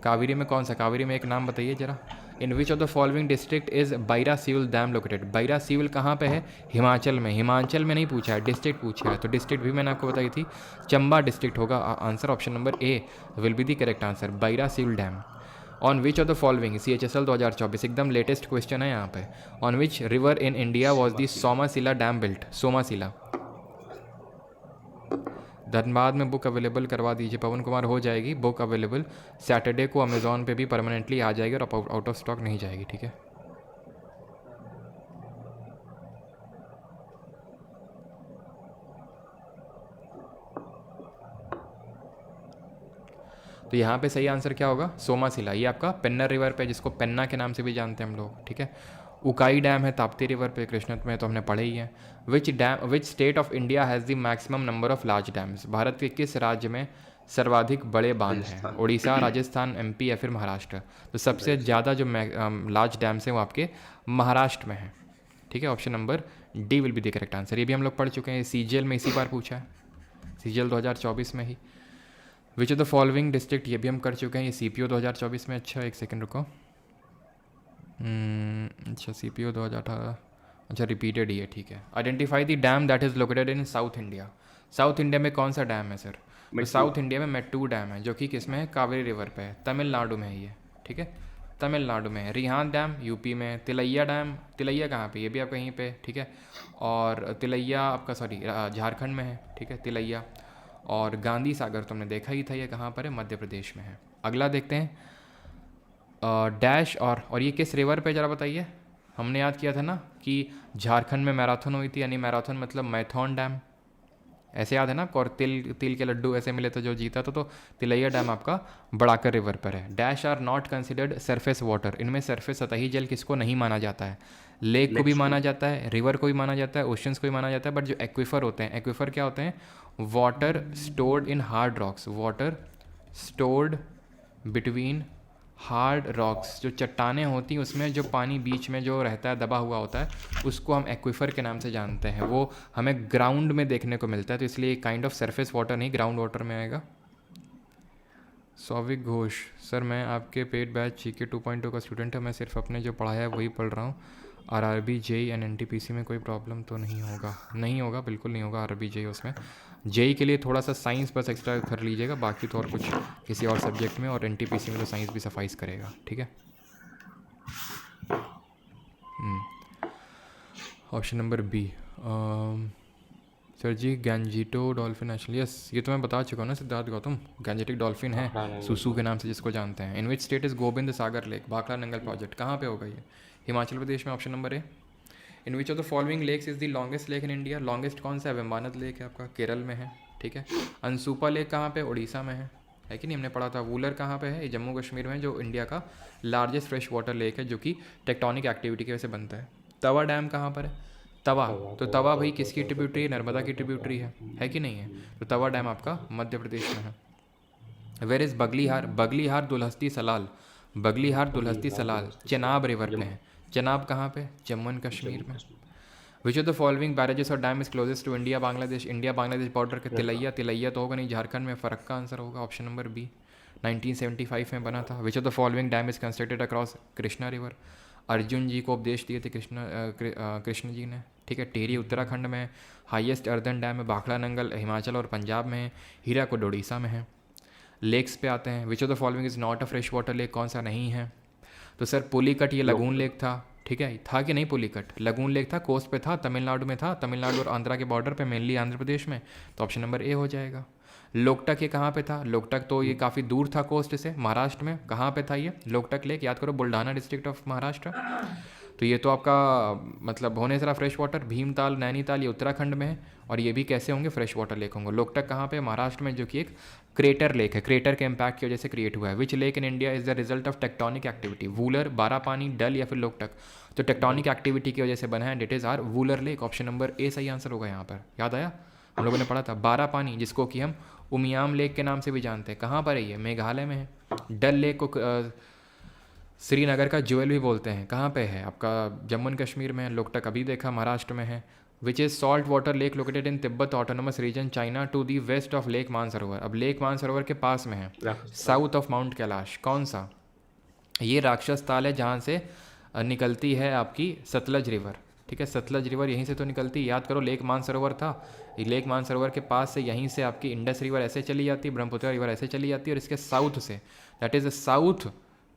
कावेरी में कौन सा, कावेरी में एक नाम बताइए जरा। In which of the following district is Bairasiul dam located. Bairasiul कहाँ पे है, हिमाचल में। हिमाचल में नहीं पूछा है, डिस्ट्रिक्ट पूछा है, तो डिस्ट्रिक्ट भी मैंने आपको बताई थी, चंबा डिस्ट्रिक्ट होगा answer. Option number A will be the correct answer, Bairasiul dam. On which of the following, CHSL 2024 एकदम लेटेस्ट क्वेश्चन है यहाँ पे। On which river in India was the Somasila dam built, Somasila. Dhanbad में बुक अवेलेबल करवा दीजिए पवन कुमार, हो जाएगी बुक अवेलेबल। सैटरडे को अमेज़ॉन पे भी परमानेंटली आ जाएगी और आउट ऑफ स्टॉक नहीं जाएगी, ठीक है। तो यहाँ पे सही आंसर क्या होगा, सोमासिला। ये आपका पेन्नर रिवर पे, जिसको पेन्ना के नाम से भी जानते हैं हम लोग, ठीक है। उकाई डैम है ताप्ती रिवर पे, कृष्णत में, तो हमने पढ़े ही है। Which state of India has the maximum number of large dams. Bharat के किस राज्य में सर्वाधिक बड़े बांध हैं, उड़ीसा, राजस्थान, MP या फिर महाराष्ट्र। तो सबसे ज़्यादा जो लार्ज डैम्स हैं वो आपके महाराष्ट्र में हैं, ठीक है। Option number D will be the correct answer. ये भी हम लोग पढ़ चुके हैं, CGL में इसी बार पूछा है, CGL 2024 में ही। Which of the following district, ये भी हम कर चुके हैं, ये CPO 2024 में। अच्छा एक सेकंड रुको, अच्छा CPO 2018, अच्छा रिपीटेड ही है, ठीक है। Identify the dam that is located in south India. South India में कौन सा डैम है सर, तो साउथ इंडिया में मेट्टू डैम है, जो कि किस में है, कावेरी रिवर पे है, तमिलनाडु में है ये, ठीक है, तमिलनाडु में है। रिहान डैम यूपी में। तिलैया डैम, तिलैया कहाँ पे, ये भी आप कहीं पे, ठीक है। और तिलैया आपका सॉरी झारखंड में है, ठीक है, तिलैया। और गांधी सागर तुमने देखा ही था, ये कहाँ पर है, मध्य प्रदेश में है। अगला देखते हैं, डैश और ये किस रिवर पे ज़रा बताइए। हमने याद किया था ना कि झारखंड में मैराथन हुई थी, यानी मैराथन मतलब मैथॉन डैम, ऐसे याद है ना आपको। और तिल के लड्डू ऐसे मिले थे जो जीता था, तो तिलैया डैम आपका बड़ाकर रिवर पर है। Dash are not considered surface water. इनमें सरफेस सतही जल किसको नहीं माना जाता है, लेक को भी माना जाता है, रिवर को भी माना जाता है, ओशंस को भी माना जाता है। बट जो एक्विफर होते हैं, एक्विफर क्या होते हैं, water stored in hard rocks, water stored between hard rocks, जो चट्टानें होती हैं उसमें जो पानी बीच में जो रहता है, दबा हुआ होता है, उसको हम एक्विफर के नाम से जानते हैं। वो हमें ग्राउंड में देखने को मिलता है, तो इसलिए काइंड ऑफ सरफेस वाटर नहीं, ग्राउंड वाटर में आएगा। सौविक घोष, सर मैं आपके पेड बैच GK 2.2 का स्टूडेंट है, मैं सिर्फ अपने जो पढ़ाया है वही पढ़ रहा हूँ। RRB JEE एंड NTPC में कोई प्रॉब्लम तो नहीं होगा? नहीं होगा, बिल्कुल नहीं होगा RRB JEE उसमें। JEE के लिए थोड़ा सा साइंस बस एक्स्ट्रा कर लीजिएगा, बाकी तो और कुछ किसी और सब्जेक्ट में, और NTPC में तो साइंस भी सफाइस करेगा, ठीक है। ऑप्शन नंबर बी, सर जी गैंजिटो डॉल्फिन नेशनल, यस ये तो मैं बता चुका हूँ ना सिद्धार्थ गौतम, गैंजेटिक डॉल्फिन है, सुसु के नाम से जिसको जानते हैं। In which state is Govind Sagar lake, Bhakra Nangal project, कहाँ पे होगा ये, हिमाचल प्रदेश में। Option number A. In which of the following lakes is the longest lake in India. Longest कौन सा है, वेम्बानाद लेक है आपका, केरल में है, ठीक है। अनसुपा लेक कहाँ पे, उड़ीसा में है कि नहीं, हमने पढ़ा था। वूलर कहाँ पे है, ये जम्मू कश्मीर में, जो इंडिया का लार्जेस्ट फ्रेश वाटर लेक है, जो कि टेक्टोनिक एक्टिविटी की वजह से बनता है। तवा डैम कहाँ पर है, तवा, तो तवा भाई किसकी ट्रिब्यूटरी है, नर्मदा की ट्रिब्यूटरी है कि नहीं है, तो तवा डैम आपका मध्य प्रदेश में है। Where is Baglihar, Baglihar Dulhasti Salal, Baglihar Dulhasti Salal Chenab river पे है। चेनाब कहाँ पे, जम्मू एंड कश्मीर में। Which of the following barrages और dam is closest to India Bangladesh, India Bangladesh border के तिलैया, तिलैया तो होगा नहीं, झारखंड में, फ़र्क का आंसर होगा ऑप्शन नंबर बी, 1975 में बना था। Which of the following dam is constructed across Krishna river, Arjun ji को उपदेश दिए थे कृष्ण जी ने, ठीक है। टेरी उत्तराखंड में है। हाईएस्ट अर्दन डैम है भाखड़ा नंगल, हिमाचल और पंजाब में है। हीराकुड उड़ीसा में है। लेक्स पे आते हैं, विच of the following is not a fresh water lake, कौन सा नहीं है, तो सर पुलिकट ये लगून लेक था, ठीक है, था कि नहीं, पुलिकट लगून लेक था, कोस्ट पे था, तमिलनाडु में था, तमिलनाडु और आंध्रा के बॉर्डर पे, मेनली आंध्र प्रदेश में, तो ऑप्शन नंबर ए हो जाएगा। लोकटक ये कहाँ पे था, लोकटक तो ये काफ़ी दूर था कोस्ट से, महाराष्ट्र में, कहाँ पे था ये लोकटक लेक, याद करो, बुल्ढाना डिस्ट्रिक्ट ऑफ महाराष्ट्र। तो ये तो आपका मतलब होने जरा फ्रेश वाटर, भीमताल, नैनीताल ये उत्तराखंड में है, और ये भी कैसे होंगे, फ्रेश वाटर लेक होंगे। लोकटक कहाँ पे, महाराष्ट्र में, जो कि एक क्रेटर लेक है, क्रेटर के इम्पैक्ट की वजह से क्रिएट हुआ है। Which lake in India is the result of tectonic activity, Wular, Barapani, Dal या फिर लोकटक, तो टेक्टोनिक एक्टिविटी की वजह से बना है, and it is our Wular lake. Option number A सही आंसर होगा यहाँ पर, याद आया, हम लोगों ने पढ़ा था। बारापानी जिसको कि हम उमियाम लेक के नाम से भी जानते हैं, कहाँ पर है ये, मेघालय में है। डल लेक को श्रीनगर का ज्वेल भी बोलते हैं, कहाँ पे है आपका, जम्मू एंड कश्मीर में है। लोकटक अभी देखा, महाराष्ट्र में है। Which is salt water lake located in Tibet autonomous region China to the west of lake Mansarovar. अब लेक मानसरोवर के पास में है, साउथ ऑफ माउंट कैलाश। कौन सा? ये राक्षस ताल है जहाँ से निकलती है आपकी सतलज रिवर, ठीक है, सतलज रिवर यहीं से तो निकलती है। याद करो लेक मानसरोवर था, लेक मानसरोवर के पास से यहीं से आपकी इंडस रिवर ऐसे चली जाती है, ब्रह्मपुत्र रिवर ऐसे चली जाती है, और इसके साउथ से, दैट इज़ साउथ,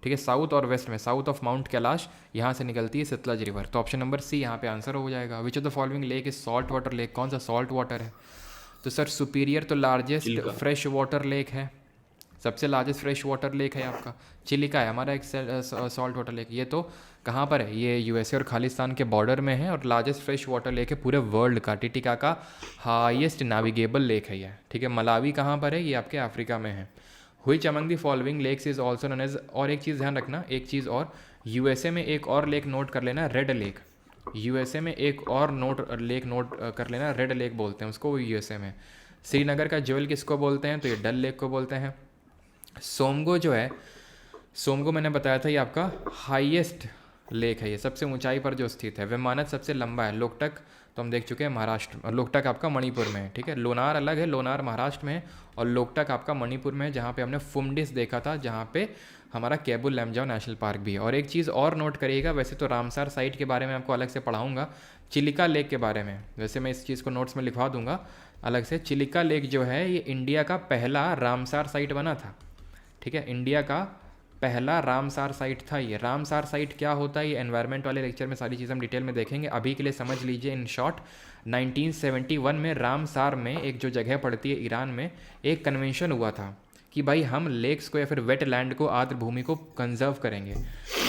ठीक है, साउथ और वेस्ट में, साउथ ऑफ माउंट कैलाश यहाँ से निकलती है सतलज रिवर। तो ऑप्शन नंबर सी यहाँ पे आंसर हो जाएगा। विच of the following lake is salt water lake? कौन सा सॉल्ट वाटर है? तो सर सुपीरियर तो लार्जेस्ट फ्रेश वाटर लेक है, सबसे लार्जेस्ट फ्रेश वाटर लेक है आपका। चिलिका है हमारा एक सॉल्ट वाटर लेक। ये तो कहाँ पर है? ये यूएसए और खालिस्तान के बॉर्डर में है, और लार्जेस्ट फ्रेश वाटर लेक है पूरे वर्ल्ड का। टिटिका का हाईएस्ट नेविगेबल लेक है ये, ठीक है। मलावी कहाँ पर है? ये आपके अफ्रीका में है। Which among the following lakes is also known as, और एक चीज़ ध्यान रखना, एक चीज़ और, यूएसए में एक और लेक नोट कर लेना, रेड लेक। यूएसए में एक और लेक नोट कर लेना, रेड लेक बोलते हैं उसको यूएसए में। श्रीनगर का ज्वेल किसको बोलते हैं? तो ये डल लेक को बोलते हैं। सोमगो जो है, सोमगो मैंने बताया था ये आपका हाईएस्ट लेक है, ये सबसे ऊंचाई पर जो स्थित है। वेमानत सबसे लंबा है। लोकटक तो हम देख चुके हैं महाराष्ट्र, लोकटक आपका मणिपुर में है, ठीक है। लोनार अलग है, लोनार महाराष्ट्र में है, और लोकटक आपका मणिपुर में है, जहाँ पे हमने फुमडिस देखा था, जहाँ पे हमारा केबुल लैमजाओ नेशनल पार्क भी है। और एक चीज़ और नोट करिएगा, वैसे तो रामसार साइट के बारे में आपको अलग से पढ़ाऊँगा, चिलिका लेक के बारे में वैसे मैं इस चीज़ को नोट्स में लिखवा दूंगा अलग से। चिलिका लेक जो है ये इंडिया का पहला रामसार साइट बना था, ठीक है, इंडिया का पहला रामसार साइट था ये। रामसार साइट क्या होता है ये एनवायरनमेंट वाले लेक्चर में सारी चीज़ हम डिटेल में देखेंगे, अभी के लिए समझ लीजिए इन शॉर्ट। 1971 में रामसार में एक जो जगह पड़ती है ईरान में, एक कन्वेंशन हुआ था कि भाई हम लेक्स को या फिर वेट लैंड को, आर्द्र भूमि को कंजर्व करेंगे।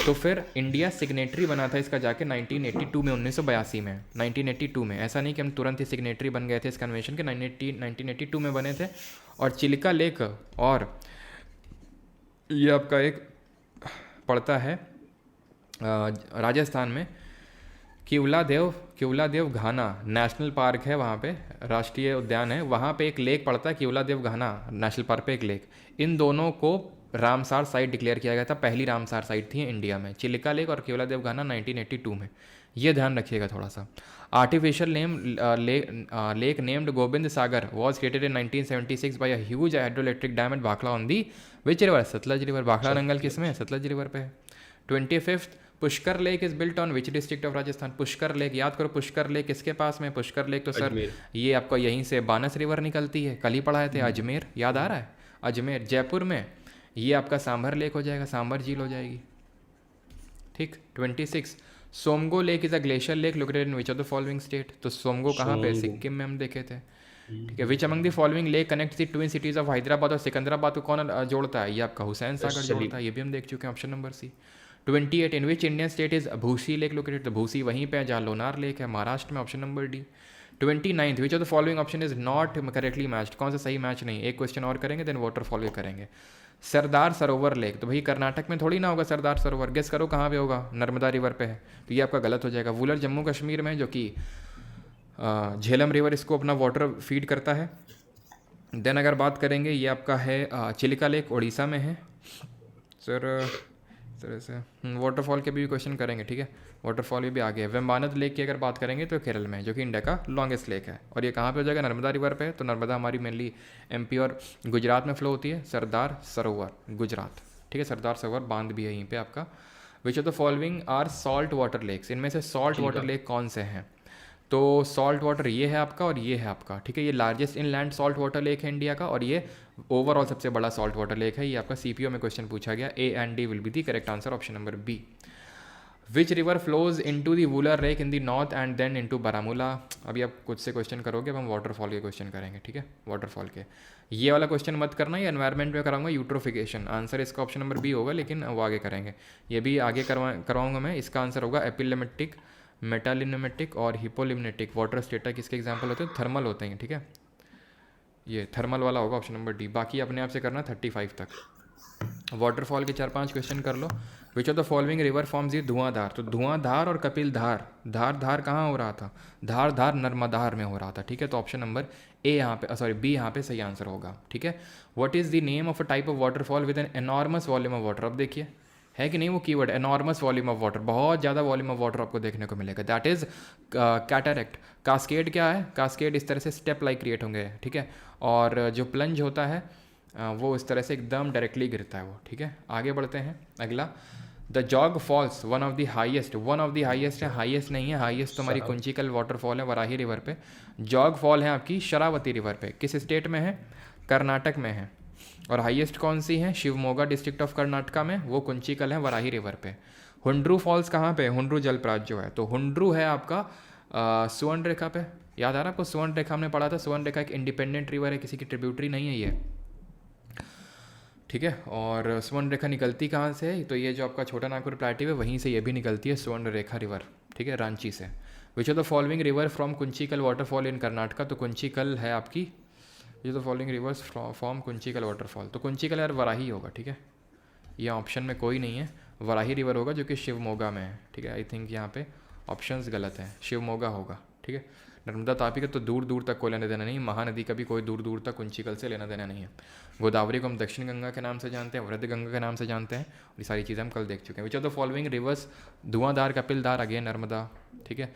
तो फिर इंडिया सिग्नेटरी बना था इसका जाके 1982 में, 1982 में, 1982 में। ऐसा नहीं कि हम तुरंत ही सिग्नेटरी बन गए थे इस कन्वेंशन के, 1982 में बने थे। और चिलिका लेक, और ये आपका एक पड़ता है राजस्थान में, केवलादेव घाना नेशनल पार्क है, वहाँ पे राष्ट्रीय उद्यान है, वहाँ पे एक लेक पड़ता है केवलादेव घाना नेशनल पार्क पे एक लेक। इन दोनों को रामसार साइट डिक्लेयर किया गया था, पहली रामसार साइट थी इंडिया में, चिलिका लेक और केवलादेव घाना 1982 में। ये ध्यान रखिएगा थोड़ा सा। Artificial lake named Govind Sagar was created in 1976 by a huge hydroelectric dam at Bhakra on the which river? Sutlej river. Bhakra Nangal किस में है? सतलज रिवर पे है। 25th Pushkar lake is built on which district of Rajasthan? Pushkar lake, याद करो पुष्कर लेक किसके पास में? पुष्कर लेक तो सर ये आपका यहीं से बानस रिवर निकलती है, कल ही पढ़ाए थे। अजमेर, याद आ रहा है? अजमेर। जयपुर में ये आपका सांभर लेक हो जाएगा, सांभर झील हो जाएगी, ठीक। 26 Tsomgo lake is a glacier lake located in which of the following state? तो सोमगो कहाँ पे? सिक्किम में हम देखे थे, ठीक है। Which among the following lake connect the twin cities of Hyderabad और सिकंदराबाद को कौन जोड़ता है? ये आपका हुसैन सागर जोड़ता है, ये भी हम देख चुके हैं, option number C. 28 in which Indian state is Bhusi lake located? तो भूसी वहीं पे है जहाँ लोनार लेक है, महाराष्ट्र में, option number D. 29 which of the following option is not correctly matched? कौन सा सही मैच नहीं? एक क्वेश्चन और करेंगे देन वाटरफॉल करेंगे। सरदार सरोवर लेक, तो भाई कर्नाटक में थोड़ी ना होगा सरदार सरोवर, गेस करो कहाँ पे होगा? नर्मदा रिवर पे है, तो ये आपका गलत हो जाएगा। वुलर जम्मू कश्मीर में, जो कि झेलम रिवर इसको अपना वाटर फीड करता है। देन अगर बात करेंगे ये आपका है चिलिका लेक, उड़ीसा में है सर। तरह से वाटरफॉल के भी क्वेश्चन करेंगे, ठीक है, वाटरफॉल भी आगे है। वेम्बानद लेक की अगर बात करेंगे तो केरल में, जो कि इंडिया का लॉन्गेस्ट लेक है। और ये कहाँ पे हो जाएगा? नर्मदा रिवर पे। तो नर्मदा हमारी मेनली एमपी और गुजरात में फ्लो होती है। सरदार सरोवर गुजरात, ठीक है, सरदार सरोवर बांध भी है यहीं पे आपका। Which of the following are salt water lakes? इनमें से सॉल्ट वाटर लेक कौन से हैं? तो सॉल्ट वाटर ये है आपका और ये है आपका, ठीक है। ये largest inland salt water lake है इंडिया का, और ये ओवरऑल सबसे बड़ा सॉल्ट वाटर लेक है। ये आपका सीपीओ में क्वेश्चन पूछा गया। A and D will be the correct answer, option number B. Which river flows into the Wular lake in the north and then into Baramulla? अभी आप कुछ से क्वेश्चन करोगे, अब हम वाटरफॉल के क्वेश्चन करेंगे, ठीक है। वाटरफॉल के ये वाला क्वेश्चन मत करना, ये एनवायरनमेंट में कराऊंगा यूट्रोफिकेशन। आंसर इसका ऑप्शन नंबर बी होगा, लेकिन वो आगे करेंगे। ये भी आगे करवाऊंगा मैं। इसका आंसर होगा एपिलेमेटिक, मेटालिनेमेटिक और हिपोलिनेटिक। वाटर स्टेटा किसके एग्जाम्पल होते हैं? थर्मल होते हैं, ठीक है। ये थर्मल वाला होगा, ऑप्शन नंबर डी। बाकी अपने आप से करना 35 तक। वाटरफॉल के 4-5 क्वेश्चन कर लो। Which of the following river forms ये धुआंधार? तो धुआंधार और कपिल धार, धार कहाँ हो रहा था? धार नर्मदार में हो रहा था, ठीक है। तो ऑप्शन नंबर ए यहाँ पे, सॉरी बी यहाँ पे सही आंसर होगा, ठीक है। What is the name of a type of waterfall with an enormous volume of water? अब देखिए है कि नहीं वो keyword, enormous volume of water, बहुत ज़्यादा वॉल्यूम ऑफ वाटर आपको देखने को मिलेगा, दैट इज़ कैटरेक्ट। कास्केड क्या है, कास्केड इस तरह से स्टेप लाइक क्रिएट होंगे, ठीक है। और जो प्लंज होता है वो इस तरह से एकदम डायरेक्टली गिरता है वो, ठीक है। आगे बढ़ते हैं, अगला the Jog falls one of the highest, one of the highest है, हाईएस्ट नहीं है, हाईएस्ट तो हमारी कुंचिकल वाटरफॉल है वराही रिवर पे, जॉग फॉल है आपकी शरावती रिवर पे, किस स्टेट में है, कर्नाटक में है। और हाईएस्ट कौन सी है, शिवमोगा डिस्ट्रिक्ट ऑफ कर्नाटका में, वो कुंचिकल है वराही रिवर पे। हुंड्रू फॉल्स कहाँ पे, हुंड्रू जलप्रपात जो है, तो हुंड्रू है आपका सुवर्ण रेखा पे, याद आ रहा है आपको, सुवर्ण रेखा हमने पढ़ा था, सुवर्ण रेखा एक इंडिपेंडेंट रिवर है, किसी की ट्रिब्यूटरी नहीं है ये, ठीक है। और स्वर्ण रेखा निकलती कहाँ से है, तो ये जो आपका छोटा नागपुर प्लेट्यू है वहीं से ये भी निकलती है, स्वर्ण रेखा रिवर, ठीक है, रांची से। विच of the following river from Kunchikal waterfall in Karnataka, तो कुंचिकल है आपकी, विच of the following rivers from Kunchikal waterfall, तो कुंचिकल यार वराही होगा, ठीक है, ये ऑप्शन में कोई नहीं है, वराही रिवर होगा जो कि शिवमोगा में है, ठीक है। आई थिंक यहाँ पे ऑप्शंस गलत हैं, शिवमोगा होगा, ठीक है। नर्मदा तापी का तो दूर दूर तक कोई लेना देना नहीं, महानदी का भी कोई दूर दूर तक कुंचिकल से लेना देना नहीं है। गोदावरी को हम दक्षिण गंगा के नाम से जानते हैं, वृद्ध गंगा के नाम से जानते हैं, और ये सारी चीज़ें हम कल देख चुके हैं। विच of the following rivers, Dhuandhar, Kapildhar, again Narmada, ठीक है।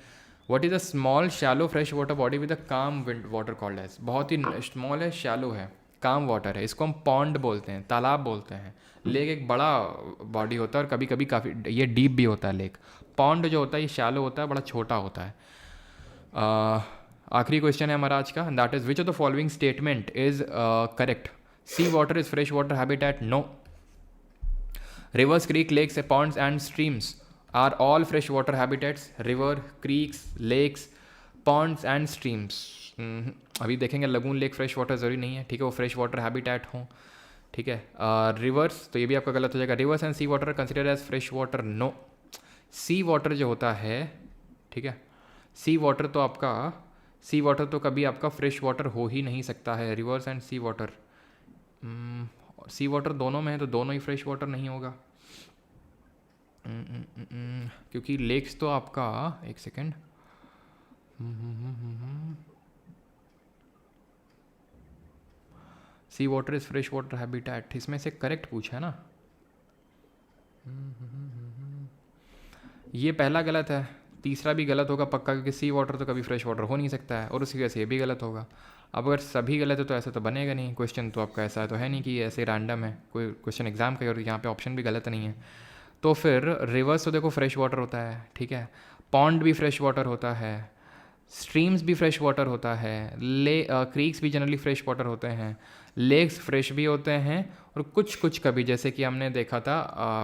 What is a small shallow fresh water body with a काम वाटर कॉल्ड एज, बहुत ही स्मॉल है, शैलो है, काम वाटर है, इसको हम पॉन्ड बोलते हैं, तालाब बोलते हैं। लेक एक बड़ा बॉडी होता है और कभी कभी काफ़ी ये डीप भी होता है लेक। पॉन्ड जो होता है ये शैलो होता है, बड़ा छोटा होता है। आखिरी क्वेश्चन है हमारा आज का, that is which of the following statement is correct, sea water is fresh water habitat, no. Rivers, creek, lakes, ponds and streams are all fresh water habitats, river, creeks, lakes, ponds and streams. अभी देखेंगे lagoon lake fresh water ज़रूरी नहीं है, ठीक है, वो fresh water habitat हों, ठीक है। रिवर्स तो ये भी आपका गलत हो जाएगा, rivers and sea water consider as fresh water, no. Sea water जो होता है, ठीक है, सी वाटर तो आपका, सी वाटर तो कभी आपका फ्रेश वाटर हो ही नहीं सकता है, rivers and sea water, sea water दोनों में है तो दोनों ही फ्रेश वाटर नहीं होगा, क्योंकि लेक्स तो आपका, एक second, sea water is fresh water habitat, इसमें से करेक्ट पूछा है ना, ये पहला गलत है, तीसरा भी गलत होगा पक्का, क्योंकि सी वाटर तो कभी फ्रेश वाटर हो नहीं सकता है, और उसी वजह से ये भी गलत होगा। अब अगर सभी गलत है तो ऐसा तो बनेगा नहीं, क्वेश्चन तो आपका ऐसा तो है नहीं कि ऐसे रैंडम है, कोई क्वेश्चन एग्जाम का और यहाँ पे ऑप्शन भी गलत नहीं है। तो फिर रिवर्स तो देखो फ्रेश वाटर होता है, ठीक है, पॉन्ड भी फ्रेश वाटर होता है, स्ट्रीम्स भी फ्रेश वाटर होता है, क्रीक्स भी जनरली फ्रेश वाटर होते हैं, लेक्स फ्रेश भी होते हैं, और कुछ कुछ कभी जैसे कि हमने देखा था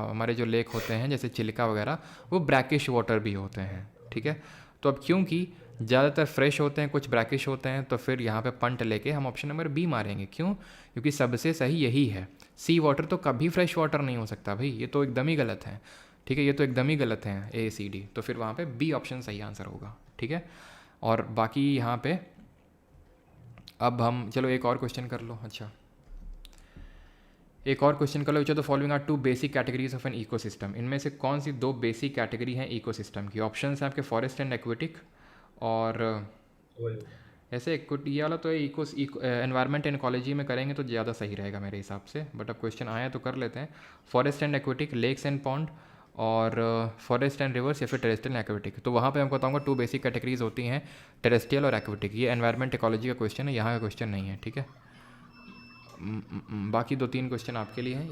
हमारे जो लेक होते हैं जैसे चिल्का वगैरह, वो ब्रैकिश वाटर भी होते हैं, ठीक है। तो अब क्योंकि ज़्यादातर फ्रेश होते हैं, कुछ ब्रैकिश होते हैं, तो फिर यहाँ पे पंट लेके हम ऑप्शन नंबर बी मारेंगे, क्यों, क्योंकि सबसे सही यही है, सी वाटर तो कभी फ्रेश वाटर नहीं हो सकता भाई, ये तो एकदम ही गलत है, ठीक है, ये तो एकदम ही गलत है, ए सी डी, तो फिर वहाँ पे बी ऑप्शन सही आंसर होगा, ठीक है। और बाकी यहाँ पे अब हम, चलो एक और क्वेश्चन कर लो, अच्छा एक और क्वेश्चन कर लो, which of the following are two basic categories of an ecosystem, इनमें से कौन सी दो बेसिक कैटेगरी हैं इकोसिस्टम की। ऑप्शंस हैं आपके फॉरेस्ट एंड एक्वेटिक, और ऐसे ये वाला तो इको एनवायरमेंट एंड इकोलॉजी में करेंगे तो ज़्यादा सही रहेगा मेरे हिसाब से, बट अब क्वेश्चन आया तो कर लेते हैं। Forest and aquatic, lakes and pond, और फॉरेस्ट एंड रिवर्स, या फिर टेरेस्ट्रियल एंड एक्वेटिक। तो वहाँ पे मैं बताऊँगा टू बेसिक कैटेगरीज होती हैं, टेरेस्ट्रियल और एक्वेटिक। ये एनवायरमेंट इकोलॉजी का क्वेश्चन है, यहाँ का क्वेश्चन नहीं है, ठीक है। बाकी 2-3 क्वेश्चन आपके लिए हैं।